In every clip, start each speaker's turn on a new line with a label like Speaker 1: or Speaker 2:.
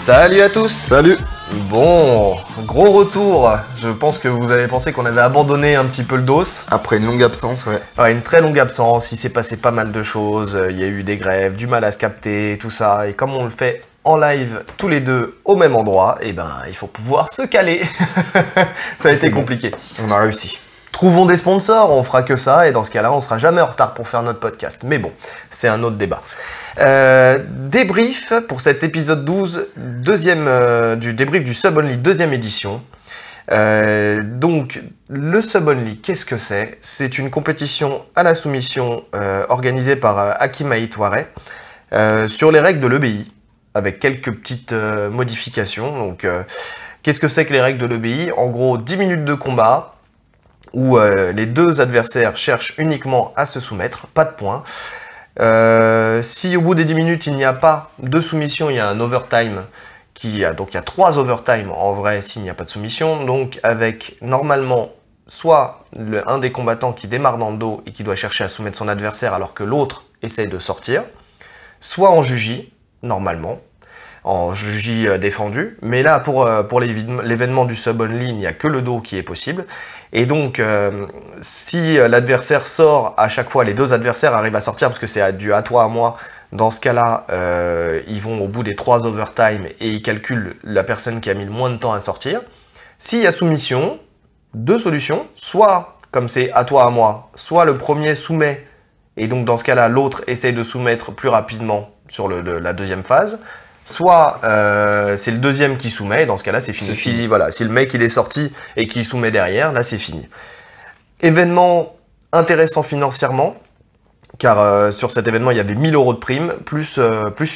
Speaker 1: Salut à tous.
Speaker 2: Salut.
Speaker 1: Bon, gros retour. Je pense que vous avez pensé qu'on avait abandonné un petit peu le dos.
Speaker 2: Après une longue absence, ouais.
Speaker 1: Ouais, une très longue absence, il s'est passé pas mal de choses. Il y a eu des grèves, du mal à se capter, tout ça. Et comme on le fait en live tous les deux au même endroit, eh ben, il faut pouvoir se caler. Ça a été compliqué.
Speaker 2: On a réussi.
Speaker 1: Trouvons des sponsors, on fera que ça, et dans ce cas-là, on sera jamais en retard pour faire notre podcast. Mais bon, c'est un autre débat. Débrief pour cet épisode 12, du débrief du Sub Only, deuxième édition. Donc, le Sub Only, qu'est-ce que c'est? C'est une compétition à la soumission organisée par Hakim Aïtouare sur les règles de l'EBI, avec quelques petites modifications. Donc, qu'est-ce que c'est que les règles de l'EBI? En gros, 10 minutes de combat, où les deux adversaires cherchent uniquement à se soumettre, pas de points. Si au bout des 10 minutes il n'y a pas de soumission, il y a un overtime, donc il y a 3 overtime en vrai s'il n'y a pas de soumission, donc avec normalement soit un des combattants qui démarre dans le dos et qui doit chercher à soumettre son adversaire alors que l'autre essaye de sortir, soit en juji, normalement, en juji défendu, mais là pour l'événement du Sub Only, il n'y a que le dos qui est possible. Et donc, si l'adversaire sort, à chaque fois, les deux adversaires arrivent à sortir, parce que c'est du à toi, à moi, dans ce cas-là, ils vont au bout des 3 overtime et ils calculent la personne qui a mis le moins de temps à sortir. S'il y a soumission, 2 solutions, soit, comme c'est à toi, à moi, soit le premier soumet, et donc dans ce cas-là, l'autre essaie de soumettre plus rapidement sur la deuxième phase, soit c'est le deuxième qui soumet, et dans ce cas-là, c'est fini. Si, voilà, si le mec il est sorti et qu'il soumet derrière, là c'est fini. Événement intéressant financièrement, car sur cet événement, il y avait 1000 € de prime, plus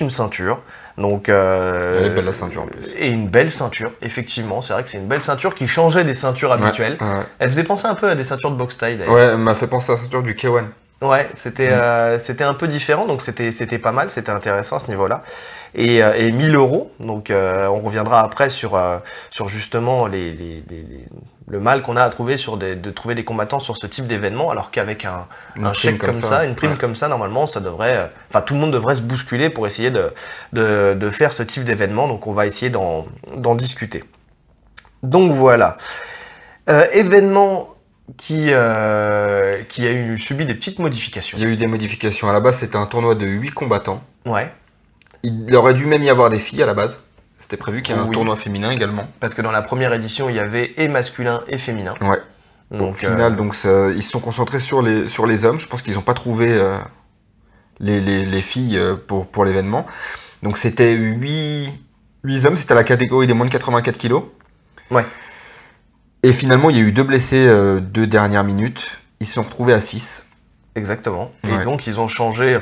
Speaker 1: une ceinture. Donc,
Speaker 2: Elle est belle la ceinture en plus.
Speaker 1: Et une belle ceinture, effectivement. C'est vrai que c'est une belle ceinture qui changeait des ceintures habituelles.
Speaker 2: Ouais.
Speaker 1: Elle faisait penser un peu à des ceintures de boxe taille d'ailleurs.
Speaker 2: Ouais, elle m'a fait penser à la ceinture du K1.
Speaker 1: Ouais, c'était un peu différent, donc c'était pas mal, c'était intéressant à ce niveau-là. Et 1000 €, donc on reviendra après sur justement le mal qu'on a à trouver de trouver des combattants sur ce type d'événement, alors qu'avec un chèque comme ça, une prime comme ça, normalement, ça devrait, tout le monde devrait se bousculer pour essayer de faire ce type d'événement, donc on va essayer d'en discuter. Donc voilà. Événement qui a subi des petites modifications.
Speaker 2: Il y a eu des modifications. À la base, c'était un tournoi de 8 combattants.
Speaker 1: Ouais.
Speaker 2: Il aurait dû même y avoir des filles à la base. C'était prévu qu'il y ait un tournoi féminin également.
Speaker 1: Parce que dans la première édition, il y avait et masculin et féminin.
Speaker 2: Ouais. Donc, au final, ils se sont concentrés sur les hommes. Je pense qu'ils n'ont pas trouvé les filles pour l'événement. Donc c'était 8 hommes. C'était la catégorie des moins de 84 kilos. Ouais. Et finalement, il y a eu 2 blessés 2 dernières minutes. Ils se sont retrouvés à 6.
Speaker 1: Exactement.
Speaker 2: Ouais.
Speaker 1: Et donc, ils ont changé,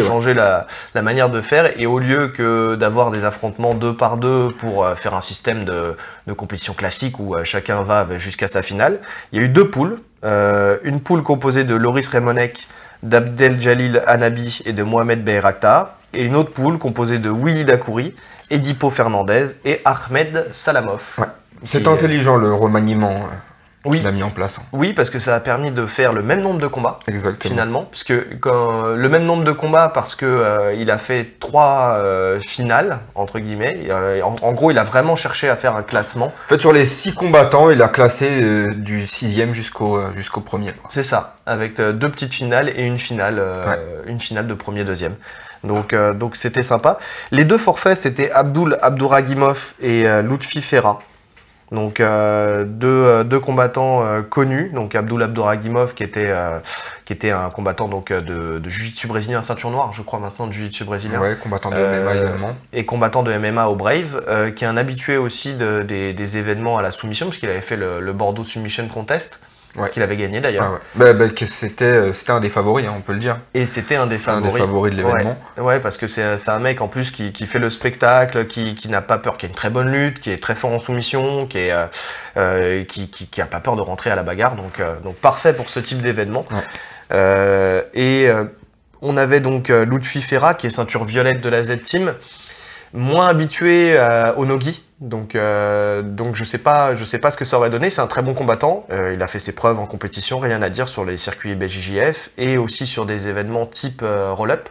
Speaker 1: changé la manière de faire. Et au lieu que d'avoir des affrontements 2 par 2 pour faire un système de compétition classique où chacun va jusqu'à sa finale, il y a eu 2 poules. Une poule composée de Loris Remonek, d'Abdeljalil Hanabi et de Mohamed Beyraktar. Et une autre poule composée de Willy Dakouri, Edipo Fernandez et Ahmed Salamov. Ouais.
Speaker 2: C'est intelligent le remaniement qu'il a mis en place.
Speaker 1: Oui, parce que ça a permis de faire le même nombre de combats.
Speaker 2: Exactement.
Speaker 1: Finalement, puisque le même nombre de combats parce que il a fait 3 finales entre guillemets. En gros, il a vraiment cherché à faire un classement.
Speaker 2: En fait, sur les 6 combattants, il a classé du 6e jusqu'au premier.
Speaker 1: C'est ça, avec 2 petites finales et une finale de premier, deuxième. Donc c'était sympa. Les 2 forfaits, c'était Abdouragimov et Lutfi Ferra. Donc 2 combattants connus, donc Abdouragimov qui était un combattant donc de jiu-jitsu brésilien, ceinture noire je crois maintenant de jiu-jitsu brésilien.
Speaker 2: Ouais, combattant de MMA également.
Speaker 1: Et combattant de MMA au Brave, qui est un habitué aussi des événements à la soumission, parce qu'il avait fait le Bordeaux Submission Contest. Ouais. Qu'il avait gagné d'ailleurs.
Speaker 2: Ah ouais. C'était un des favoris, hein, on peut le dire.
Speaker 1: Et c'était un des
Speaker 2: favoris de l'événement.
Speaker 1: Ouais, parce que c'est un mec en plus qui fait le spectacle, qui n'a pas peur, qui a une très bonne lutte, qui est très fort en soumission, qui a pas peur de rentrer à la bagarre, donc parfait pour ce type d'événement. Ouais. On avait donc Lutfi Ferra, qui est ceinture violette de la Z-Team, moins habitué au nogi. Donc je sais pas ce que ça aurait donné. C'est un très bon combattant. Il a fait ses preuves en compétition, rien à dire sur les circuits BJJF et aussi sur des événements type roll-up.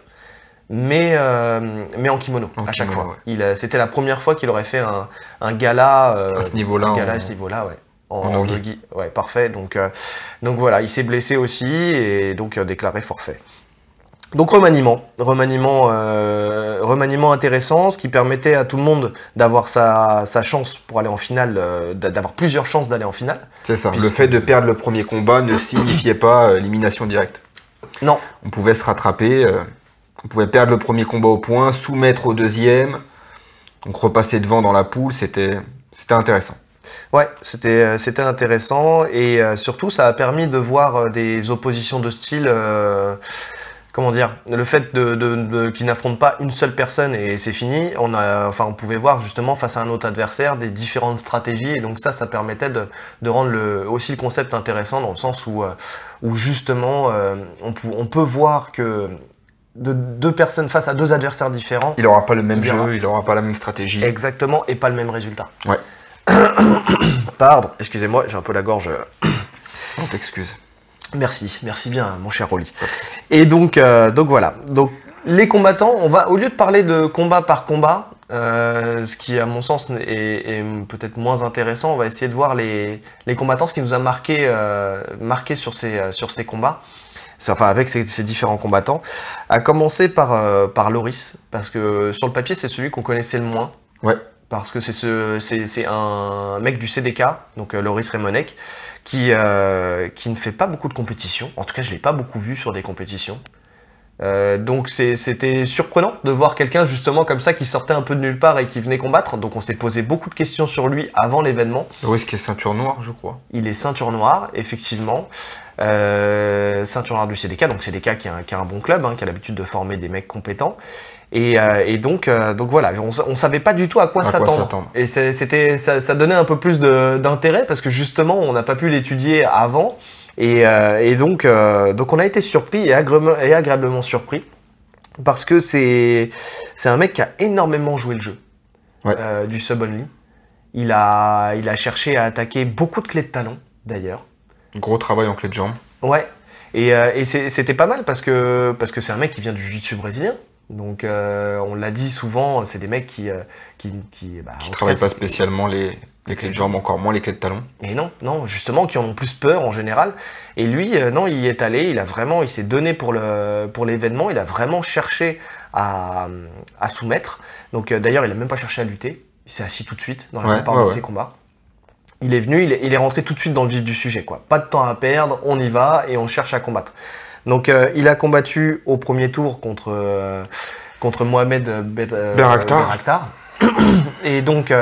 Speaker 1: mais en kimono à chaque fois.
Speaker 2: Ouais.
Speaker 1: C'était la première fois qu'il aurait fait un gala
Speaker 2: à ce niveau-là.
Speaker 1: À ce niveau-là, ouais. En nogi. Ouais, parfait. Donc voilà, il s'est blessé aussi et donc déclaré forfait. Donc remaniement intéressant, ce qui permettait à tout le monde d'avoir sa chance pour aller en finale, d'avoir plusieurs chances d'aller en finale.
Speaker 2: C'est ça, le fait de perdre le premier combat ne signifiait pas élimination directe.
Speaker 1: Non.
Speaker 2: On pouvait se rattraper, on pouvait perdre le premier combat au point, soumettre au deuxième, donc repasser devant dans la poule, c'était intéressant.
Speaker 1: Ouais, c'était intéressant et surtout ça a permis de voir des oppositions de style... comment dire, le fait qu'ils n'affrontent pas une seule personne et c'est fini, on pouvait voir justement face à un autre adversaire des différentes stratégies et donc ça permettait de rendre aussi le concept intéressant dans le sens où justement on peut voir que deux personnes face à deux adversaires différents.
Speaker 2: Il n'aura pas le même jeu, il n'aura pas la même stratégie.
Speaker 1: Exactement, et pas le même résultat.
Speaker 2: Ouais.
Speaker 1: Pardon, excusez-moi, j'ai un peu la gorge.
Speaker 2: On t'excuse.
Speaker 1: Merci bien, mon cher Rolly. Et donc voilà. Donc les combattants, au lieu de parler de combat par combat, ce qui à mon sens est peut-être moins intéressant, on va essayer de voir les combattants, ce qui nous a marqué sur ces combats. Enfin, avec ces différents combattants, à commencer par Loris, parce que sur le papier, c'est celui qu'on connaissait le moins.
Speaker 2: Ouais.
Speaker 1: Parce que c'est un mec du CDK, donc Loris Remonek, qui ne fait pas beaucoup de compétitions. En tout cas, je ne l'ai pas beaucoup vu sur des compétitions. Donc c'était surprenant de voir quelqu'un justement comme ça qui sortait un peu de nulle part et qui venait combattre. Donc on s'est posé beaucoup de questions sur lui avant l'événement.
Speaker 2: Loris qui est ceinture noire, je crois.
Speaker 1: Il est ceinture noire, effectivement. Ceinture noire du CDK, donc CDK qui a un bon club, qui a l'habitude de former des mecs compétents. Et donc voilà, on savait pas du tout à quoi s'attendre. Et ça donnait un peu plus d'intérêt parce que justement on n'a pas pu l'étudier avant. Et donc on a été surpris et agréablement surpris parce que c'est un mec qui a énormément joué le jeu du sub only. Il a cherché à attaquer beaucoup de clés de talon d'ailleurs.
Speaker 2: Gros travail en clé de jambe.
Speaker 1: Ouais. Et c'était pas mal parce que c'est un mec qui vient du jiu-jitsu brésilien. Donc on l'a dit souvent, c'est des mecs qui
Speaker 2: travaillent pas spécialement les clés de jambes, encore moins les clés de talon.
Speaker 1: Et non, justement, qui en ont plus peur en général. Et lui, non, il y est allé, il s'est donné pour l'événement, il a vraiment cherché à soumettre. Donc d'ailleurs, il a même pas cherché à lutter, il s'est assis tout de suite dans la plupart de ses combats. Il est venu, il est rentré tout de suite dans le vif du sujet, quoi. Pas de temps à perdre, on y va et on cherche à combattre. Donc il a combattu au premier tour contre Mohamed Beraktar. Et donc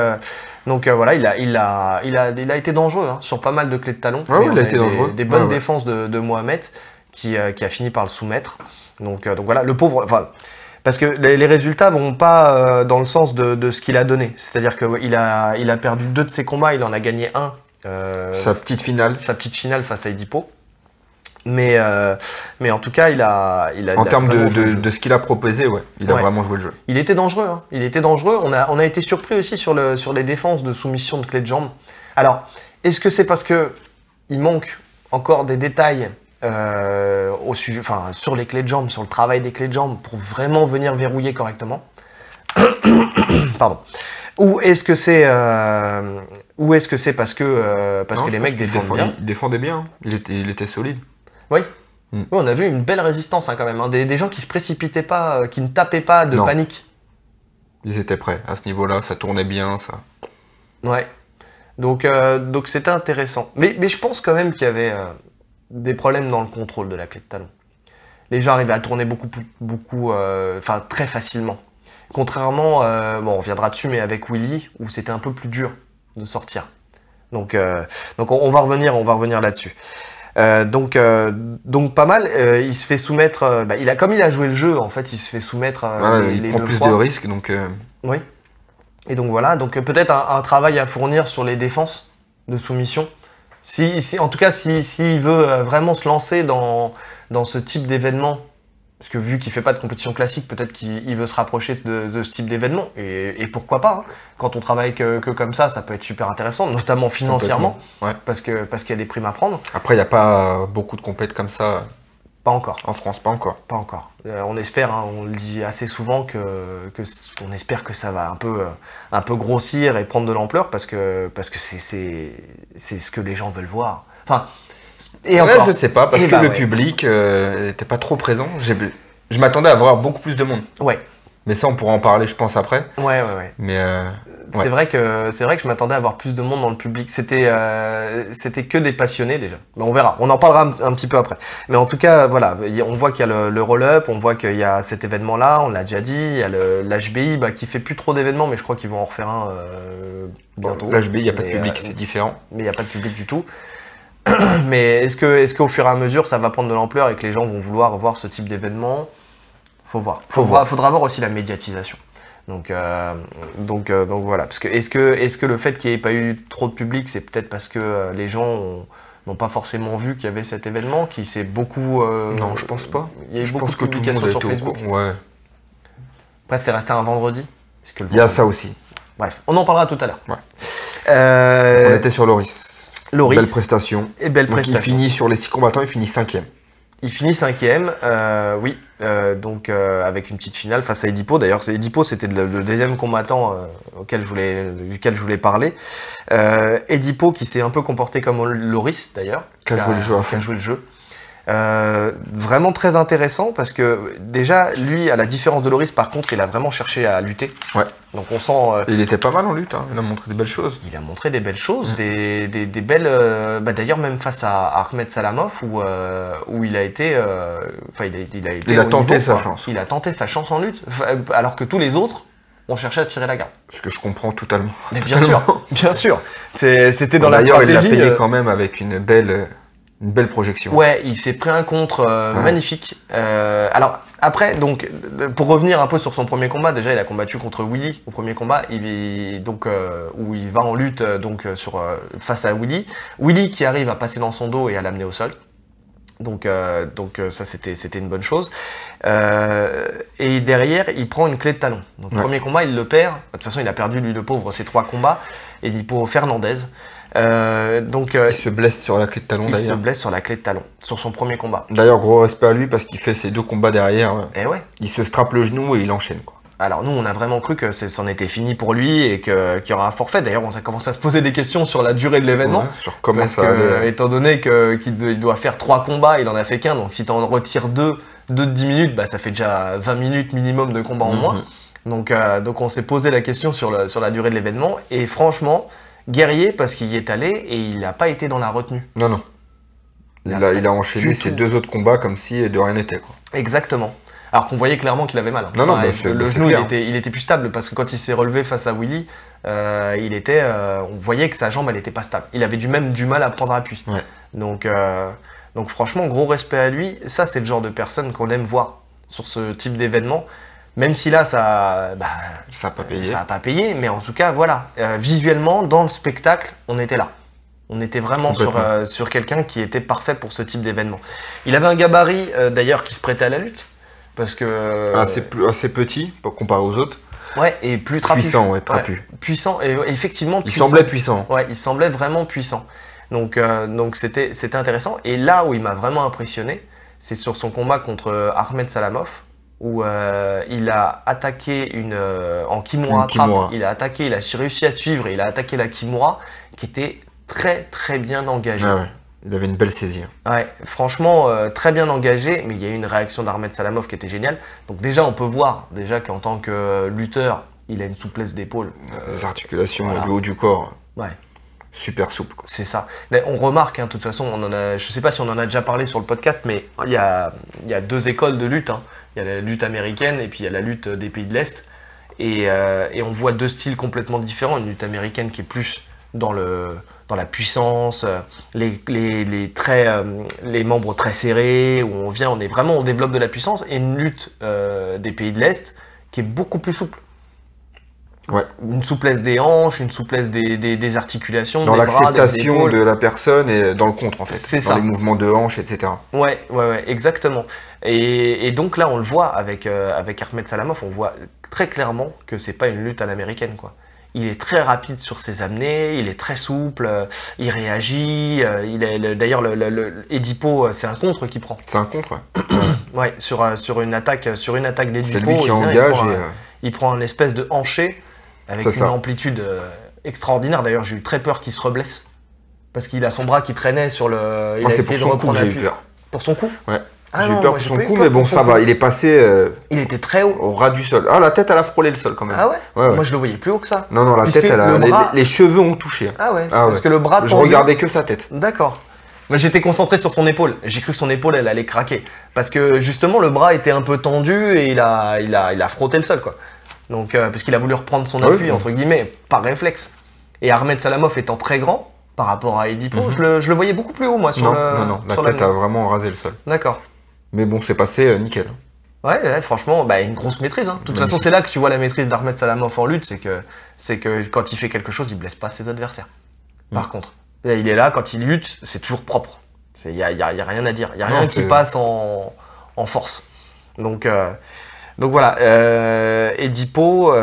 Speaker 1: voilà, il a été dangereux sur pas mal de clés de talon.
Speaker 2: Il a été dangereux.
Speaker 1: Des bonnes défenses de Mohamed qui a fini par le soumettre. Donc voilà, le pauvre. Enfin, parce que les résultats vont pas dans le sens de ce qu'il a donné. C'est-à-dire qu'il a perdu 2 de ses combats, il en a gagné un.
Speaker 2: Sa petite finale
Speaker 1: face à Edipo. Mais en tout cas, il a
Speaker 2: en termes de ce qu'il a proposé, il a vraiment joué le jeu.
Speaker 1: Il était dangereux. Il était dangereux. On a été surpris aussi sur les défenses de soumission de clés de jambe. Alors, est-ce que c'est parce que il manque encore des détails au sujet, sur les clés de jambe, sur le travail des clés de jambe pour vraiment venir verrouiller correctement? Pardon. Ou est-ce que c'est parce que les mecs défendent bien?
Speaker 2: Il défendait bien. Il était solide.
Speaker 1: Oui. Oui, on a vu une belle résistance quand même. Des gens qui se précipitaient pas, qui ne tapaient pas de panique.
Speaker 2: Ils étaient prêts. À ce niveau-là, ça tournait bien, ça.
Speaker 1: Ouais. Donc c'était intéressant. Mais je pense quand même qu'il y avait des problèmes dans le contrôle de la clé de talon. Les gens arrivaient à tourner très facilement. Contrairement, on reviendra dessus, mais avec Willy, où c'était un peu plus dur de sortir. Donc on va revenir là-dessus. Donc pas mal. Il se fait soumettre. Comme il a joué le jeu, en fait, il se fait soumettre.
Speaker 2: Il prend plus de risques, donc.
Speaker 1: Oui. Et donc voilà. Donc peut-être un travail à fournir sur les défenses de soumission. En tout cas, s'il veut vraiment se lancer dans ce type d'événement. Parce que vu qu'il ne fait pas de compétition classique, peut-être qu'il veut se rapprocher de ce type d'événement. Et pourquoi pas, quand on travaille que comme ça peut être super intéressant, notamment financièrement, parce qu'il y a des primes à prendre.
Speaker 2: Après, il n'y a pas beaucoup de compètes comme ça
Speaker 1: Pas encore.
Speaker 2: En France, pas encore.
Speaker 1: Pas encore. On espère, hein, on le dit assez souvent on espère que ça va un peu grossir et prendre de l'ampleur parce que c'est ce que les gens veulent voir. Enfin, et
Speaker 2: Ouais,
Speaker 1: encore.
Speaker 2: je sais pas, parce
Speaker 1: Et
Speaker 2: que
Speaker 1: bah
Speaker 2: le
Speaker 1: ouais.
Speaker 2: public n'était pas trop présent. Je m'attendais à voir beaucoup plus de monde.
Speaker 1: Ouais,
Speaker 2: Mais ça, on pourra en parler, je pense, après.
Speaker 1: ouais.
Speaker 2: Mais
Speaker 1: C'est
Speaker 2: ouais.
Speaker 1: vrai que je m'attendais à avoir plus de monde dans le public. C'était que des passionnés déjà. Mais on verra. On en parlera un petit peu après. Mais en tout cas, voilà, on voit qu'il y a le roll-up, on voit qu'il y a cet événement-là. On l'a déjà dit. Il y a l'HBI qui fait plus trop d'événements, mais je crois qu'ils vont en refaire un bientôt.
Speaker 2: L'HB, il n'y a pas de
Speaker 1: Mais,
Speaker 2: public, c'est différent.
Speaker 1: Mais il n'y a pas de public du tout. Mais est-ce qu'au fur et à mesure, ça va prendre de l'ampleur et que les gens vont vouloir voir ce type d'événement? Faut voir. Faudra voir aussi la médiatisation. Donc voilà. Parce que est-ce que le fait qu'il n'y ait pas eu trop de public, c'est peut-être parce que les gens n'ont pas forcément vu qu'il y avait cet événement, qui s'est beaucoup.
Speaker 2: Non, je pense pas.
Speaker 1: Il y a eu
Speaker 2: Je
Speaker 1: beaucoup
Speaker 2: pense
Speaker 1: de
Speaker 2: que tout le
Speaker 1: publications
Speaker 2: monde
Speaker 1: sur
Speaker 2: était au
Speaker 1: Facebook.
Speaker 2: courant. Ouais.
Speaker 1: Après, c'est resté un vendredi.
Speaker 2: Il y a ça aussi.
Speaker 1: Bref, on en parlera tout à l'heure.
Speaker 2: Ouais. On était sur Loris.
Speaker 1: Loris.
Speaker 2: Belle prestation.
Speaker 1: Et belle
Speaker 2: Donc,
Speaker 1: prestation.
Speaker 2: il finit sur les 6 combattants, il finit 5e.
Speaker 1: Il finit 5e, oui, donc avec une petite finale face à Edipo. D'ailleurs, Edipo, c'était le deuxième combattant duquel je voulais parler. Edipo qui s'est un peu comporté comme Loris, d'ailleurs.
Speaker 2: Qui a joué le jeu à fond.
Speaker 1: Qui a joué le jeu. Vraiment très intéressant parce que déjà, lui, à la différence de Loris, par contre, il a vraiment cherché à lutter.
Speaker 2: Ouais.
Speaker 1: Donc on sent...
Speaker 2: Et il était pas mal en lutte, hein. Il a montré des belles choses.
Speaker 1: Il a montré des belles choses, des belles... d'ailleurs, même face à Ahmed Salamov, où il a été...
Speaker 2: Il a tenté sa chance.
Speaker 1: Il a tenté sa chance en lutte, alors que tous les autres ont cherché à tirer la garde.
Speaker 2: Ce que je comprends totalement.
Speaker 1: Mais bien sûr. C'était dans la
Speaker 2: D'ailleurs,
Speaker 1: stratégie...
Speaker 2: il l'a payé quand même avec une belle projection.
Speaker 1: Ouais, il s'est pris un contre magnifique. Alors après, donc pour revenir un peu sur son premier combat, déjà il a combattu contre Willy au premier combat, où il va en lutte face à Willy. Willy qui arrive à passer dans son dos et à l'amener au sol. Donc ça c'était une bonne chose. Et derrière il prend une clé de talon. Donc premier combat il le perd. De toute façon il a perdu lui le pauvre ses 3 combats. Et Edipo Fernandez. Il
Speaker 2: se blesse sur la clé de talon d'ailleurs.
Speaker 1: Il se blesse sur la clé de talon, sur son premier combat.
Speaker 2: D'ailleurs, gros respect à lui parce qu'il fait ses 2 combats derrière.
Speaker 1: Et ouais.
Speaker 2: Il se strappe le genou et il enchaîne, quoi.
Speaker 1: Alors nous, on a vraiment cru que c'en était fini pour lui et qu'il y aura un forfait. D'ailleurs, on a commencé à se poser des questions sur la durée de l'événement.
Speaker 2: Ouais, sur comment ça allait.
Speaker 1: Étant donné qu'il doit faire 3 combats, il en a fait qu'un. Donc si tu en retires 2 de 10 minutes, ça fait déjà 20 minutes minimum de combat en moins. Donc on s'est posé la question sur la durée de l'événement. Et franchement... guerrier parce qu'il y est allé et il n'a pas été dans la retenue.
Speaker 2: Non. Il a enchaîné ses 2 autres combats comme si de rien n'était, quoi.
Speaker 1: Exactement. Alors qu'on voyait clairement qu'il avait mal. Le genou, il était plus stable parce que quand il s'est relevé face à Willy, on voyait que sa jambe, elle était pas stable. Il avait du mal à prendre appui.
Speaker 2: Ouais.
Speaker 1: Donc franchement, gros respect à lui. Ça, c'est le genre de personne qu'on aime voir sur ce type d'événement. Même si là, ça
Speaker 2: n'a pas payé.
Speaker 1: Ça n'a pas payé, mais en tout cas, voilà. Visuellement, dans le spectacle, on était là. On était vraiment sur quelqu'un qui était parfait pour ce type d'événement. Il avait un gabarit, d'ailleurs, qui se prêtait à la lutte. Parce que...
Speaker 2: assez petit, comparé aux autres.
Speaker 1: Ouais, et plus trapu.
Speaker 2: Puissant, ouais, trapu.
Speaker 1: Ouais, puissant, et effectivement
Speaker 2: puissant. Il semblait puissant.
Speaker 1: Ouais, il semblait vraiment puissant. Donc c'était intéressant. Et là où il m'a vraiment impressionné, c'est sur son combat contre Ahmed Salamov, où il a attaqué en Kimura Trap, il a réussi à suivre et il a attaqué la Kimura qui était très très bien engagée.
Speaker 2: Ah ouais. Il avait une belle saisie.
Speaker 1: Ouais, franchement très bien engagé, mais il y a eu une réaction d'Ahmed Salamov qui était géniale. Donc déjà on peut voir qu'en tant que lutteur, il a une souplesse d'épaule.
Speaker 2: Les articulations du haut du corps.
Speaker 1: Ouais.
Speaker 2: Super souple.
Speaker 1: C'est ça. Mais on remarque, de toute façon, je sais pas si on en a déjà parlé sur le podcast, mais il y a 2 écoles de lutte. Il y a la lutte américaine et puis il y a la lutte des pays de l'Est. Et on voit 2 styles complètement différents. Une lutte américaine qui est plus dans la puissance, les membres très serrés, où on développe de la puissance. Et une lutte des pays de l'Est qui est beaucoup plus souple.
Speaker 2: Ouais.
Speaker 1: Une souplesse des hanches, une souplesse des articulations,
Speaker 2: dans
Speaker 1: des bras,
Speaker 2: l'acceptation de la personne et dans le contre en fait.
Speaker 1: C'est
Speaker 2: dans
Speaker 1: ça.
Speaker 2: Les mouvements de hanches, etc.
Speaker 1: Ouais, exactement. Et donc là, on le voit avec Ahmed Salamov, on voit très clairement que c'est pas une lutte à l'américaine, quoi. il est très rapide sur ses amenées, il est très souple, il réagit. D'ailleurs, Edipo, c'est un contre qu'il prend.
Speaker 2: C'est un contre, ouais.
Speaker 1: Ouais, sur une attaque d'Edipo.
Speaker 2: C'est lui qui engage.
Speaker 1: Il prend un espèce de hanché avec une amplitude extraordinaire. D'ailleurs, j'ai eu très peur qu'il se reblesse. Parce qu'il a son bras qui traînait sur le.
Speaker 2: Moi, c'est pour son coup que j'ai eu peur.
Speaker 1: Pour son coup?
Speaker 2: Ouais. J'ai eu peur pour son coup, mais bon, ça va. Il est passé.
Speaker 1: Il était très haut.
Speaker 2: Au ras du sol. Ah, la tête, elle a frôlé le sol quand même.
Speaker 1: Ah ouais? Moi, je le voyais plus haut que ça.
Speaker 2: Non, la tête, les cheveux ont touché.
Speaker 1: Ah ouais? Parce que le bras.
Speaker 2: Je regardais que sa tête.
Speaker 1: D'accord. Moi, j'étais concentré sur son épaule. J'ai cru que son épaule, elle allait craquer. Parce que justement, le bras était un peu tendu et il a frotté le sol, quoi. Donc, parce qu'il a voulu reprendre son appui, entre guillemets, par réflexe. Et Ahmed Salamov étant très grand par rapport à Edipo, je le voyais beaucoup plus haut, moi, sur
Speaker 2: Non, la tête a vraiment rasé le sol.
Speaker 1: D'accord.
Speaker 2: Mais bon, c'est passé nickel.
Speaker 1: Ouais, franchement, une grosse maîtrise. Hein. De toute façon, c'est là que tu vois la maîtrise d'Ahmed Salamov en lutte, c'est que quand il fait quelque chose, il blesse pas ses adversaires. Par contre, il est là, quand il lutte, c'est toujours propre. Il y a rien à dire. Il y a rien qui passe en force. Donc voilà, Edipo,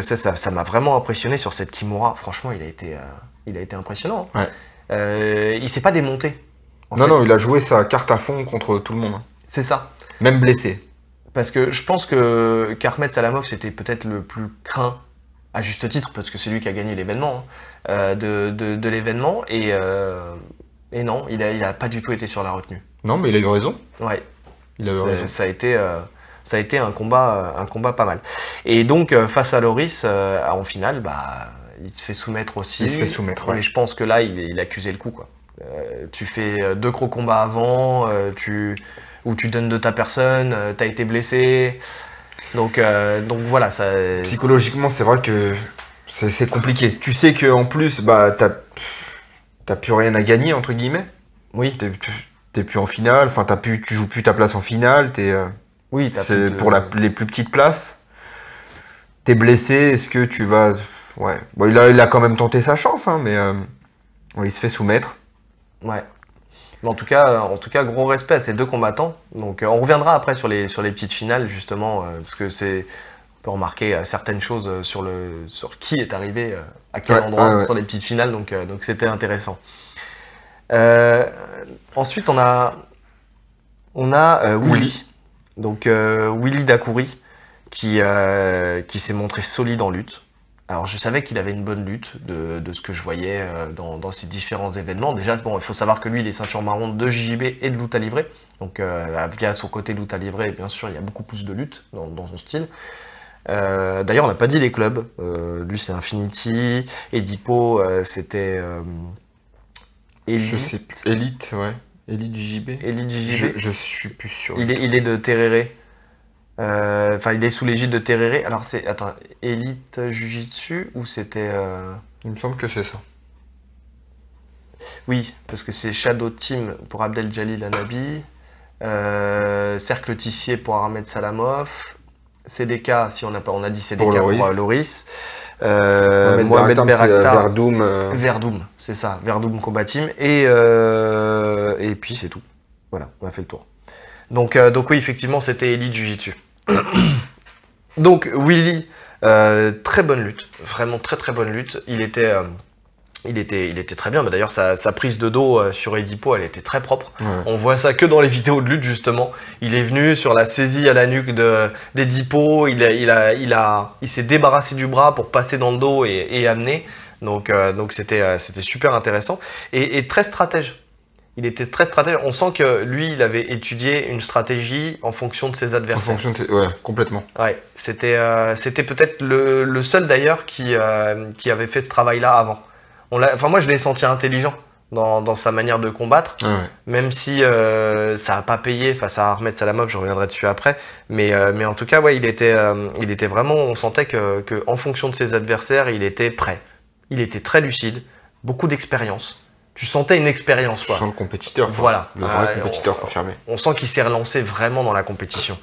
Speaker 1: ça m'a vraiment impressionné sur cette Kimura. Franchement, il a été impressionnant.
Speaker 2: Hein.
Speaker 1: Ouais. Il s'est pas démonté.
Speaker 2: Non, il a joué sa carte à fond contre tout le monde.
Speaker 1: C'est ça.
Speaker 2: Même blessé.
Speaker 1: Parce que je pense qu'Ahmed Salamov, c'était peut-être le plus craint, à juste titre, parce que c'est lui qui a gagné l'événement, de l'événement. Et non, il a pas du tout été sur la retenue.
Speaker 2: Non, mais il a eu raison.
Speaker 1: Ouais.
Speaker 2: Il a eu raison.
Speaker 1: Ça a été un combat pas mal. Et donc, face à Loris, en finale, il se fait soumettre aussi.
Speaker 2: Il se fait soumettre, ouais.
Speaker 1: Mais je pense que là, il accusait le coup, quoi. Tu fais 2 gros combats avant, où tu donnes de ta personne, t'as été blessé. Donc voilà. Ça...
Speaker 2: Psychologiquement, c'est vrai que c'est compliqué. Tu sais qu'en plus, t'as plus rien à gagner, entre guillemets.
Speaker 1: Oui.
Speaker 2: T'es plus en finale, enfin tu joues plus ta place en finale,
Speaker 1: oui,
Speaker 2: c'est pour les plus petites places. T'es blessé, est-ce que tu vas... Ouais. Bon, il a quand même tenté sa chance, hein, mais il se fait soumettre.
Speaker 1: Ouais. Mais en tout cas, gros respect à ces 2 combattants. Donc on reviendra après sur les petites finales, justement, parce que on peut remarquer certaines choses sur qui est arrivé, à quel endroit, sur les petites finales, donc c'était intéressant. Ensuite, on a Willy. Donc Willy Dakouri, qui s'est montré solide en lutte. Alors je savais qu'il avait une bonne lutte de ce que je voyais dans ces différents événements. Déjà, il faut savoir que lui, il est ceinture marron de JJB et de lutte à livrer. Donc via son côté lutte à livrer, bien sûr, il y a beaucoup plus de lutte dans son style. D'ailleurs, on n'a pas dit les clubs. Lui, c'est Infinity. Edipo, c'était...
Speaker 2: Elite. Je sais plus. Elite, ouais. Elite JJB.
Speaker 1: Elite JJB.
Speaker 2: Je suis plus sûr.
Speaker 1: Il est de Tereré. Il est sous l'égide de Tereré. Alors c'est... Attends, Elite Jiu-Jitsu ou c'était...
Speaker 2: Il me semble que c'est ça.
Speaker 1: Oui, parce que c'est Shadow Team pour Abdel Jalil Anabi. Cercle Tissier pour Ahmed Salamov. CDK, si on a dit CDK pour Loris. Mohamed Beraktar. Verdoum, c'est ça. Verdoum Combat Team. Et puis c'est tout. Voilà, on a fait le tour. Donc oui, effectivement, c'était Elite Jiu-Jitsu. Donc Willy, très bonne lutte, vraiment très très bonne lutte. Il était très bien. D'ailleurs, sa prise de dos sur Edipo, elle était très propre. Ouais. On voit ça que dans les vidéos de lutte justement. Il est venu sur la saisie à la nuque d'Edipo. Il s'est débarrassé du bras pour passer dans le dos et amener. Donc c'était super intéressant et très stratège. Il était très stratège. On sent que lui, il avait étudié une stratégie en fonction de ses adversaires.
Speaker 2: Ouais, complètement.
Speaker 1: Ouais, c'était peut-être le seul d'ailleurs qui avait fait ce travail-là avant. Moi, je l'ai senti intelligent dans sa manière de combattre, même si ça n'a pas payé face à Ahmed Salamov. Je reviendrai dessus après. Mais en tout cas, ouais, il était vraiment. On sentait que en fonction de ses adversaires, il était prêt. Il était très lucide, beaucoup d'expérience. Tu sentais une expérience, quoi.
Speaker 2: Tu sens le compétiteur, quoi.
Speaker 1: Voilà.
Speaker 2: Le vrai compétiteur confirmé.
Speaker 1: On sent qu'il s'est relancé vraiment dans la compétition.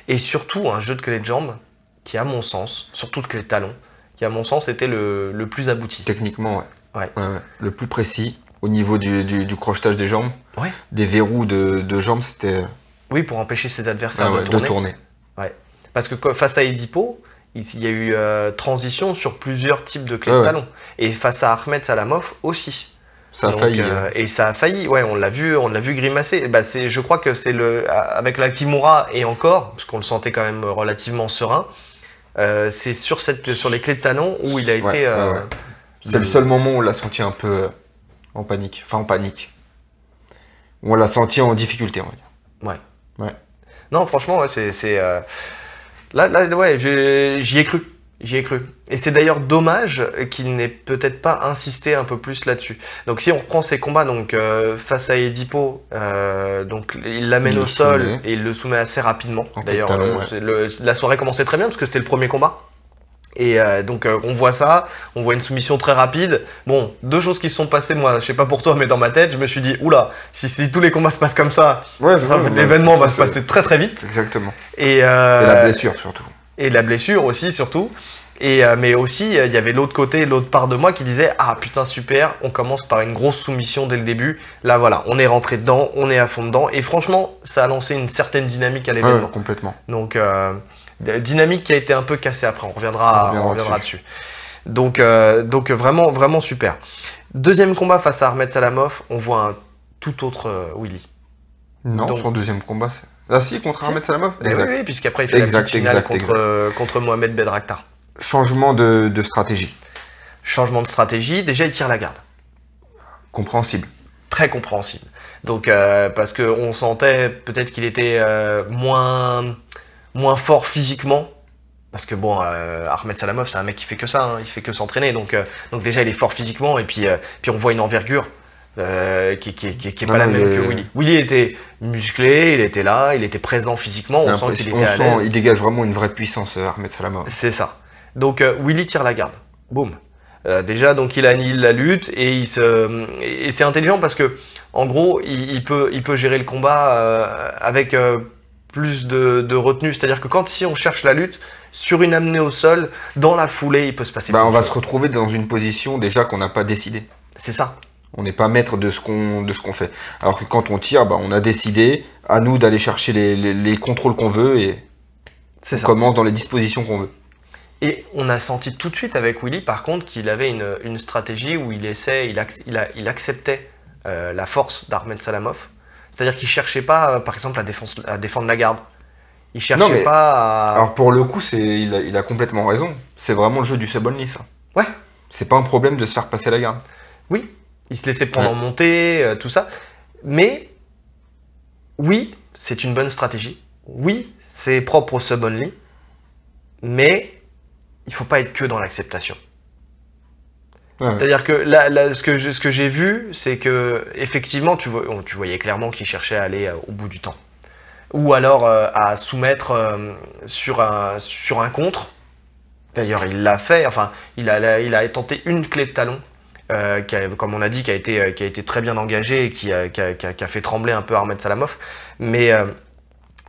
Speaker 1: Et surtout, un jeu de clé de jambes qui, à mon sens, surtout de clé de talon, qui, à mon sens, était le plus abouti.
Speaker 2: Techniquement,
Speaker 1: ouais.
Speaker 2: Le plus précis au niveau du crochetage des jambes.
Speaker 1: Ouais.
Speaker 2: Des verrous de jambes, c'était...
Speaker 1: Oui, pour empêcher ses adversaires de tourner. Ouais. Parce que face à Edipo, il y a eu transition sur plusieurs types de clés de talon. Et face à Ahmed Salamov aussi.
Speaker 2: Ça a failli.
Speaker 1: Et ça a failli, ouais, on l'a vu grimacer. Bah, je crois que c'est avec la Kimura et encore, parce qu'on le sentait quand même relativement serein, c'est sur les clés de talon où il a été.
Speaker 2: C'est le seul moment où on l'a senti un peu en panique. Enfin, en panique. Où on l'a senti en difficulté, on va dire.
Speaker 1: Ouais. Non, franchement, ouais, là, ouais, j'y ai cru. J'y ai cru. Et c'est d'ailleurs dommage qu'il n'ait peut-être pas insisté un peu plus là-dessus. Donc si on reprend ses combats donc face à Edipo, donc il l'amène au sol et il le soumet assez rapidement. D'ailleurs, la soirée commençait très bien parce que c'était le premier combat. Et donc on voit ça, on voit une soumission très rapide. Bon, deux choses qui se sont passées, moi, je sais pas pour toi, mais dans ma tête, je me suis dit, oula, si tous les combats se passent comme ça, l'événement va se passer très très vite.
Speaker 2: Exactement.
Speaker 1: Et
Speaker 2: la blessure surtout.
Speaker 1: Et la blessure aussi, surtout. Mais aussi, il y avait l'autre côté, l'autre part de moi qui disait « Ah putain, super, on commence par une grosse soumission dès le début. Là, voilà, on est rentré dedans, on est à fond dedans. » Et franchement, ça a lancé une certaine dynamique à l'événement.
Speaker 2: Complètement.
Speaker 1: Donc, dynamique qui a été un peu cassée après. On reviendra dessus. Donc vraiment, vraiment super. Deuxième combat face à Ahmed Salamov, on voit un tout autre Willy.
Speaker 2: Non, son deuxième combat, c'est... Ah si, contre Ahmed Salamov.
Speaker 1: Oui, puisqu'après il fait la petite finale contre Mohamed Bedrakhtar.
Speaker 2: Changement de stratégie.
Speaker 1: Changement de stratégie, déjà il tire la garde.
Speaker 2: Compréhensible.
Speaker 1: Très compréhensible. Donc parce qu'on sentait peut-être qu'il était moins fort physiquement. Parce que bon, Ahmed Salamov c'est un mec qui fait que ça, hein, il fait que s'entraîner. Donc déjà il est fort physiquement et puis on voit une envergure. Qui est pas la même que Willy. Willy était musclé, il était là, il était présent physiquement, on sent qu'il était à l'aise.
Speaker 2: Il dégage vraiment une vraie puissance, Ahmed Salamov.
Speaker 1: C'est ça. Donc Willy tire la garde. Boum. Déjà, donc il annihile la lutte et c'est intelligent parce que en gros, il peut gérer le combat avec plus de retenue. C'est-à-dire que si on cherche la lutte, sur une amenée au sol, dans la foulée, il peut se passer.
Speaker 2: On va se retrouver dans une position déjà qu'on n'a pas décidé.
Speaker 1: C'est ça.
Speaker 2: On n'est pas maître de ce qu'on fait. Alors que quand on tire, on a décidé, à nous d'aller chercher les contrôles qu'on veut et on commence dans les dispositions qu'on veut.
Speaker 1: Et on a senti tout de suite avec Willy, par contre, qu'il avait une stratégie où il acceptait la force d'Ahmed Salamov. C'est-à-dire qu'il ne cherchait pas, par exemple, à défendre la garde. Il cherchait pas à...
Speaker 2: Alors pour le coup, il a complètement raison. C'est vraiment le jeu du sub-only, ça.
Speaker 1: Ouais.
Speaker 2: C'est pas un problème de se faire passer la garde.
Speaker 1: Oui. Il se laissait prendre en montée, tout ça. Mais, oui, c'est une bonne stratégie. Oui, c'est propre au sub-only. Mais, il ne faut pas être que dans l'acceptation. C'est-à-dire que là, ce que j'ai vu, c'est que effectivement, tu voyais clairement qu'il cherchait à aller au bout du temps. Ou alors à soumettre sur un contre. D'ailleurs, il l'a fait. Enfin, il a tenté une clé de talon. Comme on a dit, qui a été très bien engagé et qui a fait trembler un peu Ahmed Salamov. Mais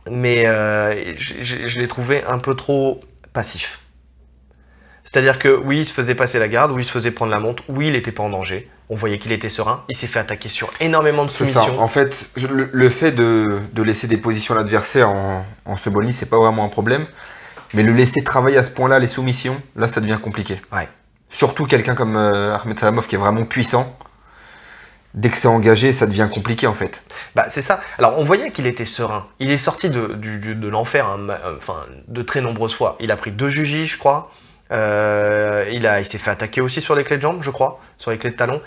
Speaker 1: je l'ai trouvé un peu trop passif. C'est-à-dire que oui, il se faisait passer la garde, oui, il se faisait prendre la montre, oui, il n'était pas en danger. On voyait qu'il était serein. Il s'est fait attaquer sur énormément de soumissions.
Speaker 2: C'est ça. En fait, le fait de laisser des positions à l'adversaire en sub-only, c'est pas vraiment un problème. Mais le laisser travailler à ce point-là, les soumissions, là, ça devient compliqué.
Speaker 1: Ouais.
Speaker 2: Surtout quelqu'un comme Ahmed Salamov qui est vraiment puissant. Dès que c'est engagé, ça devient compliqué en fait.
Speaker 1: C'est ça. Alors on voyait qu'il était serein. Il est sorti de l'enfer, de très nombreuses fois. Il a pris 2 jujis, je crois. Il s'est fait attaquer aussi sur les clés de jambes, je crois, sur les clés de talons.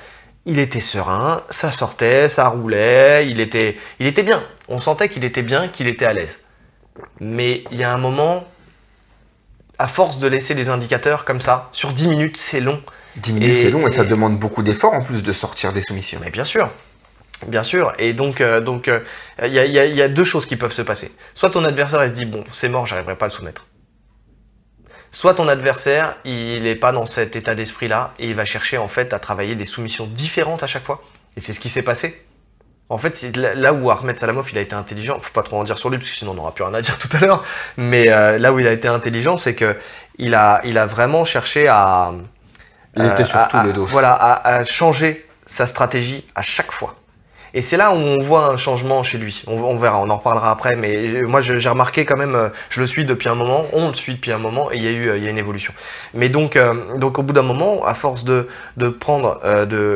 Speaker 1: Il était serein, ça sortait, ça roulait, il était bien. On sentait qu'il était bien, qu'il était à l'aise. Mais il y a un moment, à force de laisser des indicateurs comme ça, sur 10 minutes, c'est long.
Speaker 2: 10 minutes, c'est long et ça demande beaucoup d'efforts en plus de sortir des soumissions.
Speaker 1: Mais bien sûr. Bien sûr. Et donc, il y a 2 choses qui peuvent se passer. Soit ton adversaire il se dit, bon, c'est mort, j'arriverai pas à le soumettre. Soit ton adversaire, il n'est pas dans cet état d'esprit-là et il va chercher en fait à travailler des soumissions différentes à chaque fois. Et c'est ce qui s'est passé. En fait, c'est là où Ahmed Salamov il a été intelligent, faut pas trop en dire sur lui parce que sinon on n'aura plus rien à dire tout à l'heure, mais là où il a été intelligent, c'est que il a vraiment cherché à...
Speaker 2: Il était sur tous les dos.
Speaker 1: Voilà, à changer sa stratégie à chaque fois. Et c'est là où on voit un changement chez lui. On verra, on en reparlera après, mais moi j'ai remarqué quand même, je le suis depuis un moment, on le suit depuis un moment, et il y a une évolution. Mais donc au bout d'un moment, à force de prendre,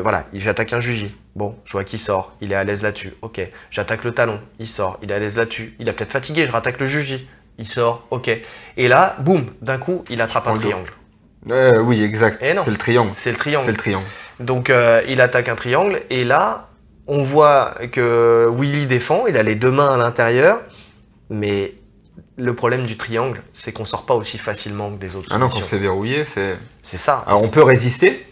Speaker 1: voilà, j'attaque un juji. Bon, je vois qu'il sort, il est à l'aise là-dessus. Ok, j'attaque le talon, il sort, il est à l'aise là-dessus. Il a peut-être fatigué, je rattaque le juji, il sort, ok. Et là, boum, d'un coup, il attrape un triangle.
Speaker 2: Oui, exact. C'est le triangle.
Speaker 1: C'est le triangle.
Speaker 2: C'est le triangle.
Speaker 1: Donc il attaque un triangle et là, on voit que Willy défend, il a les deux mains à l'intérieur, mais le problème du triangle, c'est qu'on sort pas aussi facilement que des autres
Speaker 2: Ah non,
Speaker 1: soumissions.
Speaker 2: quand c'est verrouillé, c'est...
Speaker 1: C'est ça.
Speaker 2: Alors on peut résister,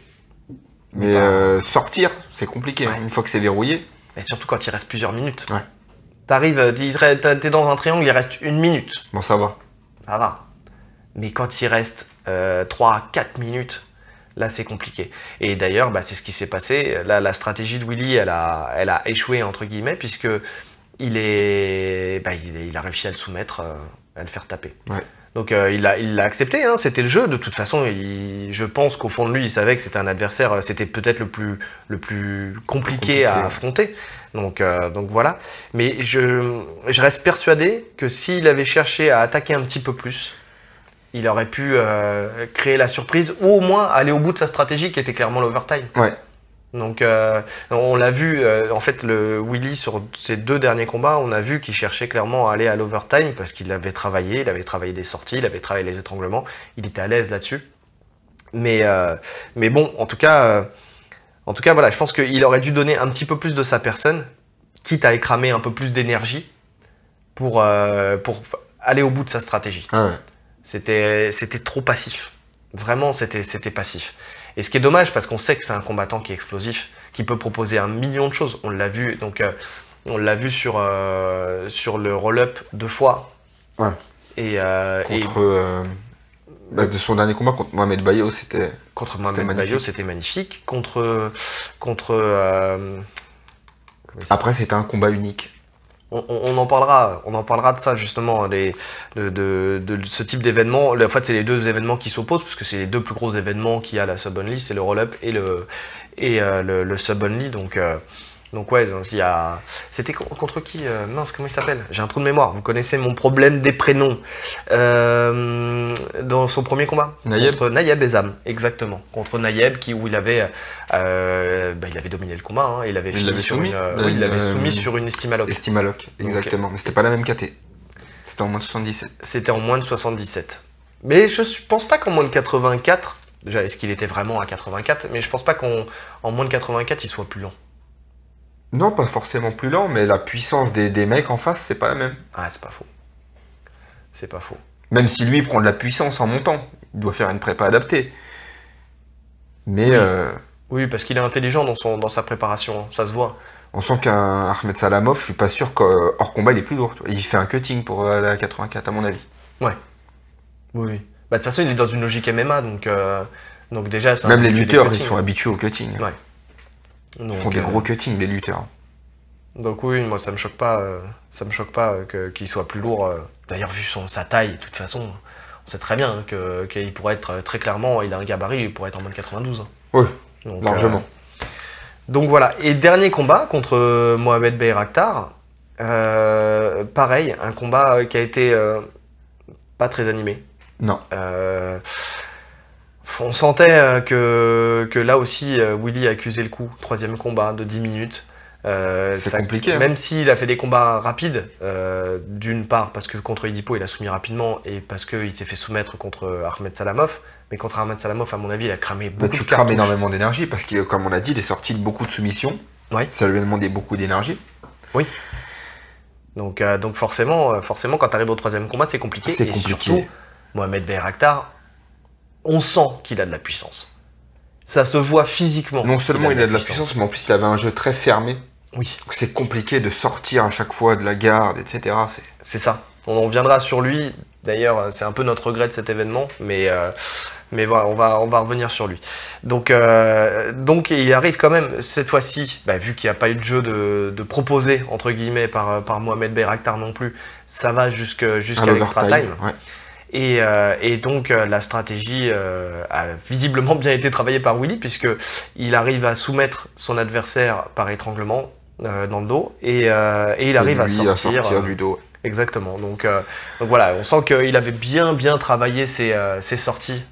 Speaker 2: mais sortir, c'est compliqué, hein, une fois que c'est verrouillé.
Speaker 1: Et surtout quand il reste plusieurs minutes.
Speaker 2: Ouais.
Speaker 1: T'arrives, t'es dans un triangle, il reste 1 minute.
Speaker 2: Bon, ça va.
Speaker 1: Ça va. Mais quand il reste 3-4 minutes, là c'est compliqué. Et d'ailleurs, c'est ce qui s'est passé. Là, la stratégie de Willy, elle a échoué, entre guillemets, puisque il a réussi à le soumettre, à le faire taper.
Speaker 2: Ouais.
Speaker 1: Donc il l'a accepté, hein, c'était le jeu. De toute façon, je pense qu'au fond de lui, il savait que c'était un adversaire, c'était peut-être le plus compliqué à affronter. Donc voilà. Mais je reste persuadé que s'il avait cherché à attaquer un petit peu plus, il aurait pu créer la surprise ou au moins aller au bout de sa stratégie qui était clairement l'overtime.
Speaker 2: Ouais.
Speaker 1: Donc on l'a vu, en fait, le Willy sur ses 2 derniers combats, on a vu qu'il cherchait clairement à aller à l'overtime parce qu'il avait travaillé des sorties, il avait travaillé les étranglements, il était à l'aise là-dessus. Mais bon, en tout cas voilà, je pense qu'il aurait dû donner un petit peu plus de sa personne, quitte à écramer un peu plus d'énergie pour aller au bout de sa stratégie.
Speaker 2: Ah ouais.
Speaker 1: C'était trop passif. Vraiment, c'était passif. Et ce qui est dommage, parce qu'on sait que c'est un combattant qui est explosif, qui peut proposer 1 million de choses. On l'a vu, donc on l'a vu sur le roll-up 2 fois.
Speaker 2: Ouais. De son dernier combat contre Mohamed Bayo, c'était
Speaker 1: c'était magnifique.
Speaker 2: Après, c'était un combat unique.
Speaker 1: On en parlera de ça justement, de ce type d'événement. En fait, c'est les 2 événements qui s'opposent, parce que c'est les 2 plus gros événements qu'il y a à la Sub Only, c'est le roll-up et le Sub Only. Donc ouais, c'était contre qui mince, comment il s'appelle? J'ai un trou de mémoire. Vous connaissez mon problème des prénoms. Dans son premier combat,
Speaker 2: Nayeb.
Speaker 1: Contre Nayeb Ezam, exactement. Contre Nayeb, où il avait dominé le combat. Hein, il l'avait soumis sur une Estimalock.
Speaker 2: Estimalock, exactement. Mais c'était pas la même KT. C'était en moins de 77.
Speaker 1: C'était en moins de 77. Mais je pense pas qu'en moins de 84, déjà, est-ce qu'il était vraiment à 84? Mais je pense pas qu'en moins de 84, il soit plus lent.
Speaker 2: Non, pas forcément plus lent, mais la puissance des mecs en face, c'est pas la même.
Speaker 1: Ah, c'est pas faux. C'est pas faux.
Speaker 2: Même si lui prend de la puissance en montant, il doit faire une prépa adaptée. Mais...
Speaker 1: Oui, parce qu'il est intelligent dans sa préparation, ça se voit.
Speaker 2: On sent qu'un Ahmed Salamov, je suis pas sûr qu'hors combat, il est plus lourd. Tu vois. Il fait un cutting pour aller à 84, à mon avis.
Speaker 1: Ouais. Oui. De toute façon, il est dans une logique MMA, donc déjà...
Speaker 2: Même les lutteurs, ils sont habitués au cutting.
Speaker 1: Ouais.
Speaker 2: Ils font des gros cuttings, les lutteurs.
Speaker 1: Donc oui, moi ça me choque pas qu'il soit plus lourd. D'ailleurs, vu sa taille, de toute façon, on sait très bien qu'il pourrait être très clairement, il a un gabarit, il pourrait être en moins de 92.
Speaker 2: Oui, largement.
Speaker 1: Donc voilà, et dernier combat contre Mohamed Bayraktar, pareil, un combat qui a été pas très animé.
Speaker 2: Non.
Speaker 1: On sentait que là aussi, Willy accusait le coup. 3e combat de 10 minutes.
Speaker 2: C'est compliqué.
Speaker 1: Même s'il a fait des combats rapides, d'une part parce que contre Edipo il a soumis rapidement et parce qu'il s'est fait soumettre contre Ahmed Salamov. Mais contre Ahmed Salamov, à mon avis, il a cramé beaucoup de cartouches.
Speaker 2: Tu crames énormément d'énergie parce que, comme on a dit, il est sorti de beaucoup de soumissions.
Speaker 1: Oui.
Speaker 2: Ça lui a demandé beaucoup d'énergie.
Speaker 1: Oui. Donc forcément, quand tu arrives au 3e combat, c'est compliqué.
Speaker 2: C'est compliqué.
Speaker 1: Surtout, Mohamed Bayraktar, on sent qu'il a de la puissance. Ça se voit physiquement.
Speaker 2: Non seulement il a de la puissance, mais en plus il avait un jeu très fermé.
Speaker 1: Oui.
Speaker 2: C'est compliqué de sortir à chaque fois de la garde, etc.
Speaker 1: C'est ça. On viendra sur lui. D'ailleurs, c'est un peu notre regret de cet événement, mais voilà, on va revenir sur lui. Donc il arrive quand même cette fois-ci, vu qu'il n'y a pas eu de jeu de proposer entre guillemets par Mohamed Bayraktar non plus, ça va jusqu'à l'extra time.
Speaker 2: Ouais.
Speaker 1: Et donc la stratégie a visiblement bien été travaillée par Willy, puisqu'il arrive à soumettre son adversaire par étranglement. dans le dos, et il arrive à sortir
Speaker 2: du dos.
Speaker 1: Exactement. Donc voilà, on sent qu'il avait bien travaillé ses sorties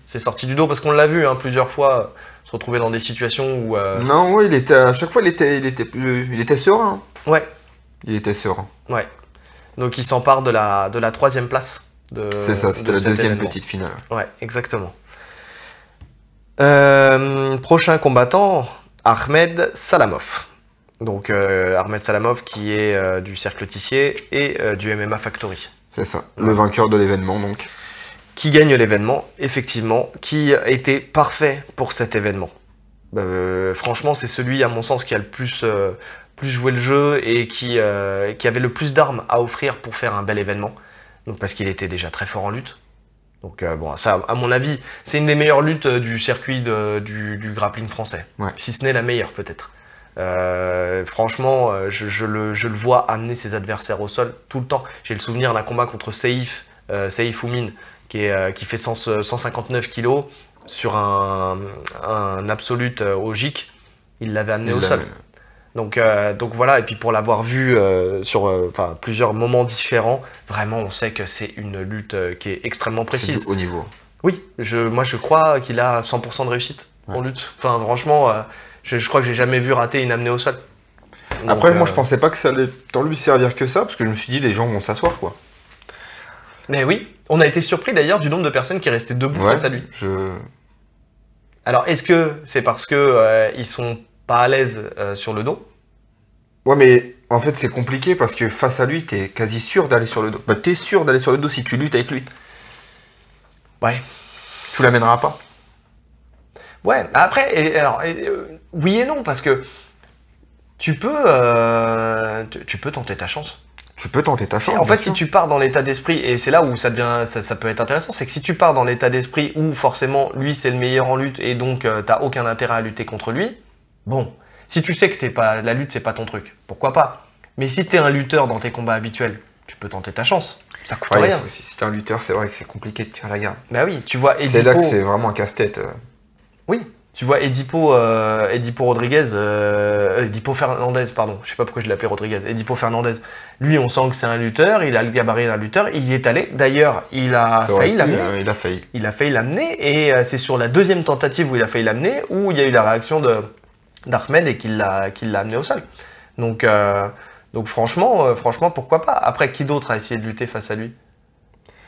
Speaker 1: du dos, parce qu'on l'a vu plusieurs fois se retrouver dans des situations où.
Speaker 2: Non, ouais, à chaque fois il était serein.
Speaker 1: Ouais.
Speaker 2: Il était serein.
Speaker 1: Ouais. Donc il s'empare de la 3e place.
Speaker 2: C'est ça, c'était la 2e petite finale.
Speaker 1: Ouais, exactement. Prochain combattant, Ahmed Salamov. Donc Ahmed Salamov qui est du Cercle Tissier et du MMA Factory.
Speaker 2: C'est ça, le vainqueur de l'événement donc.
Speaker 1: Qui gagne l'événement, effectivement, qui était parfait pour cet événement. Franchement, c'est celui, à mon sens, qui a le plus joué le jeu et qui avait le plus d'armes à offrir pour faire un bel événement. Donc, parce qu'il était déjà très fort en lutte. Donc bon, ça, à mon avis, c'est une des meilleures luttes du circuit du grappling français.
Speaker 2: Ouais.
Speaker 1: Si ce n'est la meilleure, peut-être. Franchement, je le vois amener ses adversaires au sol tout le temps. J'ai le souvenir d'un combat contre Seif Oumine, qui fait 159 kilos sur un absolute au GIC. Il l'avait amené au sol. Donc voilà, et puis pour l'avoir vu sur plusieurs moments différents, vraiment on sait que c'est une lutte qui est extrêmement précise.
Speaker 2: C'est du haut niveau.
Speaker 1: Oui, moi je crois qu'il a 100% de réussite en lutte. Enfin franchement, je crois que j'ai jamais vu rater une amenée au sol. Donc,
Speaker 2: après moi je pensais pas que ça allait tant lui servir que ça, parce que je me suis dit les gens vont s'asseoir quoi.
Speaker 1: Mais oui, on a été surpris d'ailleurs du nombre de personnes qui restaient debout face à lui. Alors est-ce que c'est parce que ils sont pas à l'aise sur le dos?
Speaker 2: Ouais, mais en fait c'est compliqué parce que face à lui t'es quasi sûr d'aller sur le dos. Bah t'es sûr d'aller sur le dos si tu luttes avec lui.
Speaker 1: Ouais.
Speaker 2: Tu l'amèneras pas.
Speaker 1: Ouais, après, oui et non, parce que tu peux tenter ta chance.
Speaker 2: Tu peux tenter ta chance.
Speaker 1: En fait, si tu pars dans l'état d'esprit, et c'est là où ça peut être intéressant, c'est que si tu pars dans l'état d'esprit où forcément lui c'est le meilleur en lutte et donc t'as aucun intérêt à lutter contre lui, bon, si tu sais que la lutte c'est pas ton truc, pourquoi pas. Mais si t'es un lutteur dans tes combats habituels, tu peux tenter ta chance. Ça coûte rien.
Speaker 2: Si t'es un lutteur, c'est vrai que c'est compliqué de tirer la garde.
Speaker 1: Bah oui, tu vois,
Speaker 2: c'est là que c'est vraiment un casse-tête.
Speaker 1: Oui, tu vois, Edipo Rodriguez, Edipo Fernandez, pardon, je sais pas pourquoi je l'appelais Rodriguez, Edipo Fernandez, lui on sent que c'est un lutteur, il a le gabarit d'un lutteur, il y est allé, d'ailleurs il a failli l'amener. Il a failli l'amener, et c'est sur la 2e tentative où il a failli l'amener, où il y a eu la réaction d'Ahmed et qu'il l'a amené au sol. Donc franchement, pourquoi pas. Après, qui d'autre a essayé de lutter face à lui?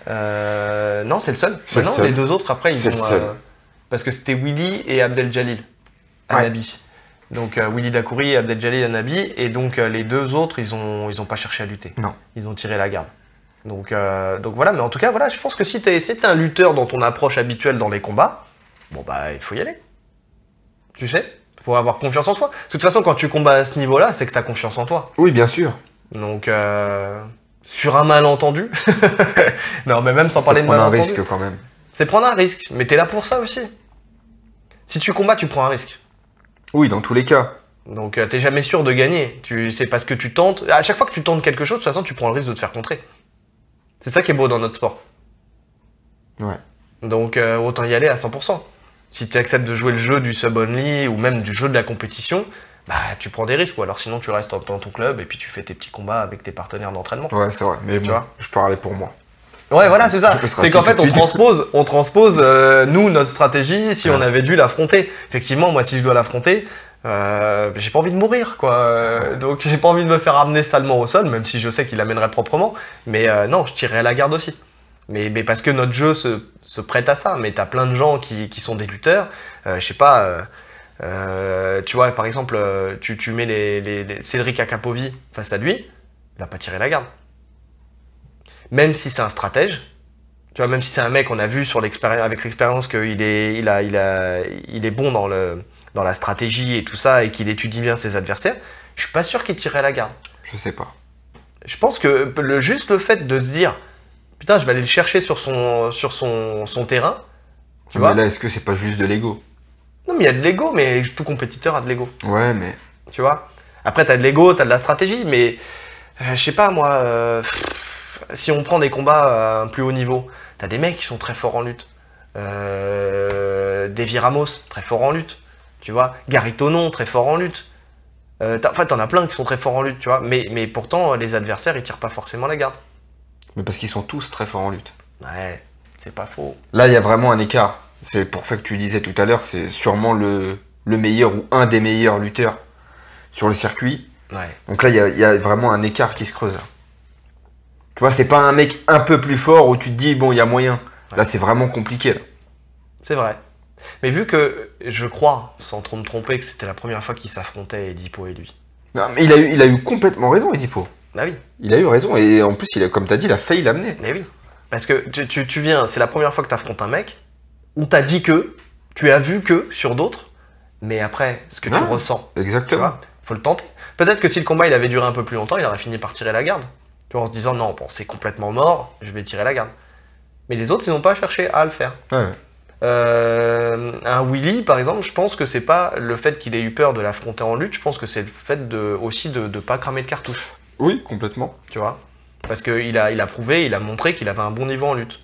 Speaker 1: Non, c'est le seul. Non, les deux autres, après, ils ont... parce que c'était Willy et Abdel Jalil Anabi. Donc Willy Dakouri et Abdel Jalil Anabi. Et donc les deux autres, ils ont pas cherché à lutter.
Speaker 2: Non.
Speaker 1: Ils ont tiré la garde. Donc voilà, mais en tout cas, voilà, je pense que si t'es un lutteur dans ton approche habituelle dans les combats, bon bah il faut y aller. Tu sais, faut avoir confiance en soi. Parce que de toute façon, quand tu combats à ce niveau-là, c'est que t'as confiance en toi.
Speaker 2: Oui, bien sûr.
Speaker 1: Donc sur un malentendu, non mais même sans parler de malentendu.
Speaker 2: C'est prendre un risque quand même.
Speaker 1: C'est prendre un risque, mais t'es là pour ça aussi. Si tu combats, tu prends un risque.
Speaker 2: Oui, dans tous les cas.
Speaker 1: Donc t'es jamais sûr de gagner. C'est parce que tu tentes. À chaque fois que tu tentes quelque chose, de toute façon, tu prends le risque de te faire contrer. C'est ça qui est beau dans notre sport.
Speaker 2: Ouais.
Speaker 1: Donc autant y aller à 100%. Si tu acceptes de jouer le jeu du sub-only ou même du jeu de la compétition, bah tu prends des risques. Ou alors sinon tu restes dans ton club et puis tu fais tes petits combats avec tes partenaires d'entraînement.
Speaker 2: Ouais, c'est vrai. Mais bon, je parlais pour moi.
Speaker 1: Ouais, voilà, c'est ça. C'est qu'en fait, on transpose nous, notre stratégie, si on avait dû l'affronter. Effectivement, moi, si je dois l'affronter, j'ai pas envie de mourir, quoi. Donc, j'ai pas envie de me faire amener salement au sol, même si je sais qu'il l'amènerait proprement. Mais non, je tirerais la garde aussi. Mais parce que notre jeu se prête à ça. Mais t'as plein de gens qui sont des lutteurs. Je sais pas, tu vois, par exemple, tu mets les Cédric Akapovi face à lui, il va pas tirer la garde. Même si c'est un stratège, tu vois, même si c'est un mec, on a vu avec l'expérience qu'il est bon dans la stratégie et tout ça, et qu'il étudie bien ses adversaires, je suis pas sûr qu'il tirerait la garde.
Speaker 2: Je sais pas.
Speaker 1: Je pense que juste le fait de se dire, putain, je vais aller le chercher sur son terrain, tu vois.
Speaker 2: Mais là, est-ce que c'est pas juste de l'ego?
Speaker 1: Non, mais il y a de l'ego, mais tout compétiteur a de l'ego.
Speaker 2: Ouais, mais...
Speaker 1: Tu vois. Après, t'as de l'ego, t'as de la stratégie, mais je sais pas, moi... si on prend des combats à un plus haut niveau, t'as des mecs qui sont très forts en lutte. Davy Ramos, très fort en lutte. Tu vois, Gary Tonon, très fort en lutte. Enfin, t'en as plein qui sont très forts en lutte, tu vois. Mais pourtant, les adversaires, ils tirent pas forcément la garde.
Speaker 2: Mais parce qu'ils sont tous très forts en lutte.
Speaker 1: Ouais, c'est pas faux.
Speaker 2: Là, il y a vraiment un écart. C'est pour ça que tu disais tout à l'heure, c'est sûrement le meilleur ou un des meilleurs lutteurs sur le circuit.
Speaker 1: Ouais.
Speaker 2: Donc là, il y a vraiment un écart qui se creuse. Tu vois, c'est pas un mec un peu plus fort où tu te dis, bon, il y a moyen.
Speaker 1: Ouais.
Speaker 2: Là, c'est vraiment compliqué. Là.
Speaker 1: C'est vrai. Mais vu que je crois, sans trop me tromper, que c'était la première fois qu'ils s'affrontaient, Edipo et lui.
Speaker 2: Non, mais il a eu complètement raison, Edipo.
Speaker 1: Bah oui.
Speaker 2: Il a eu raison. Et en plus, comme tu as dit, il a failli l'amener.
Speaker 1: Mais oui. Parce que tu viens, c'est la première fois que tu affrontes un mec, on t'a dit que, tu as vu que sur d'autres, mais après, ce que tu ressens,
Speaker 2: exactement.
Speaker 1: Tu vois, faut le tenter. Peut-être que si le combat il avait duré un peu plus longtemps, il aurait fini par tirer la garde. Tu vois, en se disant non, bon, c'est complètement mort, je vais tirer la garde. Mais les autres, ils n'ont pas cherché à le faire.
Speaker 2: Ouais.
Speaker 1: Un Willy, par exemple, je pense que c'est pas le fait qu'il ait eu peur de l'affronter en lutte, je pense que c'est le fait aussi de pas cramer de cartouche.
Speaker 2: Oui, complètement.
Speaker 1: Tu vois, parce qu'il a prouvé, il a montré qu'il avait un bon niveau en lutte.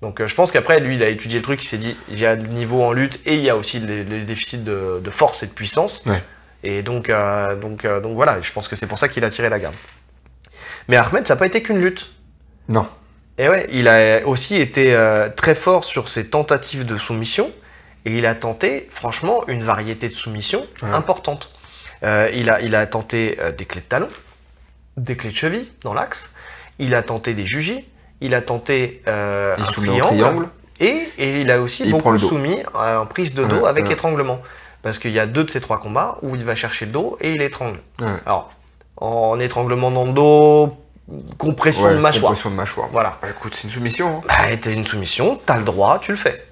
Speaker 1: Donc je pense qu'après, lui, il a étudié le truc, il s'est dit, j'ai un niveau en lutte et il y a aussi les déficits de force et de puissance.
Speaker 2: Ouais.
Speaker 1: Et donc voilà, je pense que c'est pour ça qu'il a tiré la garde. Mais Ahmed, ça n'a pas été qu'une lutte.
Speaker 2: Non.
Speaker 1: Et ouais, il a aussi été très fort sur ses tentatives de soumission. Et il a tenté, franchement, une variété de soumissions importante. Il a tenté des clés de talon, des clés de cheville dans l'axe. Il a tenté des jujis. Il a tenté un triangle. Et il a aussi beaucoup soumis en prise de dos avec étranglement. Parce qu'il y a 2 de ces 3 combats où il va chercher le dos et il étrangle. Ouais. Alors, en étranglement dans le dos, compression de mâchoire.
Speaker 2: Compression de mâchoire.
Speaker 1: Voilà.
Speaker 2: Bah écoute, c'est une soumission. Hein.
Speaker 1: Bah, t'as une soumission, t'as le droit, tu le fais.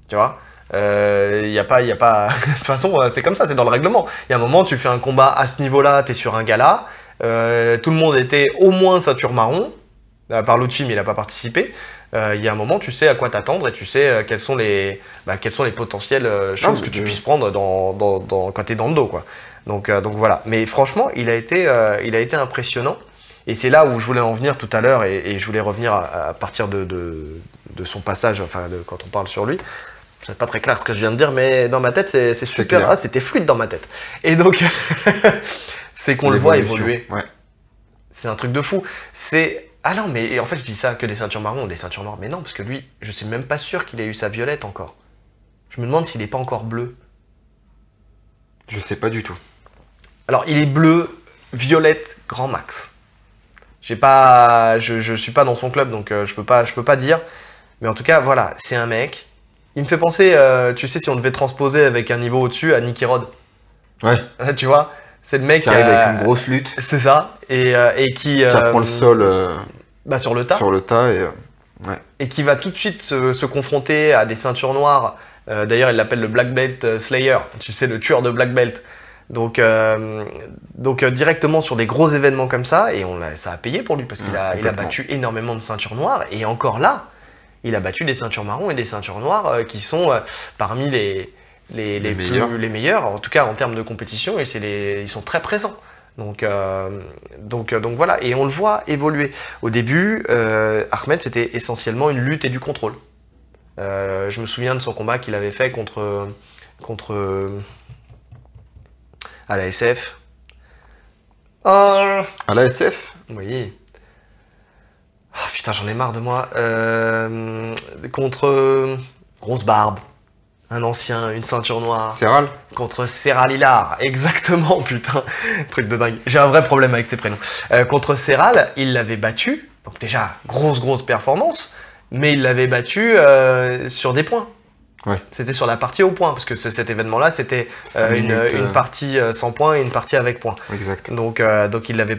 Speaker 1: Tu vois, y a pas... de toute façon, c'est comme ça, c'est dans le règlement. Il y a un moment, tu fais un combat à ce niveau-là, t'es sur un gala. Tout le monde était au moins ceinture marron. À part Lucci, mais il n'a pas participé. Il y a un moment, tu sais à quoi t'attendre et tu sais quelles sont les potentielles choses que tu puisses prendre quand tu es dans le dos, quoi. Donc voilà. Mais franchement, il a été impressionnant. Et c'est là où je voulais en venir tout à l'heure et je voulais revenir à partir de son passage, quand on parle sur lui. C'est pas très clair ce que je viens de dire, mais dans ma tête, c'est super. Ah, c'était fluide dans ma tête. Et donc, c'est qu'on le voit évoluer.
Speaker 2: Ouais.
Speaker 1: C'est un truc de fou. Ah non, mais en fait, je dis ça que des ceintures marron ou des ceintures noires. Mais non, parce que lui, je suis même pas sûr qu'il ait eu sa violette encore. Je me demande s'il n'est pas encore bleu.
Speaker 2: Je sais pas du tout.
Speaker 1: Alors, il est bleu, violette, grand max. Je suis pas dans son club, donc je peux pas dire. Mais en tout cas, voilà, c'est un mec. Il me fait penser, tu sais, si on devait transposer avec un niveau au-dessus, à Nicky Rod.
Speaker 2: Ouais.
Speaker 1: Tu vois, c'est le mec
Speaker 2: qui arrive avec une grosse lutte.
Speaker 1: C'est ça. Et qui
Speaker 2: prend le sol
Speaker 1: sur le tas.
Speaker 2: Sur le tas
Speaker 1: et qui va tout de suite se confronter à des ceintures noires. D'ailleurs, il l'appelle le Black Belt Slayer. Tu sais, le tueur de Black Belt. Donc directement sur des gros événements comme ça, et ça a payé pour lui parce qu'il a battu énormément de ceintures noires. Et encore là, il a battu des ceintures marron et des ceintures noires qui sont parmi les meilleurs, en tout cas en termes de compétition, et ils sont très présents. Donc voilà, et on le voit évoluer. Au début, Ahmed, c'était essentiellement une lutte et du contrôle. Je me souviens de son combat qu'il avait fait contre à la SF.
Speaker 2: À la SF ?
Speaker 1: Oui. Oh, putain, j'en ai marre de moi. Contre Grosse Barbe. Un ancien, une ceinture noire.
Speaker 2: Serral ?
Speaker 1: Contre Serral Hilar, exactement, putain. Truc de dingue. J'ai un vrai problème avec ces prénoms. Contre Serral, il l'avait battu. Donc déjà, grosse performance. Mais il l'avait battu sur des points.
Speaker 2: Ouais.
Speaker 1: C'était sur la partie au point, parce que cet événement-là, c'était une partie sans points et une partie avec points.
Speaker 2: Exact.
Speaker 1: Donc il l'avait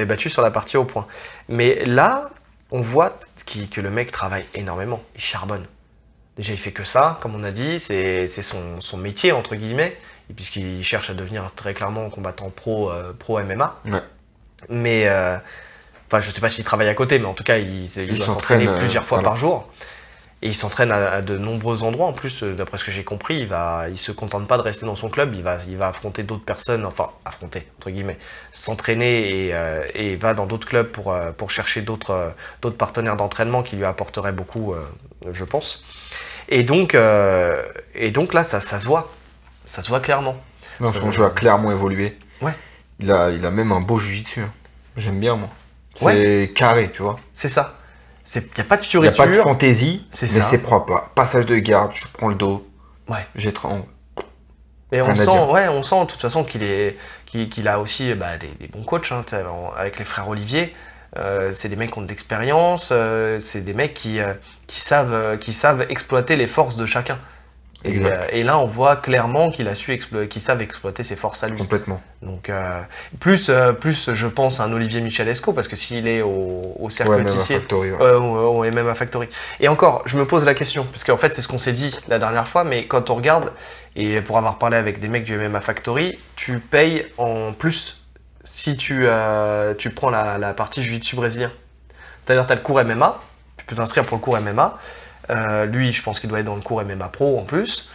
Speaker 1: battu sur la partie au point. Mais là, on voit que le mec travaille énormément. Il charbonne. Déjà, il fait que ça, comme on a dit, c'est son métier, entre guillemets, puisqu'il cherche à devenir très clairement combattant pro MMA.
Speaker 2: Ouais.
Speaker 1: Mais, je sais pas s'il travaille à côté, mais en tout cas, il doit s'entraîner plusieurs fois par jour. Et il s'entraîne à de nombreux endroits. En plus, d'après ce que j'ai compris, il se contente pas de rester dans son club, il va affronter d'autres personnes, enfin, affronter, entre guillemets, s'entraîner et va dans d'autres clubs pour chercher d'autres partenaires d'entraînement qui lui apporteraient beaucoup, je pense. Et donc là, ça se voit. Ça se voit clairement.
Speaker 2: Non, son jeu a clairement évolué.
Speaker 1: Ouais.
Speaker 2: Il a même un beau jiu-jitsu. Hein. J'aime bien, moi. C'est carré, tu vois.
Speaker 1: C'est ça. Il n'y a pas de
Speaker 2: Il n'y
Speaker 1: fioriture.
Speaker 2: a pas de fantaisie, mais
Speaker 1: ça.
Speaker 2: c'est propre. Passage de garde, je prends le dos,
Speaker 1: Ouais.
Speaker 2: j'étrangle.
Speaker 1: Et on sent de toute façon qu'il a aussi des bons coachs, hein, avec les frères Olivier. C'est des mecs qui ont de l'expérience, c'est des mecs qui savent exploiter les forces de chacun. Et là, on voit clairement qu'ils savent exploiter ses forces à lui.
Speaker 2: Complètement.
Speaker 1: Donc, plus je pense à un Olivier Michalesco, parce que s'il est au cercle Tissier, au MMA Factory. Et encore, je me pose la question, parce qu'en fait, c'est ce qu'on s'est dit la dernière fois, mais quand on regarde, et pour avoir parlé avec des mecs du MMA Factory, tu payes en plus si tu prends la partie jiu-jitsu brésilien. C'est-à-dire, tu as le cours MMA, tu peux t'inscrire pour le cours MMA. Lui, je pense qu'il doit être dans le cours MMA Pro en plus.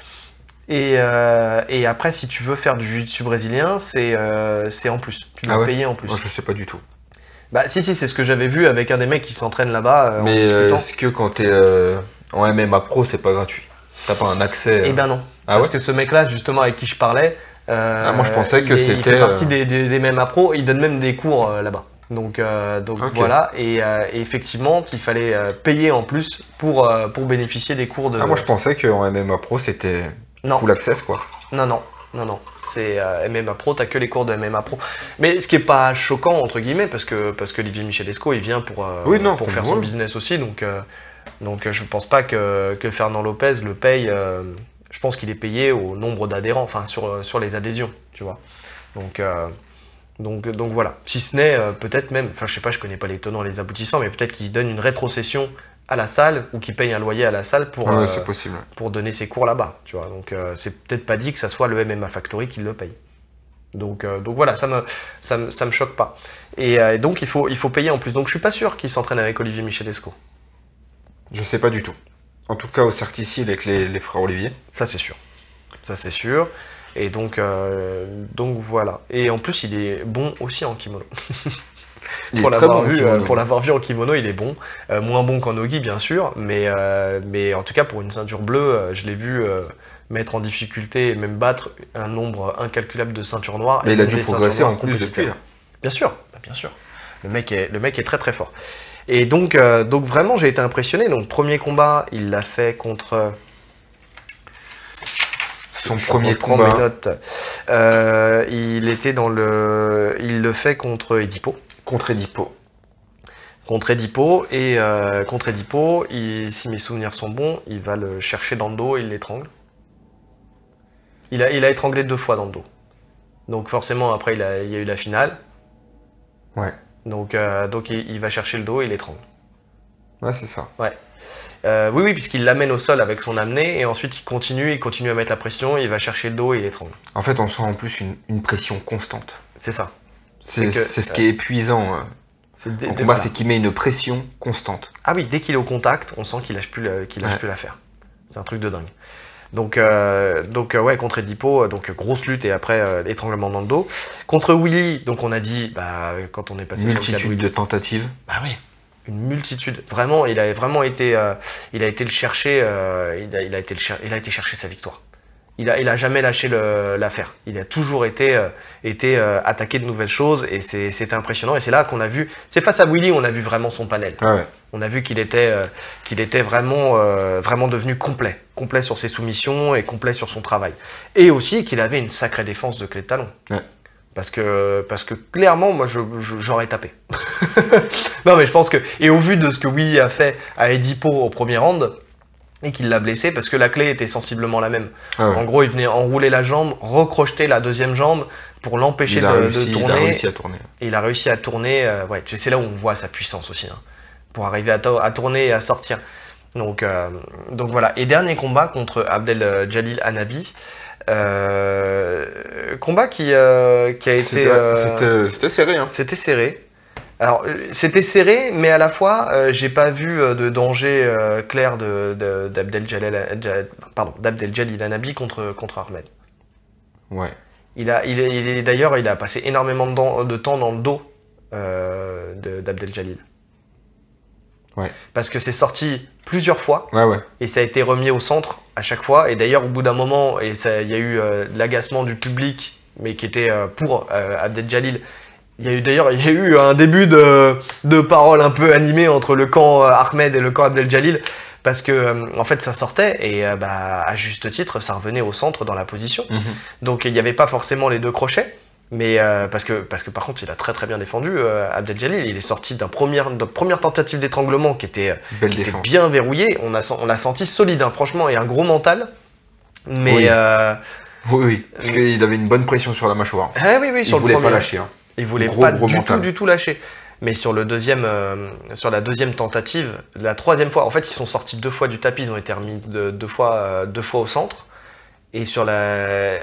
Speaker 1: Et après, si tu veux faire du jiu-jitsu brésilien, c'est en plus. Tu dois payer en plus.
Speaker 2: Moi, je sais pas du tout.
Speaker 1: Bah si, c'est ce que j'avais vu avec un des mecs qui s'entraîne là-bas en discutant.
Speaker 2: Est-ce que quand t'es en MMA Pro, c'est pas gratuit? T'as pas un accès
Speaker 1: Eh ben non. Parce que ce mec-là, justement, avec qui je parlais,
Speaker 2: moi je pensais que c'était...
Speaker 1: Il fait partie des MMA Pro, il donne même des cours là-bas. Donc voilà, et effectivement qu'il fallait payer en plus pour bénéficier des cours de...
Speaker 2: moi je pensais qu'en MMA Pro c'était full access quoi.
Speaker 1: Non. C'est MMA Pro, t'as que les cours de MMA Pro. Mais ce qui est pas choquant entre guillemets, parce que Olivier Michalesco il vient pour faire son business aussi, donc je pense pas que Fernand Lopez le paye. Je pense qu'il est payé au nombre d'adhérents, enfin sur les adhésions, tu vois. Donc voilà, si ce n'est peut-être même, enfin je sais pas, je connais pas les tenants et les aboutissants, mais peut-être qu'il donne une rétrocession à la salle ou qu'il paye un loyer à la salle
Speaker 2: c'est possible.
Speaker 1: Pour donner ses cours là-bas, tu vois. Donc c'est peut-être pas dit que ça soit le MMA Factory qui le paye. Donc voilà, ça me choque pas. Et donc il faut payer en plus. Donc je suis pas sûr qu'il s'entraîne avec Olivier Michalesco.
Speaker 2: Je sais pas du tout. En tout cas au Cercle avec les frères Olivier.
Speaker 1: Ça c'est sûr. Et donc voilà. Et en plus, il est bon aussi en kimono. Pour l'avoir vu en kimono, il est bon. Moins bon qu'en nogi, bien sûr. Mais en tout cas, pour une ceinture bleue, je l'ai vu mettre en difficulté et même battre un nombre incalculable de ceintures noires.
Speaker 2: Mais il a dû progresser en plus depuis là.
Speaker 1: Bien sûr. Le mec est très très fort. Et donc vraiment, j'ai été impressionné. Donc premier combat, il l'a fait contre...
Speaker 2: Son premier combat.
Speaker 1: Mes notes. Il le fait contre Edipo. Contre Edipo, si mes souvenirs sont bons, il va le chercher dans le dos et il l'étrangle. Il a étranglé 2 fois dans le dos. Donc forcément, après, il y a eu la finale.
Speaker 2: Ouais.
Speaker 1: Donc il va chercher le dos et il l'étrangle.
Speaker 2: Ouais, c'est ça.
Speaker 1: Ouais. Oui, puisqu'il l'amène au sol avec son amené, et ensuite il continue à mettre la pression, il va chercher le dos et il étrangle.
Speaker 2: En fait, on sent en plus une pression constante.
Speaker 1: C'est ça.
Speaker 2: C'est ce qui est épuisant en combat, c'est qu'il met une pression constante.
Speaker 1: Ah oui, dès qu'il est au contact, on sent qu'il lâche plus l'affaire. C'est un truc de dingue. Donc ouais, contre Edipo, donc grosse lutte et après étranglement dans le dos. Contre Willy, donc on a dit, quand on est passé
Speaker 2: multitude de tentatives.
Speaker 1: Bah oui. Une multitude. Vraiment, il a été le chercher. Il a été chercher sa victoire. Il a jamais lâché l'affaire. Il a toujours été attaqué de nouvelles choses et c'était impressionnant. Et c'est là qu'on a vu. C'est face à Willy, on a vu vraiment son panel.
Speaker 2: Ah ouais.
Speaker 1: On a vu qu'il était vraiment devenu complet sur ses soumissions et complet sur son travail. Et aussi qu'il avait une sacrée défense de clé de talon.
Speaker 2: Ouais.
Speaker 1: Parce que clairement, moi, j'aurais tapé. Non, mais je pense que... Et au vu de ce que Willy a fait à Edipo au premier round, et qu'il l'a blessé, parce que la clé était sensiblement la même. Ah ouais. En gros, il venait enrouler la jambe, recrocheter la deuxième jambe pour l'empêcher de tourner.
Speaker 2: Il a réussi à tourner.
Speaker 1: Et il a réussi à tourner. Ouais, c'est là où on voit sa puissance aussi. Hein, pour arriver à tourner et à sortir. Donc voilà. Et dernier combat contre Abdel Jalil Hanabi. Combat qui a été...
Speaker 2: C'était serré. Hein.
Speaker 1: C'était serré. Alors, c'était serré, mais à la fois, j'ai pas vu de danger clair d'Abdel Jalil Hanabi contre Ahmed.
Speaker 2: Ouais.
Speaker 1: D'ailleurs, il a passé énormément de temps dans le dos d'Abdel Jalil.
Speaker 2: Ouais.
Speaker 1: Parce que c'est sorti plusieurs fois.
Speaker 2: Ouais.
Speaker 1: Et ça a été remis au centre à chaque fois. Et d'ailleurs, au bout d'un moment, il y a eu l'agacement du public, mais qui était pour Abdel Jalil. Il y a eu un début de paroles un peu animées entre le camp Ahmed et le camp Abdel Jalil. Parce que, en fait, ça sortait et à juste titre, ça revenait au centre dans la position. Donc, il n'y avait pas forcément les deux crochets. Mais parce que par contre, il a très très bien défendu Abdel Jalil. Il est sorti d'une première tentative d'étranglement qui était bien verrouillée. On l'a senti solide, hein, franchement, et un gros mental. Mais
Speaker 2: oui. Parce qu'il avait une bonne pression sur la mâchoire.
Speaker 1: Oui,
Speaker 2: sur il voulait pas lâcher. Hein.
Speaker 1: Il voulait pas du tout lâcher. Mais sur la deuxième tentative, la troisième fois, en fait, ils sont sortis 2 fois du tapis. Ils ont été remis deux fois au centre. Et sur la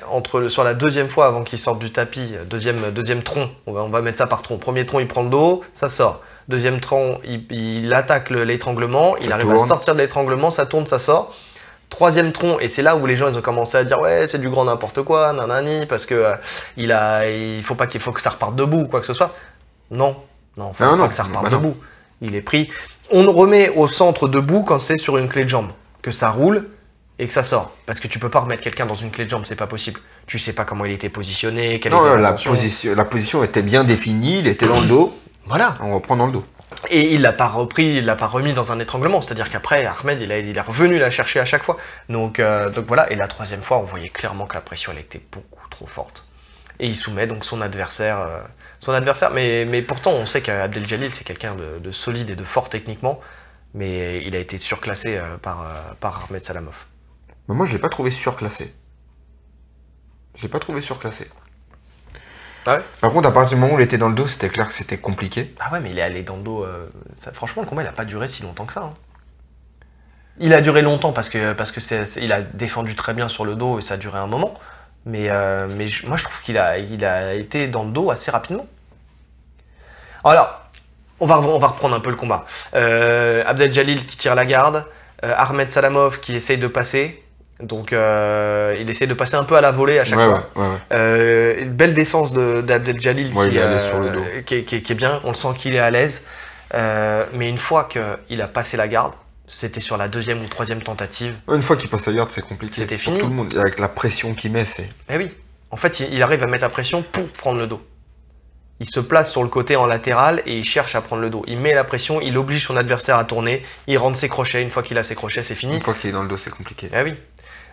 Speaker 1: deuxième fois, avant qu'il sorte du tapis, deuxième tronc, on va mettre ça par tronc. Premier tronc, il prend le dos, ça sort. Deuxième tronc, il attaque l'étranglement, il arrive à sortir de l'étranglement, ça tourne, ça sort. Troisième tronc, et c'est là où les gens ils ont commencé à dire ouais, c'est du grand n'importe quoi, nanani, parce que il faut que ça reparte debout, quoi que ce soit. Non, faut pas que ça reparte debout. Il est pris. On le remet au centre debout quand c'est sur une clé de jambe, que ça roule. Et que ça sort. Parce que tu peux pas remettre quelqu'un dans une clé de jambe, c'est pas possible. Tu sais pas comment il était positionné,
Speaker 2: la position était bien définie, il était dans le dos.
Speaker 1: Voilà.
Speaker 2: On reprend dans le dos.
Speaker 1: Et il l'a pas remis dans un étranglement. C'est-à-dire qu'après, Ahmed, il est revenu la chercher à chaque fois. Donc voilà. Et la troisième fois, on voyait clairement que la pression, elle était beaucoup trop forte. Et il soumet donc son adversaire. Mais pourtant, on sait qu'Abdel Jalil, c'est quelqu'un de solide et de fort techniquement. Mais il a été surclassé par Ahmed Salamov.
Speaker 2: Moi, je l'ai pas trouvé surclassé.
Speaker 1: Ah ouais.
Speaker 2: Par contre, à partir du moment où il était dans le dos, c'était clair que c'était compliqué.
Speaker 1: Ah ouais, mais il est allé dans le dos. Franchement, le combat, il a pas duré si longtemps que ça. Hein. Il a duré longtemps parce que il a défendu très bien sur le dos et ça a duré un moment. Mais moi, je trouve qu'il a été dans le dos assez rapidement. Alors, on va reprendre un peu le combat. Abdel Jalil qui tire la garde. Ahmed Salamov qui essaye de passer. Donc il essaie de passer un peu à la volée à chaque fois. Une belle défense d'Abdel Jalil qui est bien, on le sent qu'il est à l'aise. Mais une fois qu'il a passé la garde, c'était sur la deuxième ou troisième tentative.
Speaker 2: Une fois qu'il passe la garde, c'est compliqué.
Speaker 1: C'était fini.
Speaker 2: Pour tout le monde, avec la pression qu'il met, c'est...
Speaker 1: Eh oui, en fait il arrive à mettre la pression pour prendre le dos. Il se place sur le côté en latéral et il cherche à prendre le dos. Il met la pression, il oblige son adversaire à tourner, il rentre ses crochets. Une fois qu'il a ses crochets, c'est fini.
Speaker 2: Une fois qu'il est dans le dos, c'est compliqué.
Speaker 1: Eh oui.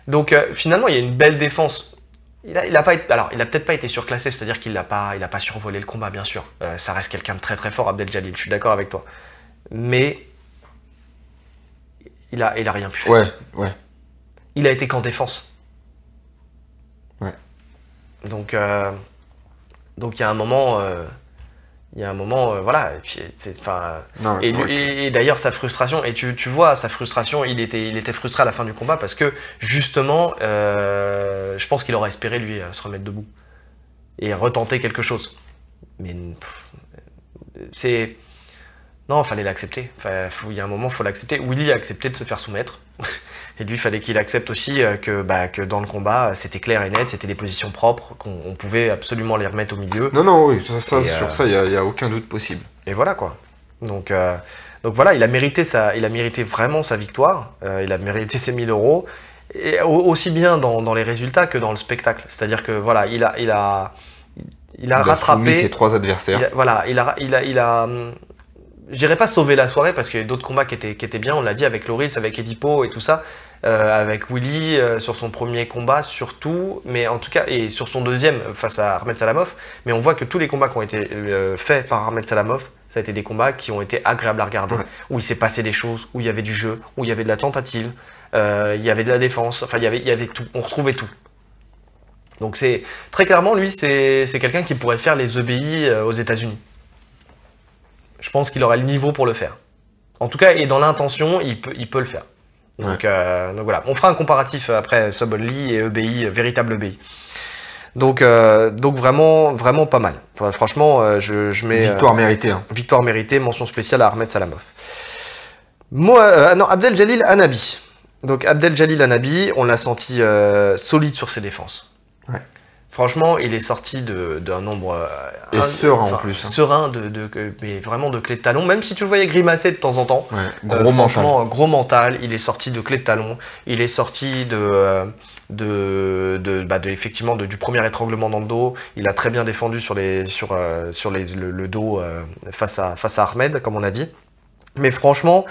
Speaker 1: Donc finalement, il y a une belle défense. Il a peut-être pas été surclassé, c'est-à-dire qu'il n'a pas survolé le combat, bien sûr. Ça reste quelqu'un de très très fort, Abdel Jalil. Je suis d'accord avec toi. Mais il a rien pu faire.
Speaker 2: Ouais.
Speaker 1: Il a été qu'en défense.
Speaker 2: Ouais.
Speaker 1: Donc il y a un moment. Voilà. Et d'ailleurs, sa frustration, et tu vois, sa frustration, il était frustré à la fin du combat parce que, justement, je pense qu'il aurait espéré, lui, se remettre debout et retenter quelque chose. Mais non, il fallait l'accepter. Il y a un moment, il faut l'accepter. Willy a accepté de se faire soumettre. Et lui, il fallait qu'il accepte aussi que dans le combat, c'était clair et net, c'était des positions propres, qu'on pouvait absolument les remettre au milieu.
Speaker 2: Oui, sur ça, il n'y a aucun doute possible.
Speaker 1: Et voilà, quoi. Donc voilà, il a mérité vraiment sa victoire, il a mérité ses 1000 €, et aussi bien dans les résultats que dans le spectacle. C'est-à-dire que voilà, il a rattrapé
Speaker 2: ses 3 adversaires.
Speaker 1: Il a je dirais pas sauver la soirée parce qu'il y a d'autres combats qui étaient bien, on l'a dit, avec Loris, avec Edipo et tout ça, avec Willy sur son premier combat surtout, mais en tout cas, et sur son deuxième face à Ahmed Salamov, mais on voit que tous les combats qui ont été faits par Ahmed Salamov, ça a été des combats qui ont été agréables à regarder, où il s'est passé des choses, où il y avait du jeu, où il y avait de la tentative, il y avait de la défense, enfin il y avait tout, on retrouvait tout. Donc c'est très clairement, lui, c'est quelqu'un qui pourrait faire les EBI aux États-Unis. Je pense qu'il aura le niveau pour le faire. En tout cas, et dans l'intention, il peut le faire. Donc voilà, on fera un comparatif après Sub Only et EBI, véritable EBI. Donc vraiment, vraiment pas mal. Enfin, franchement, je mets...
Speaker 2: Victoire méritée. Hein.
Speaker 1: Victoire méritée, mention spéciale à Ahmed Salamov. Abdel Jalil Anabi. Donc Abdel Jalil Anabi, on l'a senti solide sur ses défenses.
Speaker 2: Ouais.
Speaker 1: Franchement, il est sorti d'un nombre
Speaker 2: serein en plus.
Speaker 1: Serein, mais vraiment de clé de talon. Même si tu le voyais grimacer de temps en temps.
Speaker 2: Ouais, gros
Speaker 1: franchement, gros mental. Il est sorti de clé de talon. Il est sorti effectivement du premier étranglement dans le dos. Il a très bien défendu sur le dos face à Ahmed, comme on a dit. Mais franchement,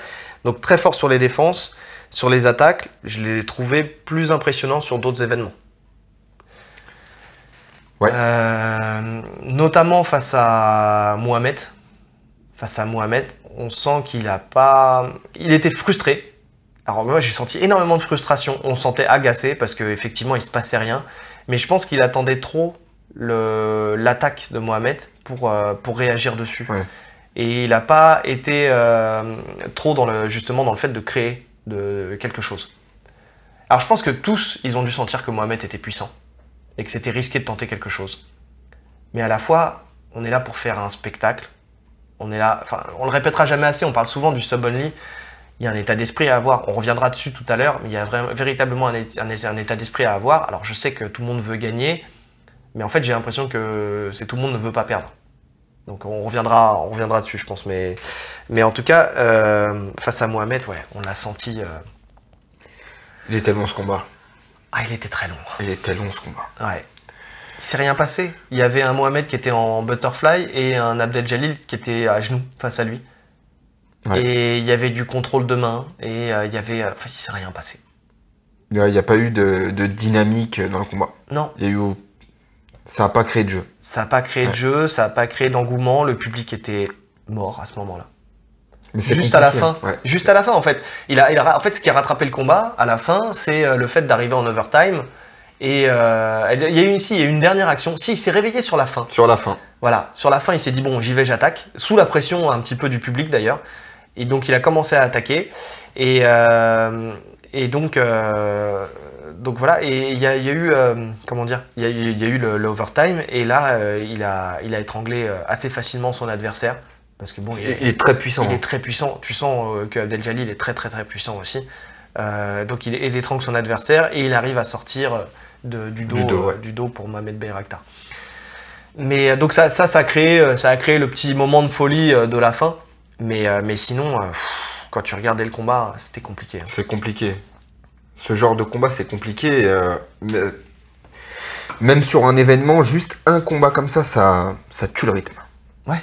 Speaker 1: donc très fort sur les défenses, sur les attaques. Je l'ai trouvé plus impressionnant sur d'autres événements.
Speaker 2: Ouais.
Speaker 1: Notamment face à Mohamed. On sent qu'il a pas... Il était frustré. Alors moi j'ai senti énormément de frustration. On se sentait agacé parce qu'effectivement il se passait rien. Mais je pense qu'il attendait trop l'attaque de Mohamed pour réagir dessus.
Speaker 2: Ouais.
Speaker 1: Et il n'a pas été trop justement dans le fait de créer quelque chose. Alors je pense que tous ils ont dû sentir que Mohamed était puissant. Et que c'était risqué de tenter quelque chose. Mais à la fois, on est là pour faire un spectacle. On est là, enfin, on le répétera jamais assez, on parle souvent du sub-only. Il y a un état d'esprit à avoir, on reviendra dessus tout à l'heure, mais il y a véritablement un état d'esprit à avoir. Alors je sais que tout le monde veut gagner, mais en fait j'ai l'impression que tout le monde ne veut pas perdre. Donc on reviendra dessus je pense. Mais en tout cas, face à Mohamed, ouais, on l'a senti...
Speaker 2: Il était long ce combat.
Speaker 1: Ah, il était très long.
Speaker 2: Il était long ce combat.
Speaker 1: Ouais. Il s'est rien passé. Il y avait un Mohamed qui était en butterfly et un Abdel Jalil qui était à genoux face à lui. Ouais. Et il y avait du contrôle de main et il y avait... Enfin, il s'est rien passé.
Speaker 2: Il n'y a pas eu de dynamique dans le combat.
Speaker 1: Non.
Speaker 2: Il y a eu... Ça n'a pas créé de jeu.
Speaker 1: Ça n'a pas créé de jeu, ça n'a pas créé d'engouement. Le public était mort à ce moment-là.
Speaker 2: Mais c'est
Speaker 1: juste à la fin. Ouais. Juste à la fin, en fait. En fait, ce qui a rattrapé le combat, à la fin, c'est le fait d'arriver en overtime. Et il y a eu une dernière action. Si, il s'est réveillé sur la fin.
Speaker 2: Sur la fin.
Speaker 1: Voilà. Sur la fin, il s'est dit, bon, j'y vais, j'attaque. Sous la pression un petit peu du public, d'ailleurs. Et donc, il a commencé à attaquer. Et donc voilà. Et il y a eu, comment dire, il y a eu l'overtime. Et là, il a étranglé assez facilement son adversaire. Parce que bon,
Speaker 2: il est très puissant.
Speaker 1: Il est très puissant. Tu sens qu'Abdel Jalil est très très très puissant aussi. Donc il étrangle son adversaire et il arrive à sortir du dos pour Mohamed Bayraktar. Mais donc ça a créé le petit moment de folie de la fin. Mais sinon, quand tu regardais le combat, c'était compliqué.
Speaker 2: C'est compliqué. Ce genre de combat, c'est compliqué. Même sur un événement, juste un combat comme ça tue le rythme.
Speaker 1: Ouais.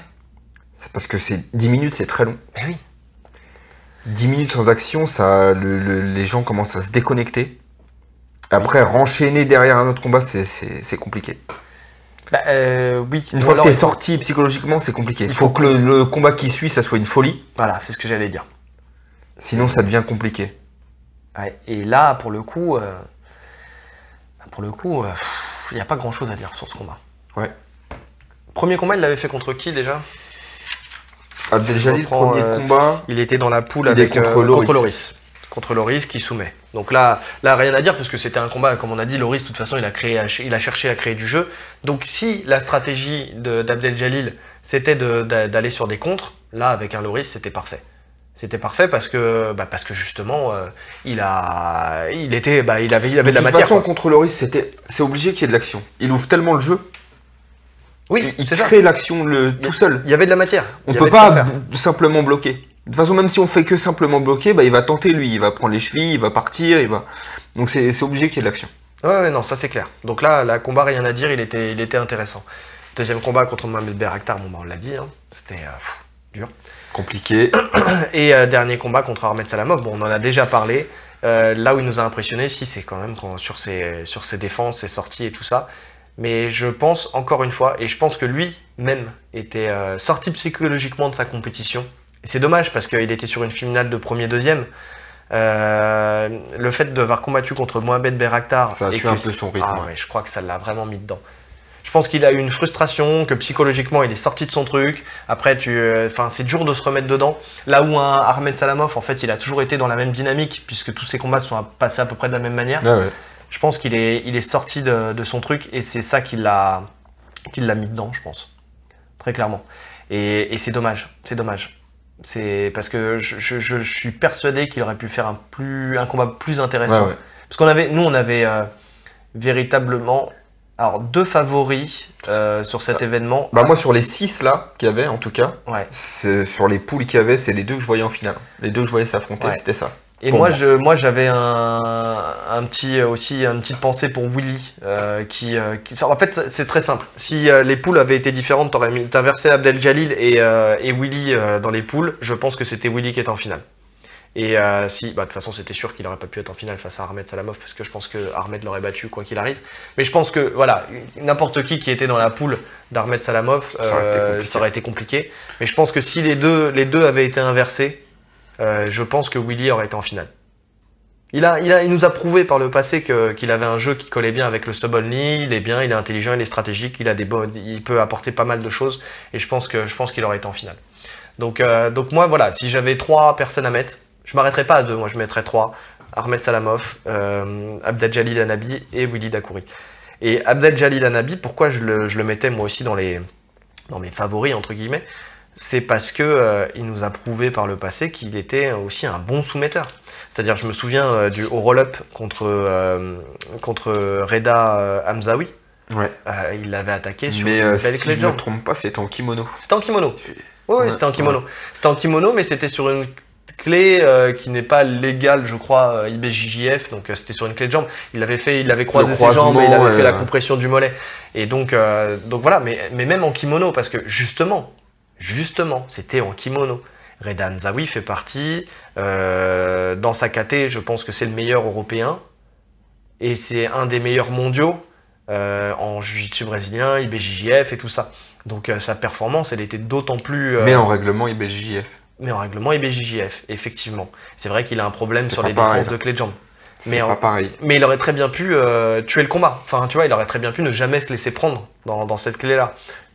Speaker 2: C'est parce que 10 minutes, c'est très long.
Speaker 1: Mais oui.
Speaker 2: 10 minutes sans action, les gens commencent à se déconnecter. Après, renchaîner derrière un autre combat, c'est compliqué.
Speaker 1: Oui.
Speaker 2: Une fois que tu es sorti psychologiquement, c'est compliqué. Il faut que le combat qui suit, ça soit une folie.
Speaker 1: Voilà, c'est ce que j'allais dire.
Speaker 2: Sinon, ça devient compliqué.
Speaker 1: Ouais, et là, pour le coup, il n'y a pas grand-chose à dire sur ce combat.
Speaker 2: Ouais.
Speaker 1: Premier combat, il l'avait fait contre qui déjà?
Speaker 2: Abdel Jalil, premier combat.
Speaker 1: Il était dans la poule contre Loris. Contre Loris qui soumet. Donc là, rien à dire parce que c'était un combat, comme on a dit, Loris, de toute façon, il a cherché à créer du jeu. Donc si la stratégie d'Abdel Jalil, c'était d'aller sur des contres, là, avec un Loris, c'était parfait. C'était parfait parce que justement, il avait de la matière. De toute façon,
Speaker 2: contre Loris, c'est obligé qu'il y ait de l'action. Il ouvre tellement le jeu.
Speaker 1: Oui,
Speaker 2: il crée l'action tout seul.
Speaker 1: Il y avait de la matière.
Speaker 2: On ne peut pas simplement bloquer. De toute façon, même si on fait que simplement bloquer, il va tenter lui. Il va prendre les chevilles, il va partir, Donc c'est obligé qu'il y ait de l'action.
Speaker 1: Ouais, non, ça c'est clair. Donc là, le combat, rien à dire, il était intéressant. Deuxième combat contre Mohamed Bayraktar, on l'a dit, hein, c'était dur.
Speaker 2: Compliqué.
Speaker 1: Et dernier combat contre Ahmed Salamov, on en a déjà parlé. Là où il nous a impressionné, c'est quand même sur ses défenses, ses sorties et tout ça. Mais je pense, encore une fois, et je pense que lui-même était sorti psychologiquement de sa compétition. Et c'est dommage parce qu'il était sur une finale de premier-deuxième. Le fait d'avoir combattu contre Mohamed Bayraktar...
Speaker 2: Ça a tué un peu son rythme.
Speaker 1: Ah ouais, je crois que ça l'a vraiment mis dedans. Je pense qu'il a eu une frustration, que psychologiquement il est sorti de son truc. Après, c'est dur de se remettre dedans. Là où un Ahmed Salamov, en fait, il a toujours été dans la même dynamique, puisque tous ses combats sont passés à peu près de la même manière.
Speaker 2: Ah ouais.
Speaker 1: Je pense qu'il est sorti de son truc et c'est ça qui l'a mis dedans, je pense. Très clairement. Et c'est dommage. C'est dommage. C'est parce que je suis persuadé qu'il aurait pu faire un combat plus intéressant.
Speaker 2: Ouais.
Speaker 1: Parce qu'on avait véritablement Alors, 2 favoris sur cet événement.
Speaker 2: Bah moi sur les 6 là qu'il y avait en tout cas,
Speaker 1: Ouais.
Speaker 2: sur les poules qu'il y avait, c'est les 2 que je voyais en finale. Les 2 que je voyais s'affronter,
Speaker 1: Ouais.
Speaker 2: c'était ça.
Speaker 1: Et
Speaker 2: Pour
Speaker 1: moi j'avais un petit aussi une petite pensée pour Willy en fait c'est très simple. Si les poules avaient été différentes, t'as versé Abdel Jalil et Willy dans les poules, je pense que c'était Willy qui était en finale. Et si, bah de toute façon c'était sûr qu'il aurait pas pu être en finale face à Ahmed Salamov parce que je pense que Ahmed l'aurait battu quoi qu'il arrive. Mais je pense que voilà, n'importe qui était dans la poule d'Ahmed Salamov, ça aurait été compliqué. Mais je pense que si les deux avaient été inversés, je pense que Willy aurait été en finale. Il nous a prouvé par le passé qu'il avait un jeu qui collait bien avec le sub-only, il est bien, il est intelligent, il est stratégique, il peut apporter pas mal de choses, et je pense qu'il aurait été en finale. Donc moi voilà, si j'avais 3 personnes à mettre, je m'arrêterais pas à 2, moi je mettrais 3. Ahmed Salamov, Abdel Jalil Anabi et Willy Dacoury. Et Abdel Jalil Anabi, pourquoi je le mettais moi aussi dans mes favoris entre guillemets, c'est parce que il nous a prouvé par le passé qu'il était aussi un bon soumetteur. C'est-à-dire, je me souviens au roll-up contre Reda Hamzaoui.
Speaker 2: Ouais.
Speaker 1: Il l'avait attaqué sur
Speaker 2: mais
Speaker 1: une belle
Speaker 2: si
Speaker 1: clé de
Speaker 2: je me
Speaker 1: jambe.
Speaker 2: trompe pas, c'était en kimono.
Speaker 1: C'était en kimono. Oui,
Speaker 2: Ouais,
Speaker 1: c'était en kimono.
Speaker 2: ouais.
Speaker 1: C'était en kimono, mais c'était sur une clé qui n'est pas légale, je crois, IBJJF. Donc c'était sur une clé de jambe. Il avait croisé ses jambes et il avait fait la compression du mollet. Et donc voilà. Mais même en kimono, parce que justement, c'était en kimono. Reda Hamzaoui fait partie, dans sa KT, je pense que c'est le meilleur européen, et c'est un des meilleurs mondiaux en jiu-jitsu brésilien, IBJJF et tout ça. Donc sa performance, elle était d'autant plus...
Speaker 2: Mais en règlement IBJJF.
Speaker 1: Mais en règlement IBJJF, effectivement. C'est vrai qu'il a un problème sur
Speaker 2: pas
Speaker 1: les
Speaker 2: pareil,
Speaker 1: défenses de clé de jambe.
Speaker 2: C'est pas pareil.
Speaker 1: Mais il aurait très bien pu tuer le combat. Enfin, tu vois, il aurait très bien pu ne jamais se laisser prendre dans cette clé-là.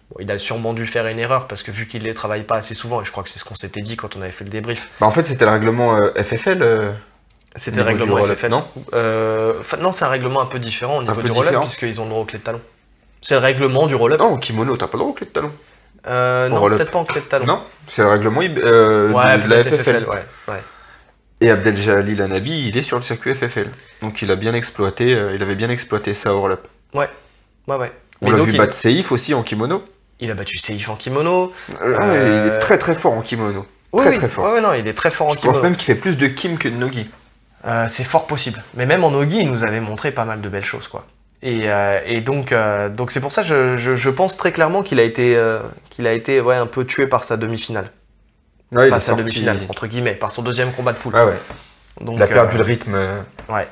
Speaker 1: Bon, il a sûrement dû faire une erreur parce que vu qu'il ne les travaille pas assez souvent, et je crois que c'est ce qu'on s'était dit quand on avait fait le débrief.
Speaker 2: Bah en fait, c'était le règlement FFL.
Speaker 1: C'était le règlement FFL.
Speaker 2: Non,
Speaker 1: non, c'est un règlement un peu différent au niveau du
Speaker 2: différent.
Speaker 1: roll-up puisqu'ils ont le droit aux clés de talon. C'est le règlement du roll-up.
Speaker 2: Non, au kimono, t'as pas le droit aux clés de talon.
Speaker 1: Non, peut-être pas en clé de talon.
Speaker 2: Non, c'est le règlement de la FFL.
Speaker 1: Ouais.
Speaker 2: Et Abdel Jalil Anabi, il est sur le circuit FFL. Donc il a bien exploité, il avait bien exploité ça au roll-up.
Speaker 1: Ouais.
Speaker 2: On l'a vu battre Seif aussi en kimono.
Speaker 1: Il a battu Seif en kimono.
Speaker 2: Il est très très fort en kimono. Très fort.
Speaker 1: Ouais, non, il est très fort en kimono.
Speaker 2: Je pense même qu'il fait plus de kim que de nogi.
Speaker 1: C'est fort possible. Mais même en nogi, il nous avait montré pas mal de belles choses, quoi. Et donc c'est pour ça que je pense très clairement qu'il a été un peu tué par sa demi-finale.
Speaker 2: Ouais,
Speaker 1: pas sa demi-finale, entre guillemets, par son deuxième combat de poule.
Speaker 2: Ah ouais.
Speaker 1: Donc,
Speaker 2: il a perdu le rythme.
Speaker 1: Ouais.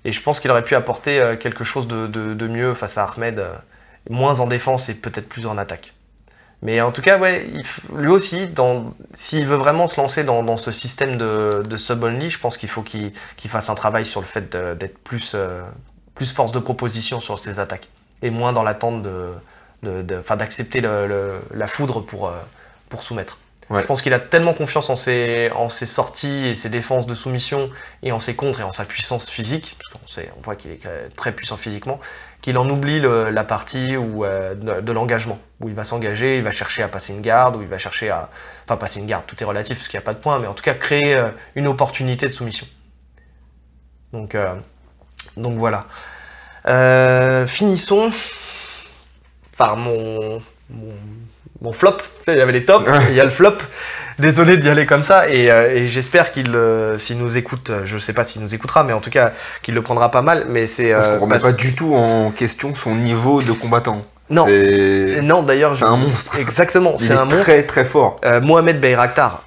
Speaker 1: Et je pense qu'il aurait pu apporter quelque chose de mieux face à Ahmed, moins en défense et peut-être plus en attaque. Mais en tout cas, ouais, lui aussi, s'il veut vraiment se lancer dans ce système de sub-only, je pense qu'il faut qu'il fasse un travail sur le fait d'être plus force de proposition sur ses attaques et moins dans l'attente d'accepter la foudre pour soumettre. Ouais. Je pense qu'il a tellement confiance en ses sorties et ses défenses de soumission et en ses contres et en sa puissance physique, parce on voit qu'il est très puissant physiquement, qu'il en oublie la partie de l'engagement, où il va s'engager, il va chercher à passer une garde, où il va chercher à... Enfin, passer une garde, tout est relatif parce qu'il n'y a pas de point, mais en tout cas créer une opportunité de soumission. Donc voilà. Finissons par mon flop. Tu sais, il y avait les tops, il y a le flop. Désolé d'y aller comme ça, et j'espère qu'il, s'il nous écoute, je sais pas s'il nous écoutera, mais en tout cas qu'il le prendra pas mal. Mais c'est
Speaker 2: parce qu'on remet pas du tout en question son niveau de combattant.
Speaker 1: Non, non d'ailleurs,
Speaker 2: c'est un monstre.
Speaker 1: Exactement, c'est un monstre.
Speaker 2: Très très fort.
Speaker 1: Mohamed Bayraktar.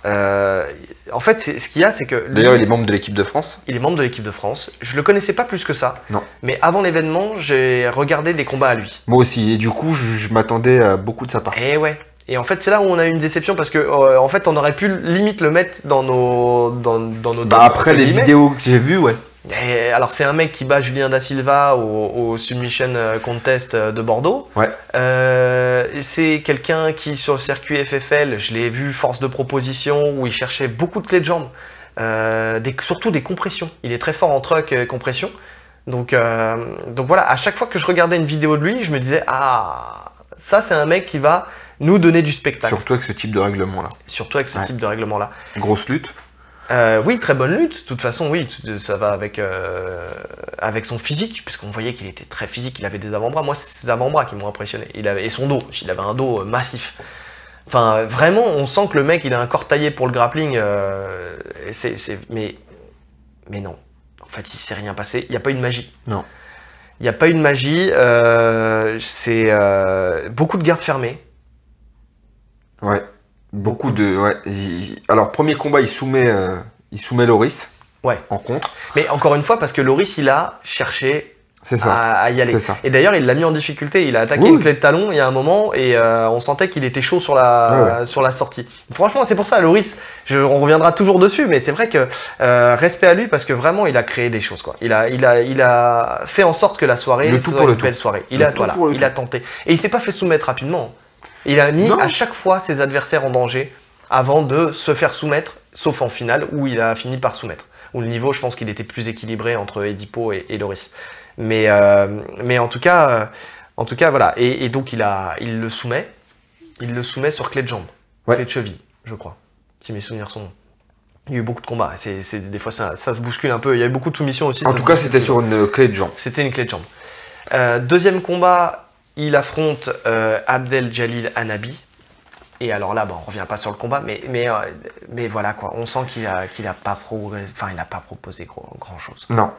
Speaker 1: En fait, ce qu'il y a, c'est que...
Speaker 2: D'ailleurs, il est membre de l'équipe de France.
Speaker 1: Il est membre de l'équipe de France. Je le connaissais pas plus que ça.
Speaker 2: Non.
Speaker 1: Mais avant l'événement, j'ai regardé des combats à lui.
Speaker 2: Moi aussi. Et du coup, je m'attendais à beaucoup de sa part.
Speaker 1: Et ouais. Et en fait, c'est là où on a eu une déception parce que, en fait, on aurait pu limite le mettre dans nos
Speaker 2: Bah, après les vidéos que j'ai vues, ouais.
Speaker 1: Et alors, c'est un mec qui bat Julien Da Silva au Submission Contest de Bordeaux.
Speaker 2: Ouais.
Speaker 1: C'est quelqu'un qui, sur le circuit FFL, je l'ai vu force de proposition, où il cherchait beaucoup de clés de jambes, surtout des compressions. Il est très fort en truck compression. Donc voilà, à chaque fois que je regardais une vidéo de lui, je me disais, ah, ça c'est un mec qui va nous donner du spectacle.
Speaker 2: Surtout avec ce type de règlement-là.
Speaker 1: Surtout avec ce type de règlement-là.
Speaker 2: Grosse lutte.
Speaker 1: Oui, très bonne lutte. De toute façon, oui, ça va avec son physique, puisqu'on voyait qu'il était très physique, il avait des avant-bras. Moi, c'est ses avant-bras qui m'ont impressionné. Et son dos, il avait un dos massif. Enfin, vraiment, on sent que le mec, il a un corps taillé pour le grappling. Mais non. En fait, il s'est rien passé. Il n'y a pas eu de magie.
Speaker 2: Non.
Speaker 1: Il n'y a pas eu de magie. C'est beaucoup de gardes fermées.
Speaker 2: Ouais. Beaucoup de. Ouais. Alors, premier combat, il soumet Loris.
Speaker 1: Ouais.
Speaker 2: En contre.
Speaker 1: Mais encore une fois, parce que Loris, il a cherché
Speaker 2: ça.
Speaker 1: À y aller.
Speaker 2: C'est ça.
Speaker 1: Et d'ailleurs, il l'a mis en difficulté. Il a attaqué une clé de talon il y a un moment et on sentait qu'il était chaud sur la sortie. Franchement, c'est pour ça, Loris, on reviendra toujours dessus, mais c'est vrai que respect à lui parce que vraiment, il a créé des choses, quoi. Il a fait en sorte que la soirée soit une belle soirée. Il a tenté. Et il s'est pas fait soumettre rapidement. Il a mis à chaque fois ses adversaires en danger avant de se faire soumettre, sauf en finale où il a fini par soumettre. Où le niveau, je pense qu'il était plus équilibré entre Edipo et Loris. Mais en tout cas, voilà. Et donc il le soumet sur clé de jambe, clé de cheville, je crois, si mes souvenirs sont bons. Il y a eu beaucoup de combats. Des fois ça se bouscule un peu. Il y a eu beaucoup de soumissions aussi.
Speaker 2: En tout cas, c'était sur une clé de jambe.
Speaker 1: C'était une clé de jambe. Deuxième combat, il affronte Abdel Jalil Hanabi. Et alors là, on revient pas sur le combat, mais voilà quoi. On sent qu'il a pas proposé grand chose.
Speaker 2: Non.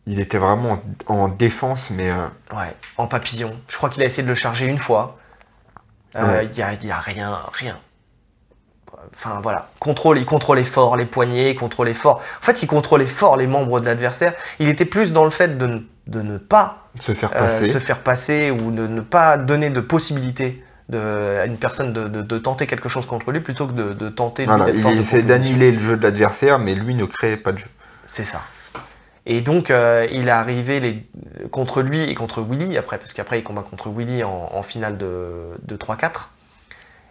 Speaker 2: Il était vraiment en défense, mais...
Speaker 1: Ouais, en papillon. Je crois qu'il a essayé de le charger une fois. Il y a rien. Enfin, voilà. Il contrôlait fort les poignets, il contrôlait fort... En fait, il contrôlait fort les membres de l'adversaire. Il était plus dans le fait de ne pas...
Speaker 2: se faire passer
Speaker 1: ou de ne pas donner de possibilité à une personne de tenter quelque chose contre lui, plutôt que de tenter...
Speaker 2: Voilà, il essaie d'annihiler le jeu de l'adversaire, mais lui ne créait pas de jeu.
Speaker 1: C'est ça. Et donc, il est arrivé contre lui et contre Willy, après, parce qu'après, il combat contre Willy en finale de 3-4.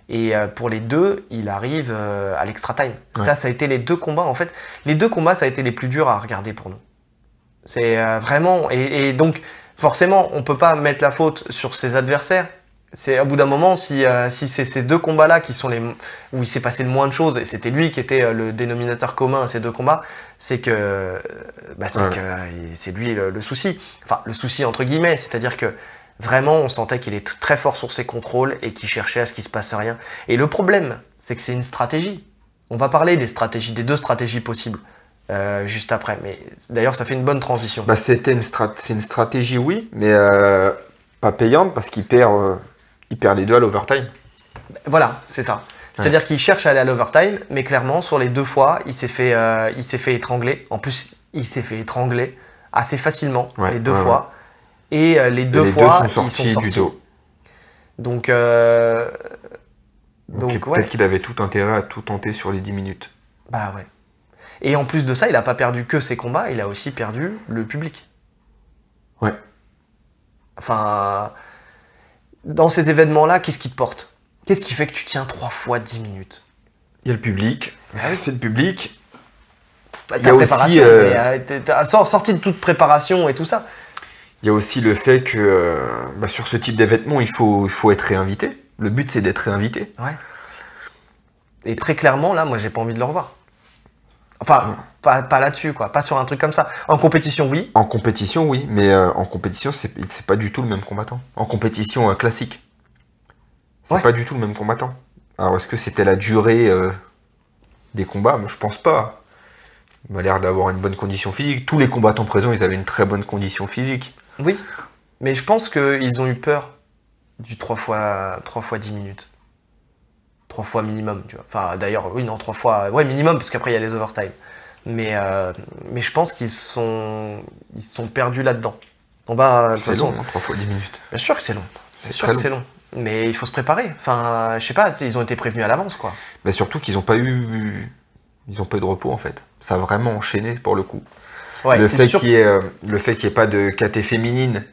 Speaker 1: Et pour les deux, il arrive à l'extra time. Ouais. Ça a été les deux combats, en fait. Les deux combats, ça a été les plus durs à regarder pour nous. C'est vraiment... Et donc, forcément, on peut pas mettre la faute sur ses adversaires. C'est au bout d'un moment, si c'est ces deux combats-là qui sont où il s'est passé le moins de choses, et c'était lui qui était le dénominateur commun à ces deux combats, c'est que c'est lui le souci. Enfin, le souci entre guillemets, c'est-à-dire que vraiment, on sentait qu'il est très fort sur ses contrôles et qu'il cherchait à ce qu'il se passe rien. Et le problème, c'est que c'est une stratégie. On va parler des deux stratégies possibles juste après. Mais d'ailleurs, ça fait une bonne transition.
Speaker 2: C'est une stratégie, oui, mais pas payante parce qu'il perd les deux à l'overtime.
Speaker 1: Voilà, c'est ça. C'est-à-dire qu'il cherche à aller à l'overtime, mais clairement, sur les deux fois, il s'est fait étrangler. En plus, il s'est fait étrangler assez facilement, les deux fois. Et les deux fois, ils sont sortis
Speaker 2: du dos.
Speaker 1: Donc
Speaker 2: peut-être qu'il avait tout intérêt à tout tenter sur les 10 minutes.
Speaker 1: Bah ouais. Et en plus de ça, il n'a pas perdu que ses combats, il a aussi perdu le public.
Speaker 2: Ouais.
Speaker 1: Enfin, dans ces événements-là, qu'est-ce qui te porte ? Qu'est-ce qui fait que tu tiens 3 fois 10 minutes ?
Speaker 2: Il y a le public. C'est le public.
Speaker 1: Il y a aussi... sorti de toute préparation et tout ça.
Speaker 2: Il y a aussi le fait que sur ce type d'événement, il faut être réinvité. Le but, c'est d'être réinvité.
Speaker 1: Ouais. Et très clairement, là, moi, j'ai pas envie de le revoir. Enfin, pas là-dessus, quoi. Pas sur un truc comme ça. En compétition, oui.
Speaker 2: En compétition, oui. Mais en compétition, c'est pas du tout le même combattant. En compétition classique. C'est pas du tout le même combattant. Alors, est-ce que c'était la durée des combats ? Je pense pas. Il m'a l'air d'avoir une bonne condition physique. Tous les combattants présents, ils avaient une très bonne condition physique.
Speaker 1: Oui. Mais je pense qu'ils ont eu peur du 3 fois 10 minutes. 3 fois minimum, tu vois. Enfin, d'ailleurs, oui, non, 3 fois... Ouais, minimum, parce qu'après, il y a les overtime. Mais je pense qu'ils se sont perdus là-dedans.
Speaker 2: C'est long, 3 fois 10 minutes.
Speaker 1: Bien sûr que c'est long. C'est sûr que c'est long. Mais il faut se préparer. Enfin, je sais pas, ils ont été prévenus à l'avance, quoi.
Speaker 2: Mais surtout qu'ils n'ont pas eu... Ils n'ont pas eu de repos, en fait. Ça a vraiment enchaîné, pour le coup. Ouais, le fait qu'il n'y ait pas de KT féminine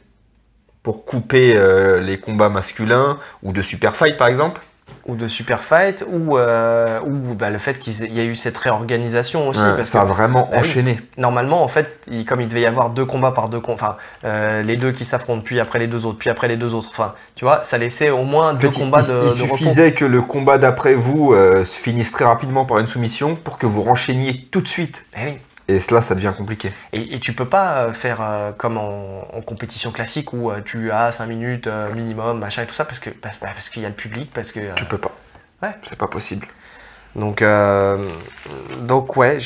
Speaker 2: pour couper les combats masculins, ou de super fight, par exemple.
Speaker 1: ou de super fight, ou le fait qu'il y a eu cette réorganisation aussi.
Speaker 2: Ouais,
Speaker 1: parce
Speaker 2: ça a
Speaker 1: que,
Speaker 2: vraiment
Speaker 1: oui,
Speaker 2: enchaîné.
Speaker 1: normalement, en fait, comme il devait y avoir 2 combats par 2 enfin, les 2 qui s'affrontent, puis après les 2 autres, puis après les 2 autres. Enfin, tu vois, ça laissait au moins 2 combats de
Speaker 2: il
Speaker 1: repos.
Speaker 2: suffisait que le combat d'après vous se finisse très rapidement par une soumission pour que vous renchaîniez tout de suite.
Speaker 1: Eh oui.
Speaker 2: Et cela, ça devient compliqué.
Speaker 1: Et tu peux pas faire comme en compétition classique où tu as 5 minutes minimum, machin et tout ça, parce qu'il y a le public, parce que...
Speaker 2: Tu peux pas.
Speaker 1: Ouais.
Speaker 2: C'est pas possible.
Speaker 1: Donc ouais,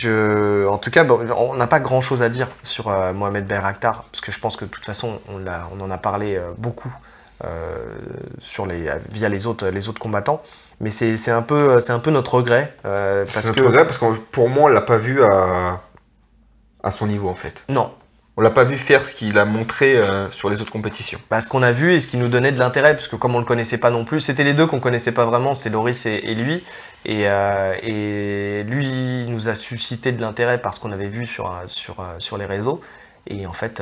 Speaker 1: en tout cas, bon, on n'a pas grand chose à dire sur Mohamed Bayraktar, parce que je pense que de toute façon, on en a parlé beaucoup via les autres combattants. Mais c'est un peu notre regret.
Speaker 2: C'est notre regret parce que pour moi, on l'a pas vu à son niveau en fait.
Speaker 1: Non.
Speaker 2: On l'a pas vu faire ce qu'il a montré sur les autres compétitions.
Speaker 1: Ce qu'on a vu et ce qui nous donnait de l'intérêt, parce que comme on le connaissait pas non plus, c'était les deux qu'on connaissait pas vraiment, c'était Loris et lui. Et lui nous a suscité de l'intérêt parce qu'on avait vu sur les réseaux. Et en fait,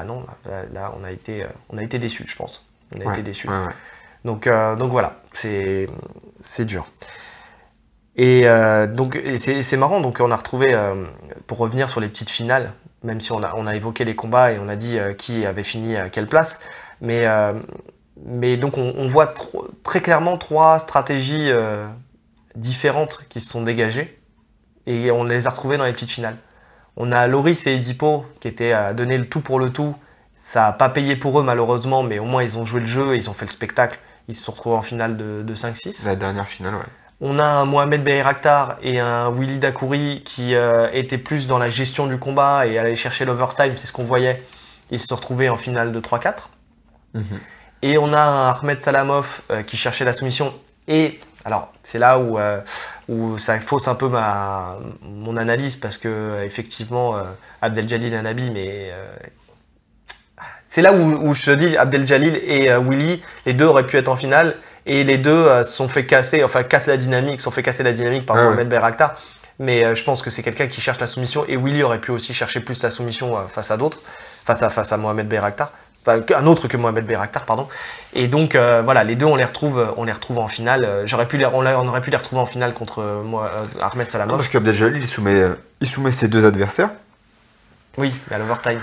Speaker 1: non, là on a été déçus, je pense. On a été déçus.
Speaker 2: Ouais.
Speaker 1: Donc voilà, c'est dur. Et c'est marrant, donc on a retrouvé, pour revenir sur les petites finales, même si on a évoqué les combats et on a dit qui avait fini à quelle place, mais donc on voit très clairement 3 stratégies différentes qui se sont dégagées et on les a retrouvées dans les petites finales. On a Loris et Edipo qui étaient à donner le tout pour le tout. Ça n'a pas payé pour eux malheureusement, mais au moins ils ont joué le jeu et ils ont fait le spectacle. Ils se sont retrouvés en finale de 5-6.
Speaker 2: La dernière finale, ouais.
Speaker 1: On a un Mohamed Bayraktar et un Willy Dakouri qui étaient plus dans la gestion du combat et allaient chercher l'overtime, c'est ce qu'on voyait. Ils se sont retrouvés en finale de 3-4. Et on a un Ahmed Salamov qui cherchait la soumission. Et alors, c'est là où ça fausse un peu mon analyse parce que effectivement, Abdeljalil Anabi, mais c'est là où je te dis, Abdeljalil et Willy, les deux auraient pu être en finale. Et les deux se sont fait casser, sont fait casser la dynamique par Mohamed Bayraktar. Mais je pense que c'est quelqu'un qui cherche la soumission. Et Willy aurait pu aussi chercher plus la soumission face à d'autres, face à Mohamed Bayraktar. Enfin, un autre que Mohamed Bayraktar, pardon. Et donc, voilà, les deux, on les retrouve en finale. On aurait pu les retrouver en finale contre Ahmed Salamov.
Speaker 2: Non, parce qu'Abdeljalil, il soumet ses 2 adversaires.
Speaker 1: Oui, à l'overtime.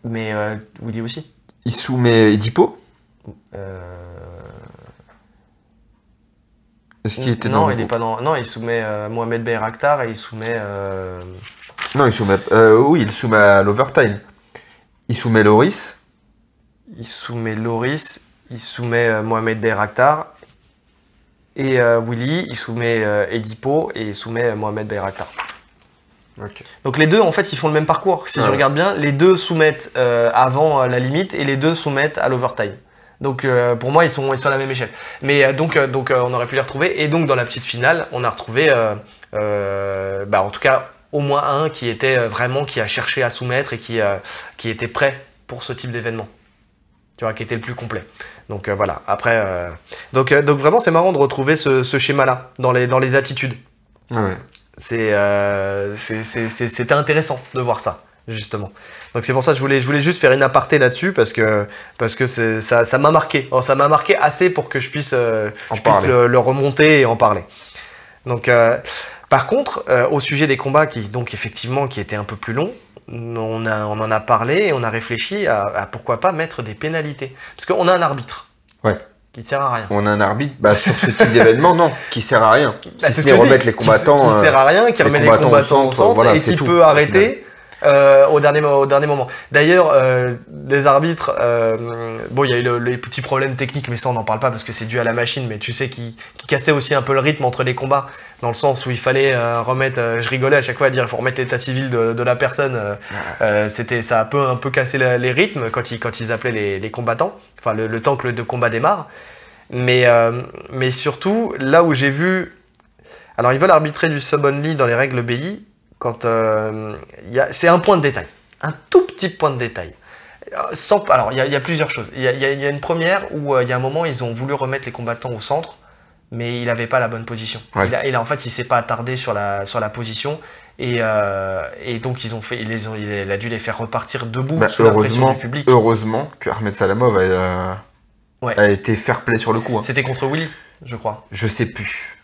Speaker 1: Mais Willy aussi.
Speaker 2: Il soumet Edipo. Est-ce qu'il était
Speaker 1: non, il est pas dans. Non, il soumet Mohamed Bayraktar et il soumet.
Speaker 2: Non, il soumet. Oui, il soumet à l'overtime. Il soumet Loris.
Speaker 1: Il soumet Mohamed Bayraktar. Et Willy, il soumet Edipo et il soumet Mohamed Bayraktar.
Speaker 2: Okay.
Speaker 1: Donc les deux, en fait, ils font le même parcours. Si je regarde bien, les deux soumettent avant la limite et les deux soumettent à l'overtime. Donc pour moi, ils sont à la même échelle. Mais donc on aurait pu les retrouver. Et donc dans la petite finale, on a retrouvé, en tout cas, au moins un qui était qui a cherché à soumettre et qui était prêt pour ce type d'événement. Tu vois, qui était le plus complet. Donc voilà. Après, donc vraiment, c'est marrant de retrouver ce schéma-là dans les attitudes.
Speaker 2: Ouais.
Speaker 1: C'était intéressant de voir ça. Justement. Donc c'est pour ça que je voulais juste faire une aparté là-dessus parce que ça m'a marqué. Alors, ça m'a marqué assez pour que je puisse le remonter et en parler. Donc par contre, au sujet des combats qui étaient un peu plus longs, on en a parlé et on a réfléchi à pourquoi pas mettre des pénalités. Parce qu'on a un arbitre.
Speaker 2: Ouais.
Speaker 1: Qui ne sert à rien.
Speaker 2: On a un arbitre sur ce type d'événement, non, qui sert à rien. Si ce n'est remettre les combattants.
Speaker 1: Qui sert à rien, qui remet les combattants au centre voilà, et qui peut arrêter. Au dernier moment. D'ailleurs, les arbitres, il y a eu les petits problèmes techniques, mais ça on n'en parle pas parce que c'est dû à la machine, mais tu sais qui cassait aussi un peu le rythme entre les combats, dans le sens où il fallait remettre, je rigolais à chaque fois à dire il faut remettre l'état civil de la personne, ça a un peu cassé les rythmes quand ils appelaient les combattants, enfin le temps que le combat démarre, mais surtout là où j'ai vu, alors ils veulent arbitrer du sub-only dans les règles BI. C'est un point de détail, un tout petit point de détail. Alors, il y a plusieurs choses. Il y a une première où il y a un moment, ils ont voulu remettre les combattants au centre, mais il n'avait pas la bonne position.
Speaker 2: Ouais.
Speaker 1: En fait, il s'est pas attardé sur la position, et donc il a dû les faire repartir debout sous la pression du public.
Speaker 2: Heureusement que Ahmed Salamov a été fair play sur le coup.
Speaker 1: C'était contre Willy. je crois.
Speaker 2: Je sais plus.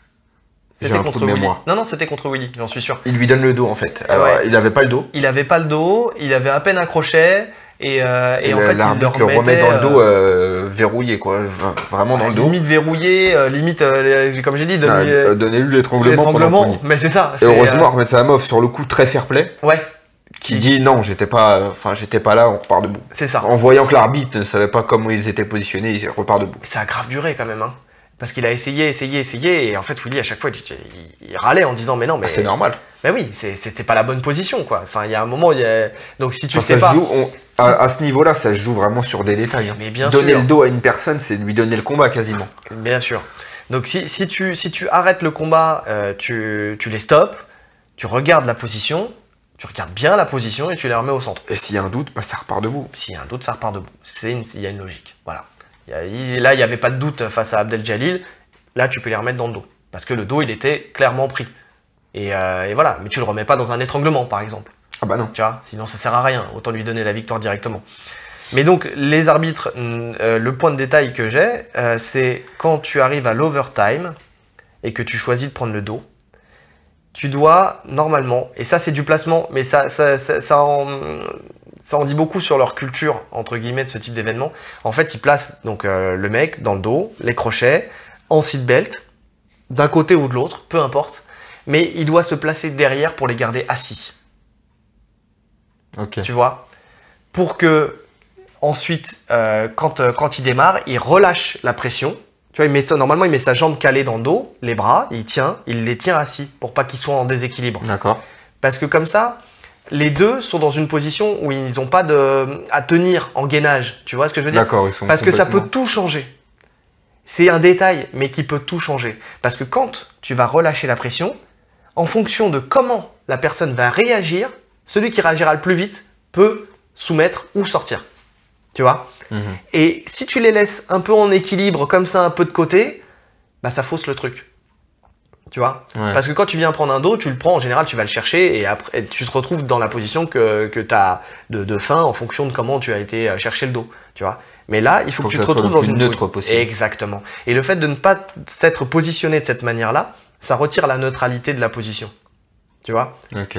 Speaker 2: J'ai
Speaker 1: C'était
Speaker 2: un trou
Speaker 1: contre
Speaker 2: de
Speaker 1: Willy.
Speaker 2: mémoire.
Speaker 1: Non, c'était contre Willy, j'en suis sûr.
Speaker 2: Il lui donne le dos en fait. Alors,
Speaker 1: Ouais.
Speaker 2: il avait pas le dos.
Speaker 1: Il avait pas le dos, il avait à peine un crochet, et en fait, il le
Speaker 2: l'arbitre le remet
Speaker 1: remettait,
Speaker 2: dans le dos verrouillé, quoi. Vraiment dans le dos.
Speaker 1: limite verrouillé, limite, comme j'ai dit,
Speaker 2: Donnez-lui l'étranglement pendant le poignet.
Speaker 1: mais c'est ça.
Speaker 2: Et heureusement, remettre sa meuf sur le coup très fair play.
Speaker 1: Ouais.
Speaker 2: Qui dit non, j'étais pas là, on repart debout.
Speaker 1: C'est ça.
Speaker 2: En voyant que l'arbitre ne savait pas comment ils étaient positionnés, il repart debout.
Speaker 1: Ça a grave duré quand même, hein. Parce qu'il a essayé, et en fait, Willy, à chaque fois, il râlait en disant, mais non, mais.
Speaker 2: C'est normal.
Speaker 1: Mais oui, c'était pas la bonne position, quoi. Enfin, il y a un moment, donc si tu
Speaker 2: Enfin,
Speaker 1: sais
Speaker 2: ça
Speaker 1: pas.
Speaker 2: se joue, à ce niveau-là, ça se joue vraiment sur des détails. Hein.
Speaker 1: Mais bien
Speaker 2: Donner
Speaker 1: sûr.
Speaker 2: le dos à une personne, c'est lui donner le combat quasiment.
Speaker 1: Bien sûr. Donc si tu arrêtes le combat, tu les stops, tu regardes la position, tu regardes bien la position et tu les remets au centre.
Speaker 2: Et s'il y a un doute, bah, ça repart debout.
Speaker 1: S'il y a un doute, ça repart debout. Il y a une logique. Voilà. Là, il n'y avait pas de doute face à Abdel Jalil. Là, tu peux les remettre dans le dos. Parce que le dos, il était clairement pris. Et voilà. Mais tu le remets pas dans un étranglement, par exemple.
Speaker 2: Ah bah non.
Speaker 1: Tu vois, sinon ça sert à rien. Autant lui donner la victoire directement. Mais donc, les arbitres, le point de détail que j'ai, c'est quand tu arrives à l'overtime et que tu choisis de prendre le dos, tu dois, normalement, et ça c'est du placement, mais ça en dit beaucoup sur leur culture, entre guillemets, de ce type d'événement. En fait, ils placent donc, le mec dans le dos, les crochets, en seatbelt, d'un côté ou de l'autre, peu importe, mais il doit se placer derrière pour les garder assis.
Speaker 2: Ok.
Speaker 1: Tu vois, pour que ensuite, quand il démarre, il relâche la pression. Tu vois, normalement, il met sa jambe calée dans le dos, les bras, il les tient assis pour pas qu'ils soient en déséquilibre.
Speaker 2: D'accord.
Speaker 1: Parce que comme ça, les deux sont dans une position où ils n'ont pas à tenir en gainage. Tu vois ce que je veux dire?
Speaker 2: D'accord, ils sont
Speaker 1: Parce que ça peut
Speaker 2: complètement-
Speaker 1: tout changer. C'est un détail, mais qui peut tout changer. Parce que quand tu vas relâcher la pression, en fonction de comment la personne va réagir, celui qui réagira le plus vite peut soumettre ou sortir. Tu vois? Et si tu les laisses un peu en équilibre, comme ça, un peu de côté, bah ça fausse le truc. Tu vois?
Speaker 2: Ouais.
Speaker 1: Parce que quand tu viens prendre un dos, tu le prends, en général, tu vas le chercher et après, tu te retrouves dans la position que tu as de fin en fonction de comment tu as été chercher le dos. Tu vois? Mais là, il faut que tu
Speaker 2: que
Speaker 1: te
Speaker 2: ça soit
Speaker 1: retrouves
Speaker 2: le
Speaker 1: dans
Speaker 2: plus
Speaker 1: une
Speaker 2: neutre possible.
Speaker 1: Exactement. Et le fait de ne pas s'être positionné de cette manière-là, ça retire la neutralité de la position. Tu vois?
Speaker 2: Ok.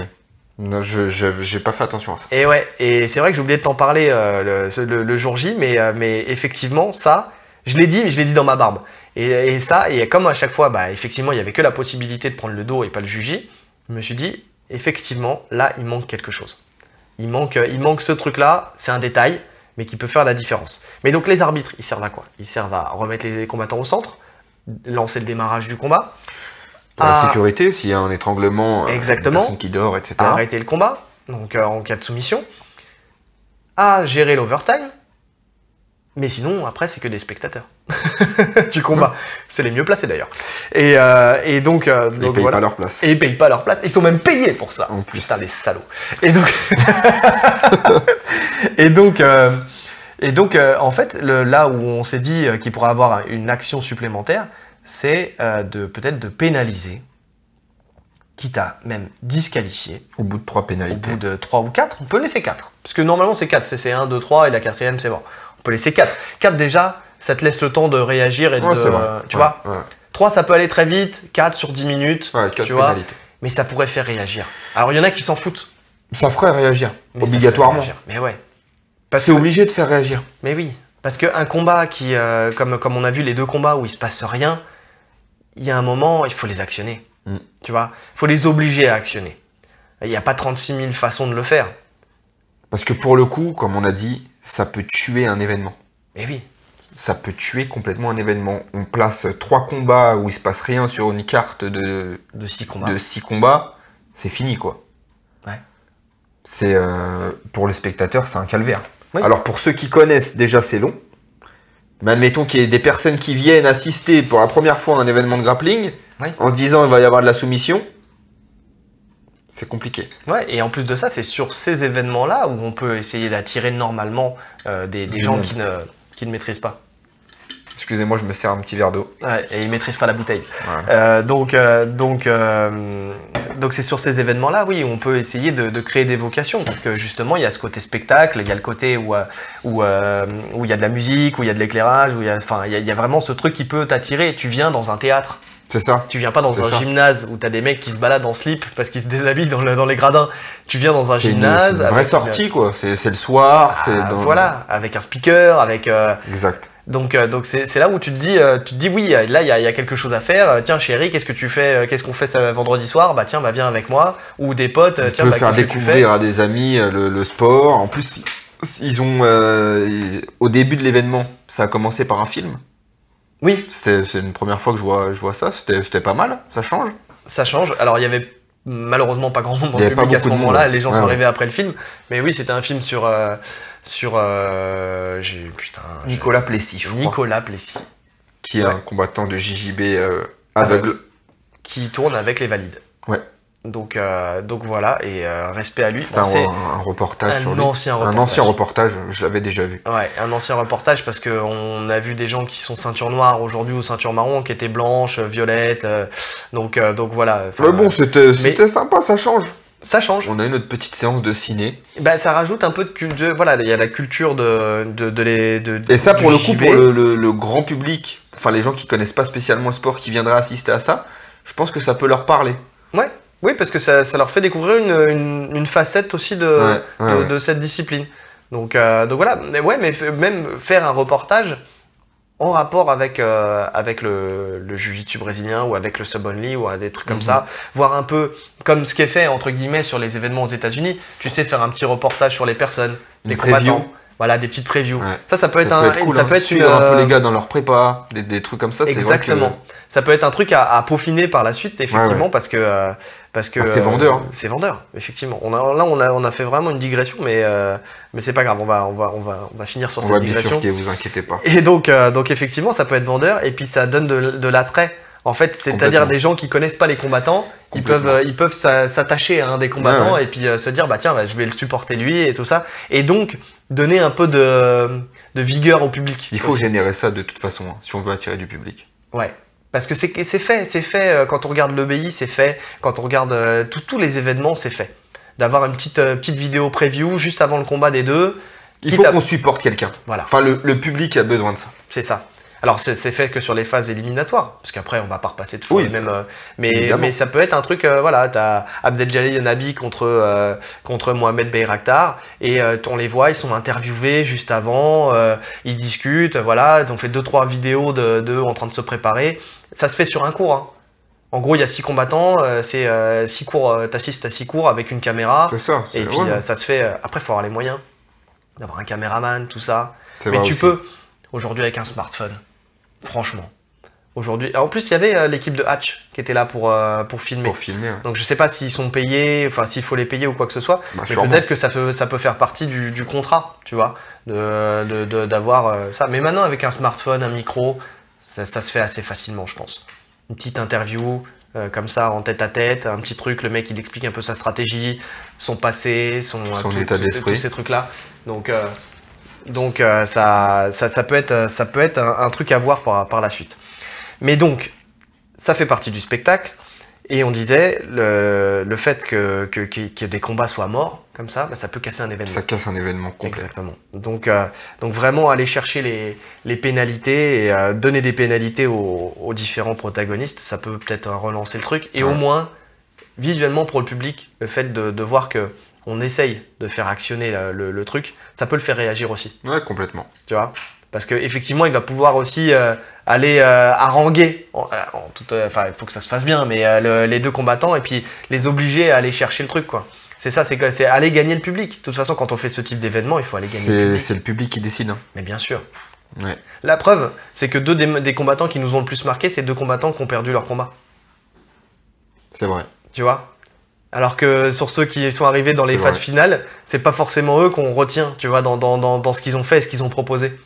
Speaker 2: Non, j'ai pas fait attention à ça.
Speaker 1: Et ouais, et c'est vrai que j'ai oublié de t'en parler le jour J, mais effectivement, ça, je l'ai dit, mais je l'ai dit dans ma barbe. Et ça, et comme à chaque fois, bah, effectivement, il n'y avait que la possibilité de prendre le dos et pas le juji, je me suis dit, effectivement, là, il manque quelque chose. Il manque ce truc-là, c'est un détail, mais qui peut faire la différence. Mais donc, les arbitres, ils servent à quoi? Ils servent à remettre les combattants au centre, lancer le démarrage du combat,
Speaker 2: Pour la sécurité, s'il y a un étranglement,
Speaker 1: Exactement.
Speaker 2: une personne qui dort, etc.
Speaker 1: à arrêter le combat, donc en cas de soumission, à gérer l'overtime, mais sinon, après, c'est que des spectateurs du combat. C'est les mieux placés d'ailleurs. Et donc,
Speaker 2: Ils payent
Speaker 1: voilà.
Speaker 2: pas leur place.
Speaker 1: Et ils payent pas leur place. Ils sont même payés pour ça.
Speaker 2: En plus.
Speaker 1: Putain, les salauds. Et donc, et donc, en fait, là où on s'est dit qu'il pourrait avoir une action supplémentaire, c'est peut-être de pénaliser, quitte à même disqualifier.
Speaker 2: Au bout de 3
Speaker 1: Au
Speaker 2: pénalités.
Speaker 1: bout de 3 ou 4, on peut laisser 4. Parce que normalement, c'est 4. C'est 1, 2, 3 et la quatrième, c'est bon. On peut laisser 4. 4 déjà, ça te laisse le temps de réagir et
Speaker 2: Ouais, c'est vrai.
Speaker 1: tu
Speaker 2: Ouais,
Speaker 1: vois.
Speaker 2: ouais.
Speaker 1: 3, ça peut aller très vite. 4 sur 10 minutes.
Speaker 2: Ouais, 4
Speaker 1: tu vois.
Speaker 2: pénalités.
Speaker 1: Mais ça pourrait faire réagir. Alors, il y en a qui s'en foutent.
Speaker 2: Ça ferait réagir,
Speaker 1: mais ça
Speaker 2: obligatoirement.
Speaker 1: ferait réagir. Mais ouais.
Speaker 2: C'est obligé de faire réagir.
Speaker 1: Mais oui. Parce qu'un combat qui, comme on a vu les deux combats où il se passe rien, il y a un moment, il faut les actionner. Tu vois. Il faut les obliger à actionner. Il n'y a pas 36 000 façons de le faire.
Speaker 2: Parce que pour le coup, comme on a dit, ça peut tuer un événement.
Speaker 1: Mais oui.
Speaker 2: Ça peut tuer complètement un événement. On place 3 combats où il se passe rien sur une carte
Speaker 1: De 6 combats.
Speaker 2: de 6 combats, c'est fini quoi.
Speaker 1: Ouais.
Speaker 2: C'est pour le spectateur, c'est un calvaire.
Speaker 1: Oui.
Speaker 2: Alors pour ceux qui connaissent, déjà c'est long. Mais admettons qu'il y ait des personnes qui viennent assister pour la première fois à un événement de grappling,
Speaker 1: Oui.
Speaker 2: en se disant il va y avoir de la soumission, c'est compliqué.
Speaker 1: Ouais, et en plus de ça, c'est sur ces événements-là où on peut essayer d'attirer normalement des gens
Speaker 2: monde.
Speaker 1: qui ne maîtrisent pas.
Speaker 2: Excusez-moi, je me sers un petit verre d'eau.
Speaker 1: Ouais, et ils maîtrisent pas la bouteille.
Speaker 2: Ouais.
Speaker 1: Donc c'est sur ces événements-là, oui, on peut essayer de créer des vocations, parce que justement, il y a ce côté spectacle, il y a le côté où il y a de la musique, où il y a de l'éclairage, il y a vraiment ce truc qui peut t'attirer. Tu viens dans un théâtre.
Speaker 2: C'est ça.
Speaker 1: Tu viens pas dans un gymnase où t'as des mecs qui se baladent en slip parce qu'ils se déshabillent dans les gradins. Tu viens dans un gymnase.
Speaker 2: C'est une vraie sortie, quoi. C'est le soir.
Speaker 1: Voilà, avec un speaker, avec.
Speaker 2: Exact.
Speaker 1: Donc c'est là où tu te dis oui, là il y a quelque chose à faire. Tiens chérie, qu'est-ce que tu fais? Qu'est-ce qu'on fait ça, vendredi soir? Bah tiens, bah viens avec moi. Ou des potes.
Speaker 2: Tiens, bah, faire découvrir à des amis le sport. En plus, ils ont au début de l'événement, ça a commencé par un film.
Speaker 1: Oui.
Speaker 2: C'est une première fois que je vois ça. C'était pas mal. Ça change.
Speaker 1: Ça change. Alors il y avait malheureusement pas grand monde dans le public à ce moment-là. Les gens sont arrivés après le film. Mais oui, c'était un film sur
Speaker 2: Nicolas Plessis, je crois.
Speaker 1: Nicolas Plessis.
Speaker 2: Qui est un combattant de JJB aveugle.
Speaker 1: Qui tourne avec les valides.
Speaker 2: Ouais.
Speaker 1: Donc voilà, et respect à lui.
Speaker 2: C'est un reportage sur lui. Un ancien reportage, je l'avais déjà vu.
Speaker 1: Ouais, un ancien reportage parce qu'on a vu des gens qui sont ceinture noire aujourd'hui ou ceinture marron, qui étaient blanches, violettes. Donc voilà.
Speaker 2: Mais bon, c'était sympa, ça change.
Speaker 1: Ça change.
Speaker 2: On a eu notre petite séance de ciné.
Speaker 1: Bah, ça rajoute un peu de culture. Voilà, il y a la culture
Speaker 2: Et ça, pour le coup, pour le grand public, enfin les gens qui connaissent pas spécialement le sport, qui viendraient assister à ça, je pense que ça peut leur parler.
Speaker 1: Ouais. Oui, parce que ça leur fait découvrir une facette aussi de cette discipline. Donc voilà. Mais même faire un reportage en rapport avec le jiu-jitsu brésilien ou avec le sub only ou des trucs comme ça, voir un peu comme ce qui est fait entre guillemets sur les événements aux États-Unis. Tu sais, faire un petit reportage sur les personnes, les combattants. Voilà, des petites previews. Ouais. Ça peut être
Speaker 2: cool, ça peut être suivre un peu les gars dans leur prépa, des trucs comme ça.
Speaker 1: Exactement. Que... Ça peut être un truc à peaufiner par la suite, effectivement, parce que
Speaker 2: c'est vendeur.
Speaker 1: C'est vendeur, effectivement. On a fait vraiment une digression, mais c'est pas grave. On va finir sur cette digression.
Speaker 2: On va bifurquer, vous inquiétez pas.
Speaker 1: Et donc effectivement, ça peut être vendeur, et puis ça donne de l'attrait. En fait, c'est-à-dire des gens qui connaissent pas les combattants, ils peuvent s'attacher à un des combattants et puis se dire bah tiens, je vais le supporter lui et tout ça, et donc donner un peu de vigueur au public.
Speaker 2: Il faut générer ça de toute façon, si on veut attirer du public.
Speaker 1: Ouais. Parce que c'est fait quand on regarde l'EBI, c'est fait quand on regarde tous les événements, c'est fait. D'avoir une petite vidéo preview juste avant le combat des deux.
Speaker 2: Il faut qu'on supporte quelqu'un.
Speaker 1: Voilà.
Speaker 2: Enfin, le public a besoin de ça.
Speaker 1: C'est ça. Alors c'est fait que sur les phases éliminatoires, parce qu'après on va pas repasser toujours les mêmes. Mais ça peut être un truc, voilà, t'as Abdeljalil Nabi contre Mohamed Bayraktar, et on les voit, ils sont interviewés juste avant, ils discutent, voilà, on fait 2-3 vidéos d'eux en train de se préparer. Ça se fait sur un cours. Hein. En gros, il y a 6 combattants, c'est 6 cours, t'assistes à 6 cours avec une caméra.
Speaker 2: C'est ça.
Speaker 1: Et puis ça se fait. Après, il faut avoir les moyens d'avoir un caméraman, tout ça.
Speaker 2: Mais
Speaker 1: tu peux aujourd'hui avec un smartphone. Franchement. Aujourd'hui. En plus, il y avait l'équipe de Hatch qui était là pour filmer.
Speaker 2: Pour filmer. Ouais.
Speaker 1: Donc je sais pas s'ils sont payés, enfin s'il faut les payer ou quoi que ce soit.
Speaker 2: Bah,
Speaker 1: mais peut-être que ça peut faire partie du contrat, tu vois, d'avoir ça. Mais maintenant, avec un smartphone, un micro, ça se fait assez facilement, je pense. Une petite interview comme ça, en tête à tête, un petit truc, le mec il explique un peu sa stratégie, son passé, son
Speaker 2: état d'esprit,
Speaker 1: tous ces trucs-là. Donc ça peut être un truc à voir par la suite. Mais donc, ça fait partie du spectacle. Et on disait, le fait que des combats soient morts, comme ça, bah, ça peut casser un événement.
Speaker 2: Ça casse un événement complet.
Speaker 1: Exactement. Donc vraiment aller chercher les pénalités et donner des pénalités aux différents protagonistes, ça peut peut-être relancer le truc. Et au moins, visuellement pour le public, le fait de voir que on essaye de faire actionner le truc, ça peut le faire réagir aussi.
Speaker 2: Ouais, complètement.
Speaker 1: Tu vois ? Parce qu'effectivement, il va pouvoir aussi aller haranguer, enfin, il faut que ça se fasse bien, mais les deux combattants, et puis les obliger à aller chercher le truc, quoi. C'est ça, c'est aller gagner le public. De toute façon, quand on fait ce type d'événement, il faut aller gagner le public.
Speaker 2: C'est le public qui décide. Hein.
Speaker 1: Mais bien sûr.
Speaker 2: Ouais.
Speaker 1: La preuve, c'est que deux des combattants qui nous ont le plus marqué, c'est 2 combattants qui ont perdu leur combat.
Speaker 2: C'est vrai.
Speaker 1: Tu vois ? Alors que sur ceux qui sont arrivés dans les phases finales, c'est pas forcément eux qu'on retient, tu vois, dans ce qu'ils ont fait et ce qu'ils ont proposé.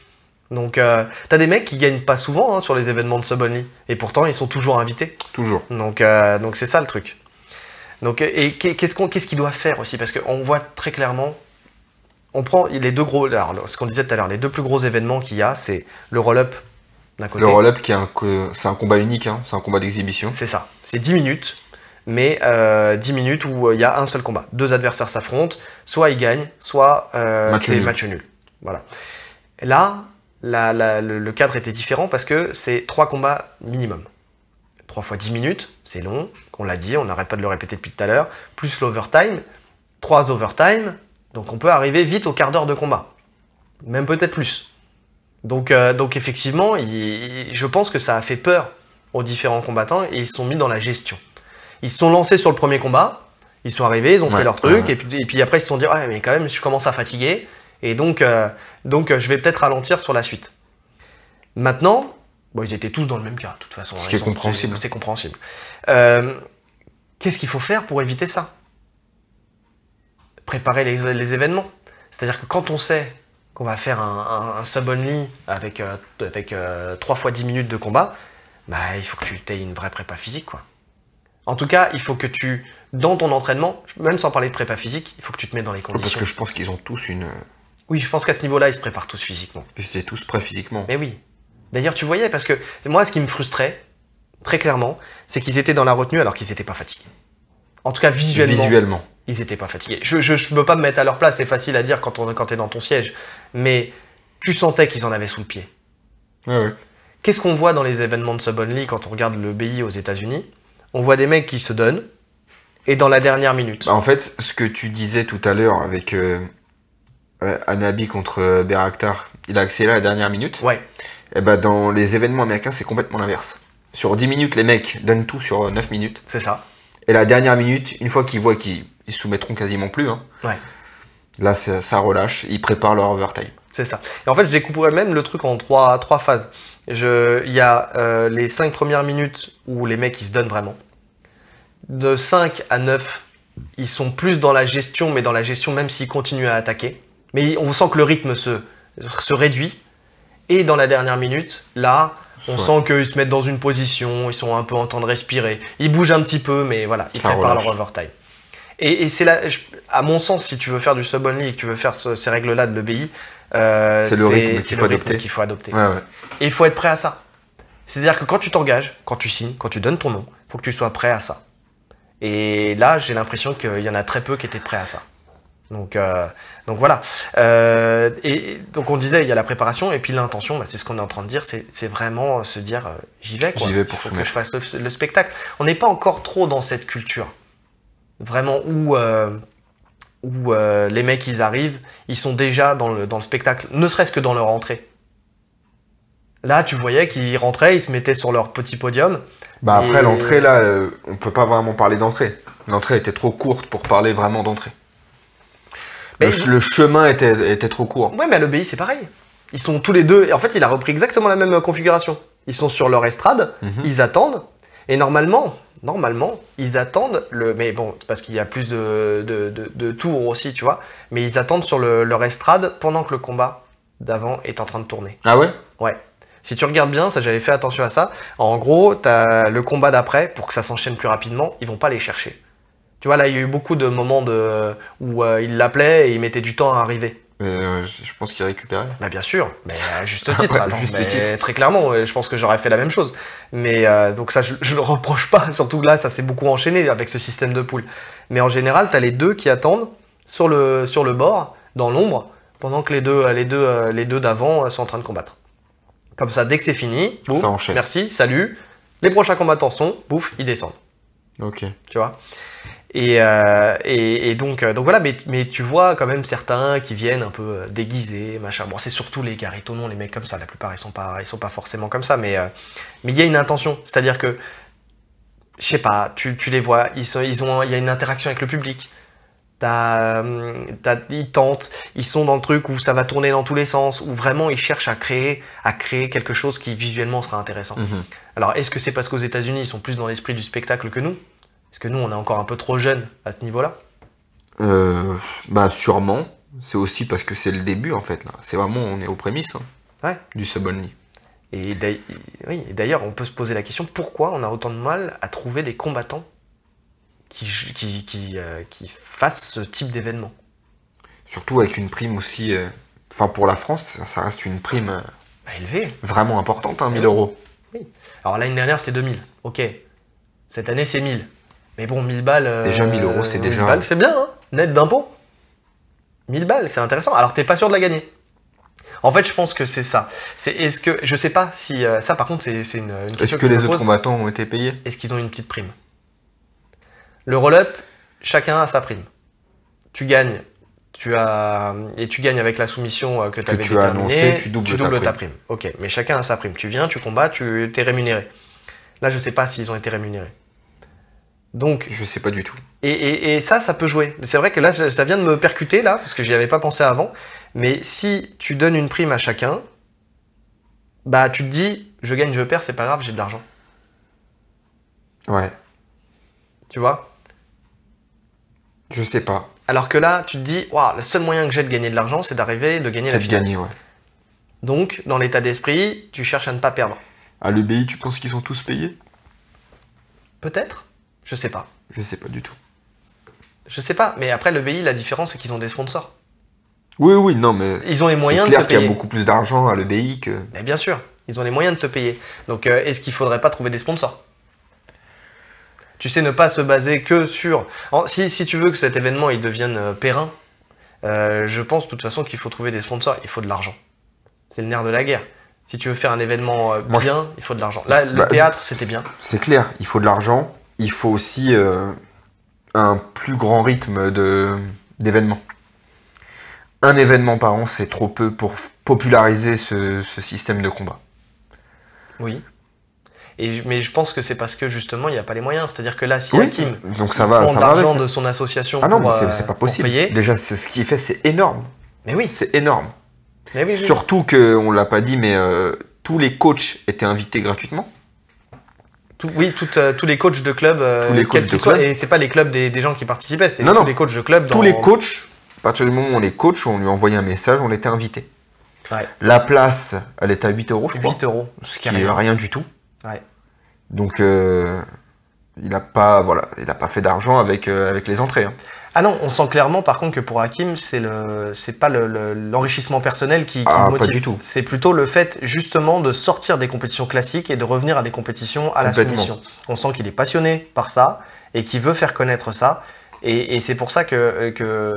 Speaker 1: Donc t'as des mecs qui gagnent pas souvent sur les événements de sub only, et pourtant ils sont toujours invités.
Speaker 2: Toujours.
Speaker 1: Donc c'est ça le truc. Donc et qu'est-ce qu'ils doivent faire aussi, parce qu'on voit très clairement, on prend les deux gros, alors ce qu'on disait tout à l'heure, les 2 plus gros événements qu'il y a, c'est le roll-up d'un côté.
Speaker 2: Le roll-up, c'est un combat unique, hein, c'est un combat d'exhibition.
Speaker 1: C'est ça, c'est 10 minutes, mais 10 minutes où il y a un seul combat. 2 adversaires s'affrontent, soit ils gagnent, soit c'est match nul. Voilà. Là, le cadre était différent parce que c'est 3 combats minimum. 3 fois 10 minutes, c'est long, on l'a dit, on n'arrête pas de le répéter depuis tout à l'heure, plus l'overtime, 3 overtime, donc on peut arriver vite au quart d'heure de combat, même peut-être plus. Donc effectivement, je pense que ça a fait peur aux différents combattants et ils se sont mis dans la gestion. Ils se sont lancés sur le premier combat, ils sont arrivés, ils ont fait leur truc, et puis après ils se sont dit « Ouais, mais quand même, je commence à fatiguer, et donc je vais peut-être ralentir sur la suite. » Maintenant, bon, ils étaient tous dans le même cas, de toute façon.
Speaker 2: Ce qui est compréhensible.
Speaker 1: C'est compréhensible. Qu'est-ce qu'il faut faire pour éviter ça? Préparer les événements. C'est-à-dire que quand on sait qu'on va faire un sub-only avec 3 fois 10 minutes de combat, bah, il faut que tu aies une vraie prépa physique, quoi. En tout cas, il faut que dans ton entraînement, même sans parler de prépa physique, il faut que tu te mettes dans les conditions.
Speaker 2: Parce que je pense qu'ils ont tous une...
Speaker 1: Oui, je pense qu'à ce niveau-là, ils se préparent tous physiquement.
Speaker 2: Ils étaient tous prêts physiquement.
Speaker 1: Mais oui. D'ailleurs, tu voyais, parce que moi, ce qui me frustrait, très clairement, c'est qu'ils étaient dans la retenue alors qu'ils n'étaient pas fatigués. En tout cas, visuellement. Ils n'étaient pas fatigués. Je ne peux pas me mettre à leur place, c'est facile à dire quand tu es dans ton siège. Mais tu sentais qu'ils en avaient sous le pied.
Speaker 2: Ouais.
Speaker 1: Qu'est-ce qu'on voit dans les événements de Sub-Only quand on regarde le BI aux États-Unis? On voit des mecs qui se donnent, et dans la dernière minute.
Speaker 2: Bah, en fait, ce que tu disais tout à l'heure avec Anabi contre Bayraktar, il a accéléré à la dernière minute.
Speaker 1: Ouais.
Speaker 2: Et bah, dans les événements américains, c'est complètement l'inverse. Sur 10 minutes, les mecs donnent tout sur 9 minutes.
Speaker 1: C'est ça.
Speaker 2: Et la dernière minute, une fois qu'ils voient qu'ils se soumettront quasiment plus, hein,
Speaker 1: ouais.
Speaker 2: Là, ça relâche, ils préparent leur overtime.
Speaker 1: C'est ça. Et en fait, je découperais même le truc en trois phases. Il y a les 5 premières minutes où les mecs ils se donnent vraiment. De 5 à 9, ils sont plus dans la gestion, mais dans la gestion même s'ils continuent à attaquer. Mais on sent que le rythme se réduit. Et dans la dernière minute, là, on sent qu'ils se mettent dans une position, ils sont un peu en train de respirer. Ils bougent un petit peu, mais voilà, ils préparent leur overtime. Et c'est là, à mon sens, si tu veux faire du sub-only et que tu veux faire ces règles-là de l'EBI,
Speaker 2: c'est le rythme
Speaker 1: qu'il faut adopter.
Speaker 2: Ouais.
Speaker 1: Et il faut être prêt à ça. C'est-à-dire que quand tu t'engages, quand tu signes, quand tu donnes ton nom, il faut que tu sois prêt à ça. Et là, j'ai l'impression qu'il y en a très peu qui étaient prêts à ça. Donc voilà. Et donc on disait, il y a la préparation, et puis l'intention, c'est ce qu'on est en train de dire, c'est vraiment se dire, j'y vais, quoi.
Speaker 2: J'y vais pour
Speaker 1: que je fasse le spectacle. On n'est pas encore trop dans cette culture. Vraiment où les mecs, ils arrivent, ils sont déjà dans le spectacle, ne serait-ce que dans leur entrée. Là, tu voyais qu'ils rentraient, ils se mettaient sur leur petit podium.
Speaker 2: Bah après, l'entrée, là, on peut pas vraiment parler d'entrée. L'entrée était trop courte pour parler vraiment d'entrée. Le chemin était trop court.
Speaker 1: Ouais, mais à l'EBI, c'est pareil. Ils sont tous les deux... Et en fait, il a repris exactement la même configuration. Ils sont sur leur estrade, ils attendent, et normalement, ils attendent mais bon, c'est parce qu'il y a plus de tours aussi, tu vois. Mais ils attendent sur leur estrade pendant que le combat d'avant est en train de tourner.
Speaker 2: Ah ouais?
Speaker 1: Ouais. Si tu regardes bien, ça j'avais fait attention à ça. En gros, t'as le combat d'après, pour que ça s'enchaîne plus rapidement, ils vont pas les chercher. Tu vois, là, il y a eu beaucoup de moments où ils l'appelaient et ils mettaient du temps à arriver.
Speaker 2: Je pense qu'ils récupéraient.
Speaker 1: Bah bien sûr, mais à juste titre. Très clairement, je pense que j'aurais fait la même chose. Mais donc ça, je le reproche pas. Surtout là, ça s'est beaucoup enchaîné avec ce système de poule. Mais en général, t'as les deux qui attendent sur le bord, dans l'ombre, pendant que les deux d'avant sont en train de combattre. Comme ça, dès que c'est fini, bouf,
Speaker 2: ça enchaîne.
Speaker 1: Merci, salut. Les prochains combattants sont, bouf, ils descendent.
Speaker 2: Ok.
Speaker 1: Tu vois. Et donc voilà, mais tu vois quand même certains qui viennent un peu déguisés, machin. Bon, c'est surtout les Garitonon, les mecs comme ça. La plupart, ils sont pas forcément comme ça, mais il y a une intention. C'est-à-dire que, je sais pas, tu les vois, il y a une interaction avec le public. Ils tentent, ils sont dans le truc où ça va tourner dans tous les sens, où vraiment ils cherchent à créer quelque chose qui visuellement sera intéressant. Alors, est-ce que c'est parce qu'aux États-Unis ils sont plus dans l'esprit du spectacle que nous? Est-ce que nous on est encore un peu trop jeunes à ce niveau-là?
Speaker 2: Bah sûrement. C'est aussi parce que c'est le début en fait là. C'est vraiment, on est aux prémices du sub-only.
Speaker 1: Et d'ailleurs, on peut se poser la question, pourquoi on a autant de mal à trouver des combattants qui fassent ce type d'événement.
Speaker 2: Surtout avec une prime aussi... Enfin, pour la France, ça reste une prime
Speaker 1: Bah, élevé.
Speaker 2: Vraiment importante, hein, 1000
Speaker 1: Oui.
Speaker 2: euros.
Speaker 1: Oui. Alors l'année dernière, c'était 2000. Ok. Cette année, c'est 1000. Mais bon, 1000 balles...
Speaker 2: Déjà 1000 euros, c'est
Speaker 1: 1000
Speaker 2: déjà...
Speaker 1: balles, c'est bien, hein, net d'impôt. 1000 balles, c'est intéressant. Alors, t'es pas sûr de la gagner. En fait, je pense que c'est ça. Est-ce que... Je sais pas si... ça, par contre, c'est une
Speaker 2: Est-ce
Speaker 1: question
Speaker 2: que
Speaker 1: je
Speaker 2: les
Speaker 1: me
Speaker 2: autres
Speaker 1: pose.
Speaker 2: combattants ont été payés?
Speaker 1: Est-ce qu'ils ont une petite prime? Le roll-up, chacun a sa prime. Tu gagnes. Tu gagnes avec la soumission que tu avais
Speaker 2: tu as
Speaker 1: déterminée.
Speaker 2: annoncé, tu doubles
Speaker 1: ta prime. Ok, mais chacun a sa prime. Tu viens, tu combats, tu t'es rémunéré. Là, je sais pas s'ils ont été rémunérés. Donc,
Speaker 2: Je sais pas du tout.
Speaker 1: et ça peut jouer. C'est vrai que là, ça vient de me percuter, là, parce que j'y avais pas pensé avant. Mais si tu donnes une prime à chacun, bah, tu te dis, je gagne, je perds, c'est pas grave, j'ai de l'argent.
Speaker 2: Ouais.
Speaker 1: Tu vois?
Speaker 2: Je sais pas.
Speaker 1: Alors que là, tu te dis, waouh, le seul moyen que j'ai de gagner de l'argent, c'est de gagner la
Speaker 2: Peut-être
Speaker 1: finale.
Speaker 2: gagné, ouais.
Speaker 1: Donc, dans l'état d'esprit, tu cherches à ne pas perdre.
Speaker 2: À l'EBI, tu penses qu'ils sont tous payés?
Speaker 1: Peut-être? Je sais pas.
Speaker 2: Je sais pas du tout.
Speaker 1: Je sais pas, mais après, le BI, la différence, c'est qu'ils ont des sponsors.
Speaker 2: Oui, non, mais...
Speaker 1: Ils ont les moyens
Speaker 2: c'est
Speaker 1: de te
Speaker 2: clair qu'il y
Speaker 1: payer.
Speaker 2: a beaucoup plus d'argent à l'EBI que...
Speaker 1: Mais bien sûr, ils ont les moyens de te payer. Donc, est-ce qu'il faudrait pas trouver des sponsors? Tu sais, ne pas se baser que sur... Si tu veux que cet événement il devienne périn, je pense de toute façon qu'il faut trouver des sponsors. Il faut de l'argent. C'est le nerf de la guerre. Si tu veux faire un événement bien, il faut de l'argent. Là, le théâtre, c'était bien.
Speaker 2: C'est clair, il faut de l'argent. Il faut aussi un plus grand rythme d'événements. Un événement par an, c'est trop peu pour populariser ce système de combat.
Speaker 1: Oui. Mais je pense que c'est parce que justement, il n'y a pas les moyens. C'est-à-dire que là, si
Speaker 2: Oui,
Speaker 1: Hakim
Speaker 2: donc ça
Speaker 1: prend
Speaker 2: va
Speaker 1: de l'argent
Speaker 2: avec.
Speaker 1: de son association
Speaker 2: Ah non,
Speaker 1: pour,
Speaker 2: mais c'est pas
Speaker 1: pour
Speaker 2: possible.
Speaker 1: payer...
Speaker 2: Déjà, ce qu'il fait, c'est énorme.
Speaker 1: Mais oui.
Speaker 2: C'est énorme.
Speaker 1: Mais oui, oui.
Speaker 2: Surtout qu'on l'a pas dit, mais tous les coachs étaient invités gratuitement.
Speaker 1: Tous les coachs de club,
Speaker 2: Tous les coachs
Speaker 1: quels
Speaker 2: de
Speaker 1: qu'ils soient,
Speaker 2: club.
Speaker 1: et c'est pas les clubs des gens qui participaient, c'était
Speaker 2: Non,
Speaker 1: tous
Speaker 2: non.
Speaker 1: les coachs de club.
Speaker 2: Tous les coachs, à partir du moment où on les coach, on lui envoyait un message, on était invité.
Speaker 1: Ouais.
Speaker 2: La place, elle était à 8 euros, je crois.
Speaker 1: 8 euros.
Speaker 2: Ce qui est rien du tout.
Speaker 1: Ouais.
Speaker 2: Donc, il n'a pas fait d'argent avec les entrées. Hein.
Speaker 1: Ah non, on sent clairement par contre que pour Hakim, c'est pas l'enrichissement personnel qui le motive.
Speaker 2: Pas du tout.
Speaker 1: C'est plutôt le fait justement de sortir des compétitions classiques et de revenir à des compétitions à la soumission. On sent qu'il est passionné par ça et qu'il veut faire connaître ça. Et c'est pour ça que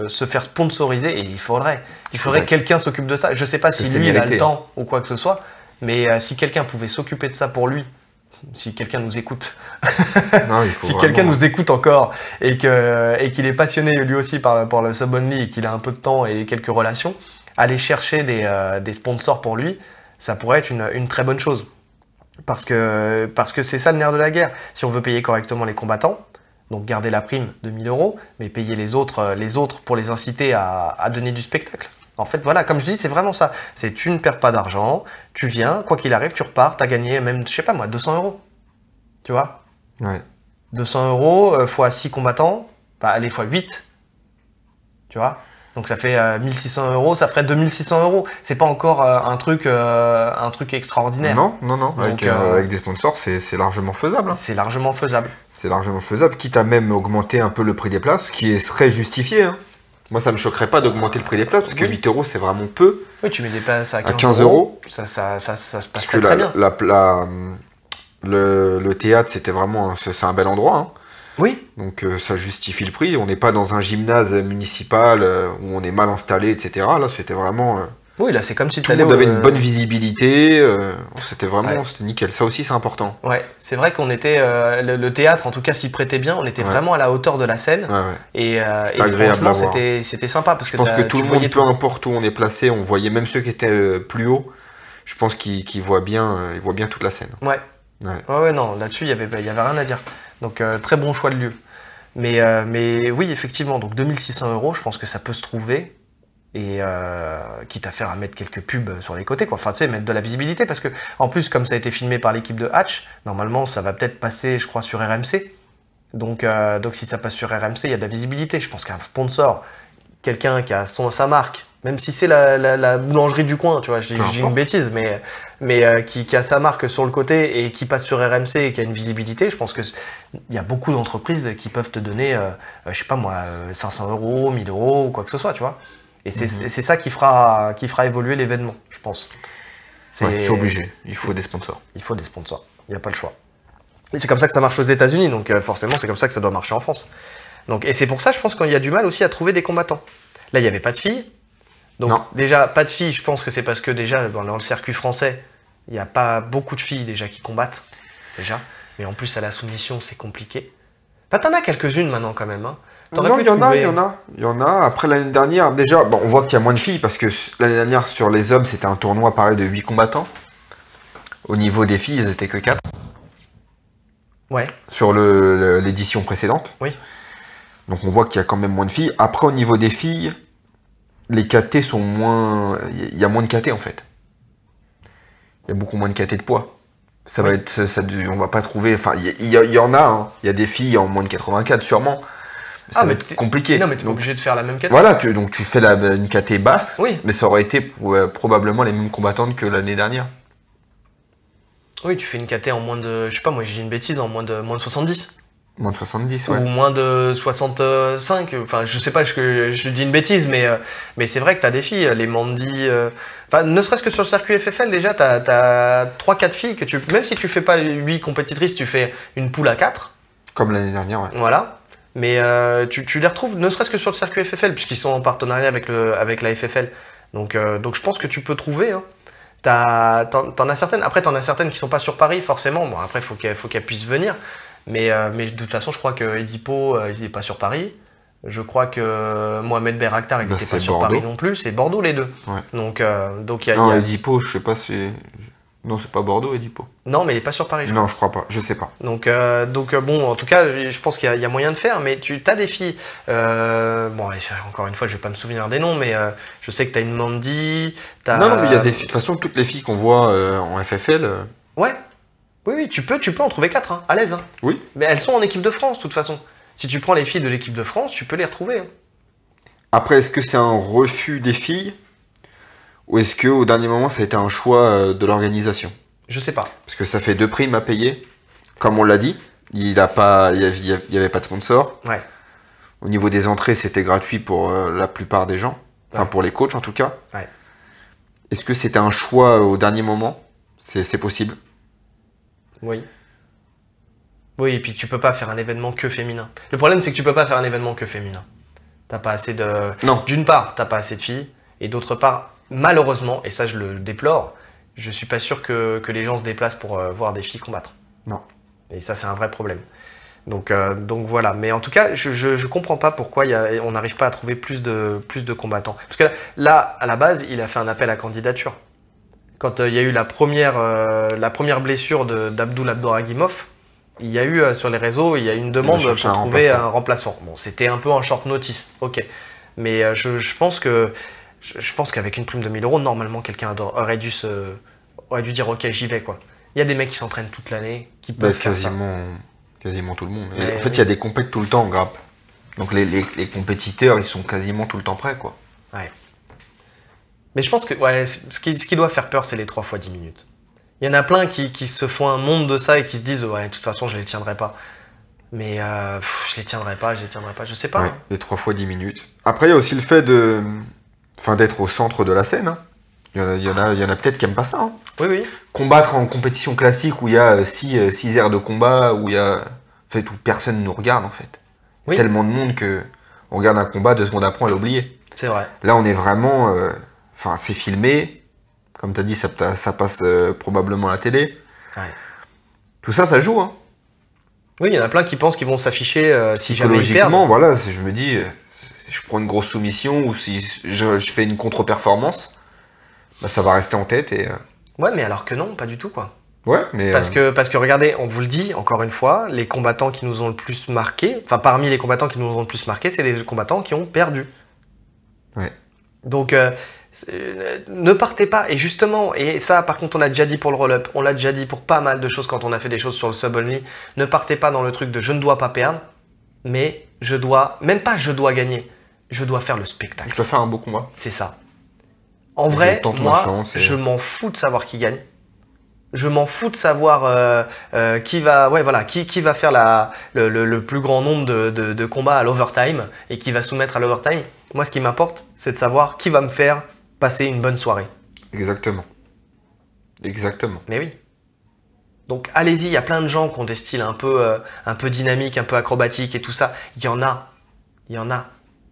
Speaker 1: se faire sponsoriser, et il faudrait que quelqu'un s'occupe de ça. Je sais pas si lui il a le temps ou quoi que ce soit, mais si quelqu'un pouvait s'occuper de ça pour lui, si quelqu'un nous écoute,
Speaker 2: non, il faut
Speaker 1: si quelqu'un nous écoute encore et qu'il est passionné lui aussi par le sub only et qu'il a un peu de temps et quelques relations, aller chercher des sponsors pour lui, ça pourrait être une très bonne chose. Parce que c'est ça le nerf de la guerre. Si on veut payer correctement les combattants, donc garder la prime de 1000 euros, mais payer les autres pour les inciter à donner du spectacle. En fait, voilà, comme je dis, c'est vraiment ça. C'est tu ne perds pas d'argent, tu viens, quoi qu'il arrive, tu repars, tu as gagné même, je sais pas moi, 200 euros. Tu vois?
Speaker 2: Ouais.
Speaker 1: 200 euros fois 6 combattants, bah allez, fois 8. Tu vois? Donc ça fait 1600 euros, ça ferait 2600 euros. C'est pas encore un truc extraordinaire.
Speaker 2: Non.
Speaker 1: Donc,
Speaker 2: avec des sponsors, c'est largement faisable. Hein.
Speaker 1: C'est largement faisable.
Speaker 2: C'est largement faisable, quitte à même augmenter un peu le prix des places, qui serait justifié. Hein. Moi, ça me choquerait pas d'augmenter le prix des places, parce que 8 euros, c'est vraiment peu.
Speaker 1: Oui, tu mets des places à
Speaker 2: 15 euros.
Speaker 1: Ça se passe
Speaker 2: très bien. Le théâtre, c'était vraiment c'est un bel endroit. Hein.
Speaker 1: Oui.
Speaker 2: Donc ça justifie le prix. On n'est pas dans un gymnase municipal où on est mal installé, etc. Là, c'était vraiment...
Speaker 1: oui, là, c'est comme si
Speaker 2: tout le monde avait une bonne visibilité. C'était vraiment... C'était nickel. Ça aussi, c'est important.
Speaker 1: Ouais, c'est vrai qu'on était... le théâtre, en tout cas, s'y prêtait bien. On était vraiment à la hauteur de la scène. Et
Speaker 2: agréable
Speaker 1: franchement, c'était sympa. Parce
Speaker 2: je pense que tout le monde, peu importe où on est placé, on voyait même ceux qui étaient plus hauts. Je pense qu'ils voient bien toute la scène.
Speaker 1: Ouais, non, là-dessus, il y avait rien à dire. Donc, très bon choix de lieu. Mais oui, effectivement, donc 2600 euros, je pense que ça peut se trouver. Et quitte à faire à mettre quelques pubs sur les côtés, quoi. Enfin, tu sais, mettre de la visibilité. Parce que, en plus, comme ça a été filmé par l'équipe de Hatch, normalement, ça va peut-être passer, je crois, sur RMC. Donc si ça passe sur RMC, il y a de la visibilité. Je pense qu'un sponsor, quelqu'un qui a sa marque, même si c'est la boulangerie du coin, tu vois, je dis une bêtise, mais qui a sa marque sur le côté et qui passe sur RMC et qui a une visibilité, je pense qu'il y a beaucoup d'entreprises qui peuvent te donner, je sais pas moi, 500 euros, 1000 euros ou quoi que ce soit, tu vois. Et c'est ça qui fera évoluer l'événement, je pense.
Speaker 2: C'est obligé, il faut des sponsors.
Speaker 1: Il faut des sponsors, il n'y a pas le choix. Et c'est comme ça que ça marche aux États-Unis, donc forcément c'est comme ça que ça doit marcher en France. Donc, et c'est pour ça, je pense qu'il y a du mal aussi à trouver des combattants. Là, il n'y avait pas de filles. Donc
Speaker 2: Non.
Speaker 1: déjà, pas de filles, je pense que c'est parce que déjà, dans le circuit français, il n'y a pas beaucoup de filles déjà qui combattent. Déjà. Mais en plus, à la soumission, c'est compliqué. Enfin, t'en as quelques-unes maintenant quand même. Hein.
Speaker 2: Non, il y en a. Après l'année dernière, déjà, bon, on voit qu'il y a moins de filles parce que l'année dernière, sur les hommes, c'était un tournoi pareil de 8 combattants. Au niveau des filles, ils étaient que 4.
Speaker 1: Ouais.
Speaker 2: Sur l'édition précédente.
Speaker 1: Oui.
Speaker 2: Donc on voit qu'il y a quand même moins de filles. Après, au niveau des filles, les KT sont moins. Il y a moins de KT en fait. Il y a beaucoup moins de KT de poids. Ça va être. On va pas trouver. Enfin, il y en a. Hein. Il y a des filles en moins de 84 sûrement. Ça va être compliqué.
Speaker 1: Non, mais t'es obligé de faire la même KT.
Speaker 2: Voilà, donc tu fais une KT basse,
Speaker 1: oui.
Speaker 2: Mais ça aurait été probablement les mêmes combattantes que l'année dernière.
Speaker 1: Oui, tu fais une KT en moins de. Je sais pas, moi j'ai dit une bêtise, en moins de 70.
Speaker 2: Moins de 70, ouais.
Speaker 1: Ou moins de 65. Enfin, je sais pas, je dis une bêtise, mais c'est vrai que t'as des filles, les Mandy. Enfin, ne serait-ce que sur le circuit FFL, déjà, t'as 3-4 filles que tu. Même si tu fais pas 8 compétitrices, tu fais une poule à 4.
Speaker 2: Comme l'année dernière, ouais.
Speaker 1: Voilà. Mais tu les retrouves ne serait-ce que sur le circuit FFL, puisqu'ils sont en partenariat avec la FFL. Donc je pense que tu peux trouver. Hein. T'en as certaines. Après, t'en as certaines qui sont pas sur Paris, forcément. Bon, après, faut qu'elles puissent venir. Mais de toute façon, je crois que Edipo, il n'est pas sur Paris. Je crois que Mohamed Berakhtar, il n'était pas sur Paris non plus. C'est Bordeaux, les deux.
Speaker 2: Ouais.
Speaker 1: Donc il y a...
Speaker 2: Non, Edipo, je sais pas si... Non, c'est pas Bordeaux, Edipo.
Speaker 1: Non, mais il n'est pas sur Paris.
Speaker 2: Non, je crois pas. Je sais pas.
Speaker 1: Donc bon, en tout cas, je pense qu'il y a moyen de faire. Mais tu as des filles... bon, encore une fois, je vais pas me souvenir des noms, mais je sais que tu as une Mandy.
Speaker 2: Non, mais il y a des filles... De toute façon, toutes les filles qu'on voit en FFL...
Speaker 1: Ouais. Oui, tu peux en trouver 4, hein, à l'aise. Hein.
Speaker 2: Oui.
Speaker 1: Mais elles sont en équipe de France, de toute façon. Si tu prends les filles de l'équipe de France, tu peux les retrouver. Hein.
Speaker 2: Après, est-ce que c'est un refus des filles ou est-ce qu'au dernier moment, ça a été un choix de l'organisation?
Speaker 1: Je sais pas.
Speaker 2: Parce que ça fait 2 primes à payer. Comme on l'a dit, il y avait pas de sponsor.
Speaker 1: Ouais.
Speaker 2: Au niveau des entrées, c'était gratuit pour la plupart des gens. Enfin, pour les coachs en tout cas.
Speaker 1: Ouais.
Speaker 2: Est-ce que c'était un choix au dernier moment? C'est possible.
Speaker 1: Oui. Oui, et puis tu peux pas faire un événement que féminin. Le problème, c'est que tu peux pas faire un événement que féminin. T'as pas assez de...
Speaker 2: Non.
Speaker 1: D'une part, t'as pas assez de filles, et d'autre part, malheureusement, et ça je le déplore, je suis pas sûr que les gens se déplacent pour voir des filles combattre.
Speaker 2: Non.
Speaker 1: Et ça, c'est un vrai problème. Donc voilà. Mais en tout cas, je comprends pas pourquoi on n'arrive pas à trouver plus de combattants. Parce que là, à la base, il a fait un appel à candidature. Quand il y a eu la première blessure d'Abdul Abdouragimov, il y a eu sur les réseaux, il y a une demande pour trouver un remplaçant. Bon, c'était un peu en short notice, ok. Mais je pense qu'avec une prime de 1000 €, normalement, quelqu'un aurait dû dire ok, j'y vais quoi. Il y a des mecs qui s'entraînent toute l'année, qui peuvent faire ça.
Speaker 2: Quasiment tout le monde. Mais en fait, il y a des compètes tout le temps en grappe. Donc les compétiteurs, ils sont quasiment tout le temps prêts, quoi.
Speaker 1: Ouais. Mais je pense que ce qui doit faire peur, c'est les 3 fois 10 minutes. Il y en a plein qui se font un monde de ça et qui se disent ouais, de toute façon, je les tiendrai pas. Mais je les tiendrai pas, je sais pas.
Speaker 2: Ouais,
Speaker 1: hein.
Speaker 2: les 3 fois 10 minutes. Après, il y a aussi le fait d'être au centre de la scène. Hein. Il y en a peut-être qui aiment pas ça. Hein.
Speaker 1: Oui, oui.
Speaker 2: Combattre en compétition classique où il y a 6 aires de combat, où où personne nous regarde en fait.
Speaker 1: Oui.
Speaker 2: Tellement de monde que on regarde un combat, 2 secondes après on l'a oublié.
Speaker 1: C'est vrai.
Speaker 2: Là on est vraiment... c'est filmé. Comme tu as dit, ça passe probablement à la télé.
Speaker 1: Ouais.
Speaker 2: Tout ça, ça joue. Hein.
Speaker 1: Oui, il y en a plein qui pensent qu'ils vont s'afficher si jamais ils perdent.
Speaker 2: Psychologiquement, voilà, je me dis, je prends une grosse soumission ou si je fais une contre-performance, bah, ça va rester en tête.
Speaker 1: Ouais, mais alors que non, pas du tout, quoi.
Speaker 2: Ouais, mais...
Speaker 1: Parce que regardez, on vous le dit, encore une fois, les combattants qui nous ont le plus marqué, enfin parmi les combattants qui nous ont le plus marqué, c'est les combattants qui ont perdu.
Speaker 2: Ouais.
Speaker 1: Donc, ne partez pas. Et justement, et ça par contre on l'a déjà dit pour le roll-up, on l'a déjà dit pour pas mal de choses quand on a fait des choses sur le sub-only, ne partez pas dans le truc de je ne dois pas perdre, mais même pas je dois gagner, je dois faire le spectacle.
Speaker 2: Je dois faire un beau combat.
Speaker 1: C'est ça. En vrai, moi,
Speaker 2: je
Speaker 1: je m'en fous de savoir qui gagne. Je m'en fous de savoir qui va faire le plus grand nombre de combats à l'overtime et qui va soumettre à l'overtime. Moi, ce qui m'importe, c'est de savoir qui va me faire passer une bonne soirée.
Speaker 2: Exactement. Exactement.
Speaker 1: Mais oui. Donc allez-y, il y a plein de gens qui ont des styles un peu dynamiques, un peu acrobatiques et tout ça. Il y en a. Il y en a.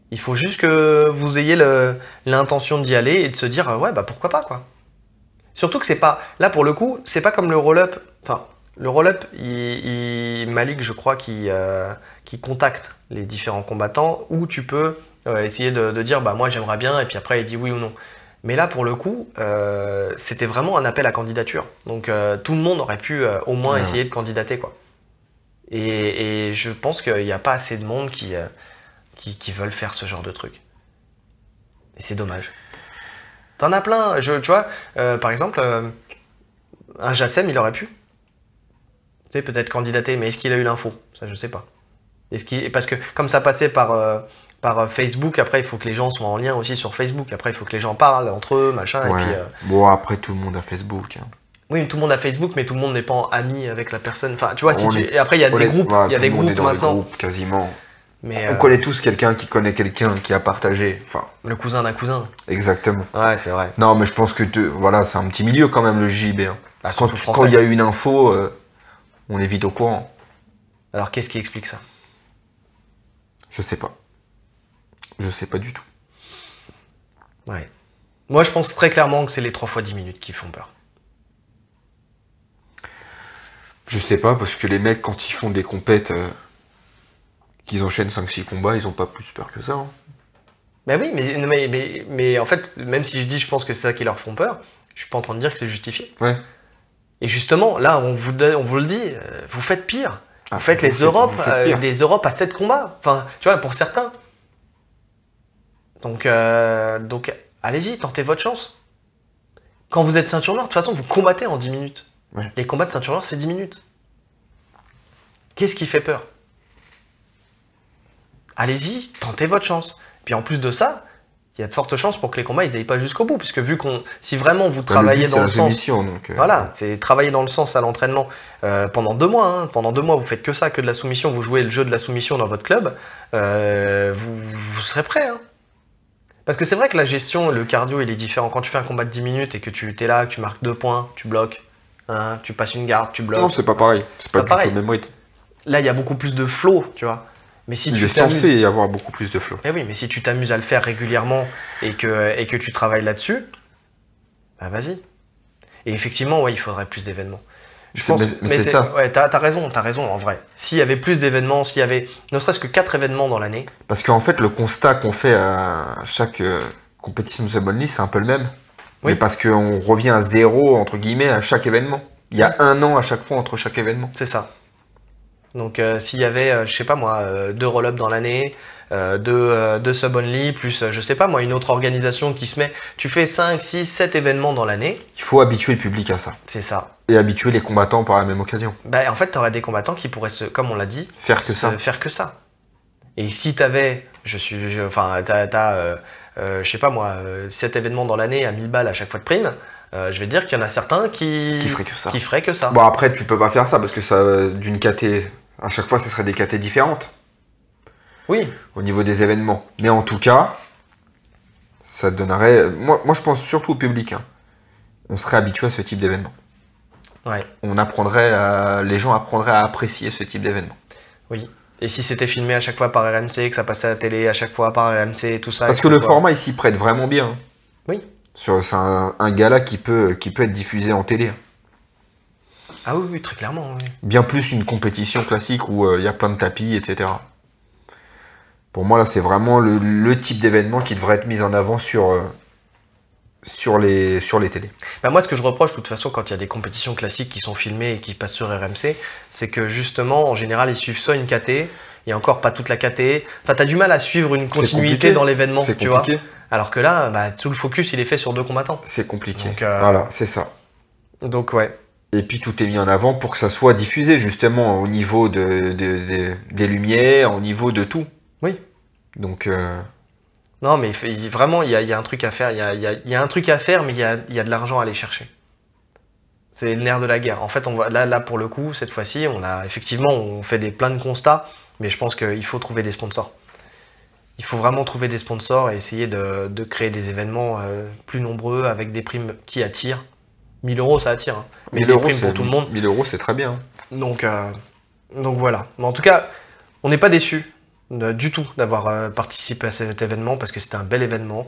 Speaker 1: Il faut juste que vous ayez l'intention d'y aller et de se dire ouais bah pourquoi pas quoi. Surtout que c'est pas là pour le coup, c'est pas comme le roll-up. Enfin, le roll-up, Malik je crois qui contacte les différents combattants où tu peux essayer de dire bah moi j'aimerais bien et puis après il dit oui ou non. Mais là pour le coup, c'était vraiment un appel à candidature. Donc tout le monde aurait pu au moins essayer de candidater quoi. Et je pense qu'il n'y a pas assez de monde qui veulent faire ce genre de truc. Et c'est dommage. T'en as plein, tu vois, par exemple, un Jassem, il aurait pu. Tu sais, peut-être candidater, mais est-ce qu'il a eu l'info? Ça, je sais pas. Parce que comme ça passait par Facebook, après, il faut que les gens soient en lien aussi sur Facebook. Après, il faut que les gens parlent entre eux, machin.
Speaker 2: Ouais.
Speaker 1: Et puis,
Speaker 2: Bon, après, tout le monde a Facebook. Hein.
Speaker 1: oui, tout le monde a Facebook, mais tout le monde n'est pas ami avec la personne. Enfin, tu vois, et après, il y a des groupes.
Speaker 2: Voilà,
Speaker 1: Il y a des groupes
Speaker 2: dans
Speaker 1: maintenant.
Speaker 2: Les groupes, quasiment.
Speaker 1: Mais,
Speaker 2: on connaît tous quelqu'un qui connaît quelqu'un qui a partagé. Enfin,
Speaker 1: le cousin d'un cousin.
Speaker 2: Exactement.
Speaker 1: Ouais, c'est vrai.
Speaker 2: Non, mais je pense que voilà, c'est un petit milieu quand même le JB. Hein.
Speaker 1: Ah,
Speaker 2: quand il y a une info, on est vite au courant.
Speaker 1: Alors, qu'est-ce qui explique ça?
Speaker 2: Je sais pas. Je sais pas du tout.
Speaker 1: Ouais. Moi, je pense très clairement que c'est les 3 fois 10 minutes qui font peur.
Speaker 2: Je sais pas, parce que les mecs, quand ils font des compètes, qu'ils enchaînent 5-6 combats, ils ont pas plus peur que ça. Hein.
Speaker 1: Ben oui, mais en fait, même si je dis je pense que c'est ça qui leur font peur, je suis pas en train de dire que c'est justifié.
Speaker 2: Ouais.
Speaker 1: Et justement, là, on vous le dit, vous faites pire. Vous faites des Europes à 7 combats. Enfin, tu vois, pour certains. Donc allez-y, tentez votre chance. Quand vous êtes ceinture noire, de toute façon, vous combattez en 10 minutes.
Speaker 2: Ouais.
Speaker 1: Les combats de ceinture noire, c'est 10 minutes. Qu'est-ce qui fait peur? Allez-y, tentez votre chance. Puis en plus de ça, il y a de fortes chances pour que les combats ils aillent pas jusqu'au bout, puisque si vraiment vous travaillez dans le sens, voilà, c'est travailler dans le sens à l'entraînement pendant 2 mois. Hein, pendant 2 mois, vous faites que ça, que de la soumission, vous jouez le jeu de la soumission dans votre club, vous serez prêt. Hein. Parce que c'est vrai que la gestion, le cardio, il est différent. Quand tu fais un combat de 10 minutes et que tu es là, que tu marques 2 points, tu bloques, hein, tu passes une garde, tu bloques.
Speaker 2: Non, c'est pas pareil. C'est pas du tout le même rythme.
Speaker 1: Là, il y a beaucoup plus de flow, tu vois. Mais si
Speaker 2: il est censé y avoir beaucoup plus de flow.
Speaker 1: Eh oui, mais si tu t'amuses à le faire régulièrement et que tu travailles là-dessus, bah vas-y. Et effectivement, ouais, il faudrait plus d'événements.
Speaker 2: Mais c'est ça.
Speaker 1: Ouais, t'as raison en vrai. S'il y avait plus d'événements, s'il y avait ne serait-ce que 4 événements dans l'année.
Speaker 2: Parce qu'en fait, le constat qu'on fait à chaque compétition de The Only, c'est un peu le même. Oui. Mais parce qu'on revient à 0, entre guillemets, à chaque événement. Il y a 1 an à chaque fois entre chaque événement.
Speaker 1: C'est ça. Donc s'il y avait, je sais pas moi, 2 roll-up dans l'année, 2 sub-only, plus, je sais pas moi, une autre organisation qui se met... Tu fais 5, 6, 7 événements dans l'année.
Speaker 2: Il faut habituer le public à ça.
Speaker 1: C'est ça.
Speaker 2: Et habituer les combattants par la même occasion.
Speaker 1: Bah, en fait, tu aurais des combattants qui pourraient, comme on l'a dit,
Speaker 2: faire que ça.
Speaker 1: Et si tu avais, je sais pas moi, 7 événements dans l'année à 1000 balles à chaque fois de prime, je vais dire qu'il y en a certains qui feraient que ça.
Speaker 2: Bon, après, tu peux pas faire ça parce que ça, d'une KT, à chaque fois, ça serait des KT différentes.
Speaker 1: Oui.
Speaker 2: Au niveau des événements. Mais en tout cas, ça donnerait. Moi, je pense surtout au public. Hein. On serait habitué à ce type d'événement.
Speaker 1: Ouais.
Speaker 2: Les gens apprendraient à apprécier ce type d'événement.
Speaker 1: Oui. Et si c'était filmé à chaque fois par RMC, que ça passait à la télé à chaque fois par RMC et tout ça.
Speaker 2: Parce que le format ici prête vraiment bien.
Speaker 1: Oui.
Speaker 2: C'est un gala qui peut être diffusé en télé.
Speaker 1: Ah oui, très clairement. Oui.
Speaker 2: Bien plus qu'une compétition classique où il y a plein de tapis, etc. Pour moi, là, c'est vraiment le type d'événement qui devrait être mis en avant sur les télés.
Speaker 1: Bah moi, ce que je reproche, de toute façon, quand il y a des compétitions classiques qui sont filmées et qui passent sur RMC, c'est que justement, en général, ils suivent soit une KT, et encore pas toute la KT. Enfin, t'as du mal à suivre une continuité dans l'événement, tu vois. Alors que là, bah, tout le focus, il est fait sur 2 combattants.
Speaker 2: C'est compliqué. Donc, voilà, c'est ça.
Speaker 1: Donc, ouais.
Speaker 2: Et puis, tout est mis en avant pour que ça soit diffusé, justement, au niveau des lumières, au niveau de tout.
Speaker 1: Oui.
Speaker 2: Donc...
Speaker 1: Non, mais vraiment, il y a un truc à faire. Il y a un truc à faire, mais il y a de l'argent à aller chercher. C'est le nerf de la guerre. En fait, là, pour le coup, cette fois-ci, on fait plein de constats, mais je pense qu'il faut trouver des sponsors. Il faut vraiment trouver des sponsors et essayer de créer des événements plus nombreux avec des primes qui attirent. 1000 euros, ça attire. Hein. Mais
Speaker 2: 1000
Speaker 1: des
Speaker 2: euros,
Speaker 1: primes pour tout le monde.
Speaker 2: 1000 euros, c'est très bien.
Speaker 1: Donc voilà. Mais en tout cas, on n'est pas déçus du tout d'avoir participé à cet événement parce que c'était un bel événement.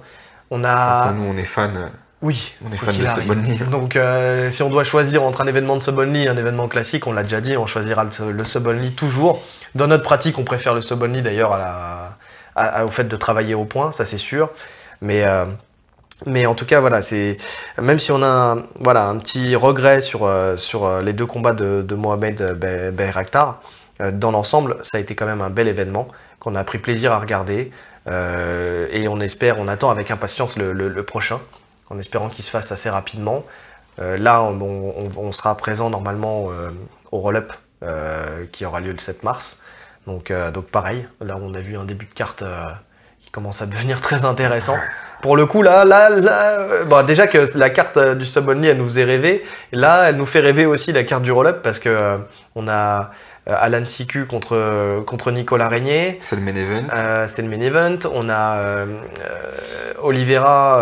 Speaker 1: On a...
Speaker 2: Nous, on est fans.
Speaker 1: Oui,
Speaker 2: on est fan de Sub Only.
Speaker 1: Donc si on doit choisir entre un événement de Sub Only et un événement classique, on l'a déjà dit, on choisira le Sub Only toujours. Dans notre pratique, on préfère le Sub Only d'ailleurs au fait de travailler au point, ça c'est sûr. Mais en tout cas, voilà, même si on a un petit regret sur les 2 combats de Mohamed Bayraktar, dans l'ensemble, ça a été quand même un bel événement qu'on a pris plaisir à regarder. Et on attend avec impatience le prochain, en espérant qu'il se fasse assez rapidement. Là, on sera présent normalement au roll-up qui aura lieu le 7 mars. Donc pareil, là on a vu un début de carte qui commence à devenir très intéressant. Pour le coup, bon, déjà que la carte du Sub Only, elle nous faisait rêver. Là, elle nous fait rêver aussi la carte du roll-up parce que on a Alan Siku contre Nicolas Régnier.
Speaker 2: C'est le main event.
Speaker 1: C'est le main event. On a Oliveira,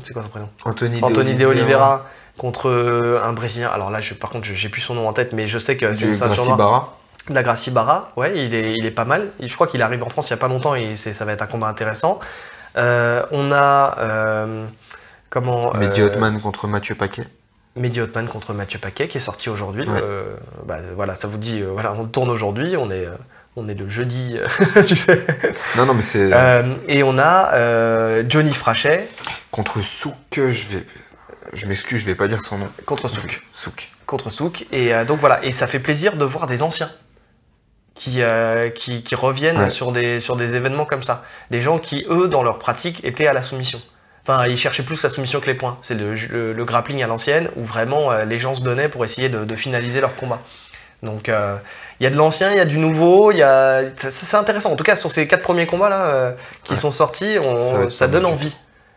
Speaker 1: c'est quoi son prénom? Anthony De Oliveira contre un Brésilien. Alors là, par contre, j'ai plus son nom en tête, mais je sais que c'est une ceinture noire. La Gracie Barra, ouais, il est pas mal. Je crois qu'il arrive en France il n'y a pas longtemps et ça va être un combat intéressant. On a
Speaker 2: Mehdi Hotman contre Mathieu Paquet.
Speaker 1: Mehdi Hotman contre Mathieu Paquet qui est sorti aujourd'hui.
Speaker 2: Ouais.
Speaker 1: Voilà, ça vous dit, voilà, on tourne aujourd'hui, on est le jeudi, tu sais.
Speaker 2: Non, mais c'est...
Speaker 1: et on a Johnny Frachet.
Speaker 2: Contre Souk, je m'excuse, je vais pas dire son nom.
Speaker 1: Contre Souk.
Speaker 2: Contre
Speaker 1: Souk. Et donc voilà, et ça fait plaisir de voir des anciens qui reviennent sur des événements comme ça. Des gens qui, eux, dans leur pratique, étaient à la soumission. Enfin, ils cherchaient plus la soumission que les points. C'est le grappling à l'ancienne, où vraiment les gens se donnaient pour essayer de finaliser leur combat. Donc, il y a de l'ancien, il y a du nouveau, c'est intéressant. En tout cas, sur ces 4 premiers combats-là qui sont sortis, ça donne envie.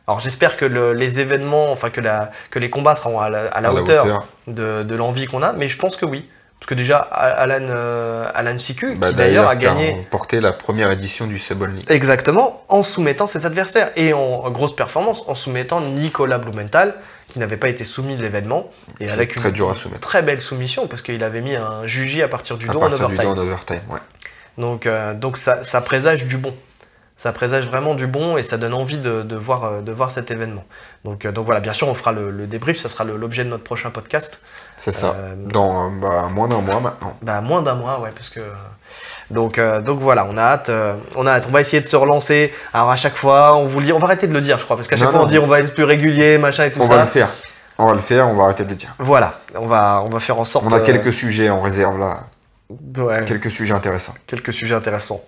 Speaker 1: Alors, j'espère que les événements, enfin que les combats seront à la hauteur de l'envie qu'on a, mais je pense que oui. Parce que déjà, Alan Siku, qui d'ailleurs a gagné...
Speaker 2: remporté la première édition du Sub Only.
Speaker 1: Exactement, en soumettant ses adversaires. Et en grosse performance, en soumettant Nicolas Blumenthal, qui n'avait pas été soumis de l'événement. Et avec une très belle soumission, parce qu'il avait mis un juji à partir du dos en overtime.
Speaker 2: Ouais.
Speaker 1: Donc ça présage du bon. Ça présage vraiment du bon et ça donne envie de voir cet événement. Donc voilà, bien sûr, on fera le débrief, ça sera l'objet de notre prochain podcast.
Speaker 2: C'est ça, dans moins d'un mois maintenant.
Speaker 1: Moins d'un mois, ouais, parce que... Donc voilà, on a hâte, on va essayer de se relancer. Alors à chaque fois, on va arrêter de le dire, je crois, parce qu'à chaque fois on dit on va être plus régulier, machin et tout ça.
Speaker 2: On va le faire, on va arrêter de le dire.
Speaker 1: Voilà, on va faire en sorte...
Speaker 2: On a quelques sujets en réserve là.
Speaker 1: Ouais.
Speaker 2: Quelques sujets intéressants.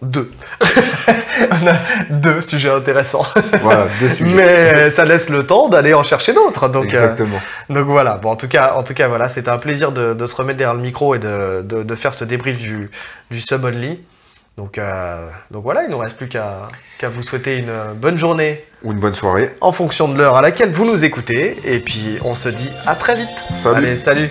Speaker 1: 2. On a 2 sujets intéressants.
Speaker 2: Voilà, 2 sujets.
Speaker 1: Mais ça laisse le temps d'aller en chercher d'autres.
Speaker 2: Exactement.
Speaker 1: Donc voilà. Bon, en tout cas, voilà, c'était un plaisir de se remettre derrière le micro et de faire ce débrief du Sub Only. Donc voilà, il ne nous reste plus qu'à vous souhaiter une bonne journée.
Speaker 2: Ou une bonne soirée.
Speaker 1: En fonction de l'heure à laquelle vous nous écoutez. Et puis, on se dit à très vite.
Speaker 2: Salut.
Speaker 1: Allez, salut.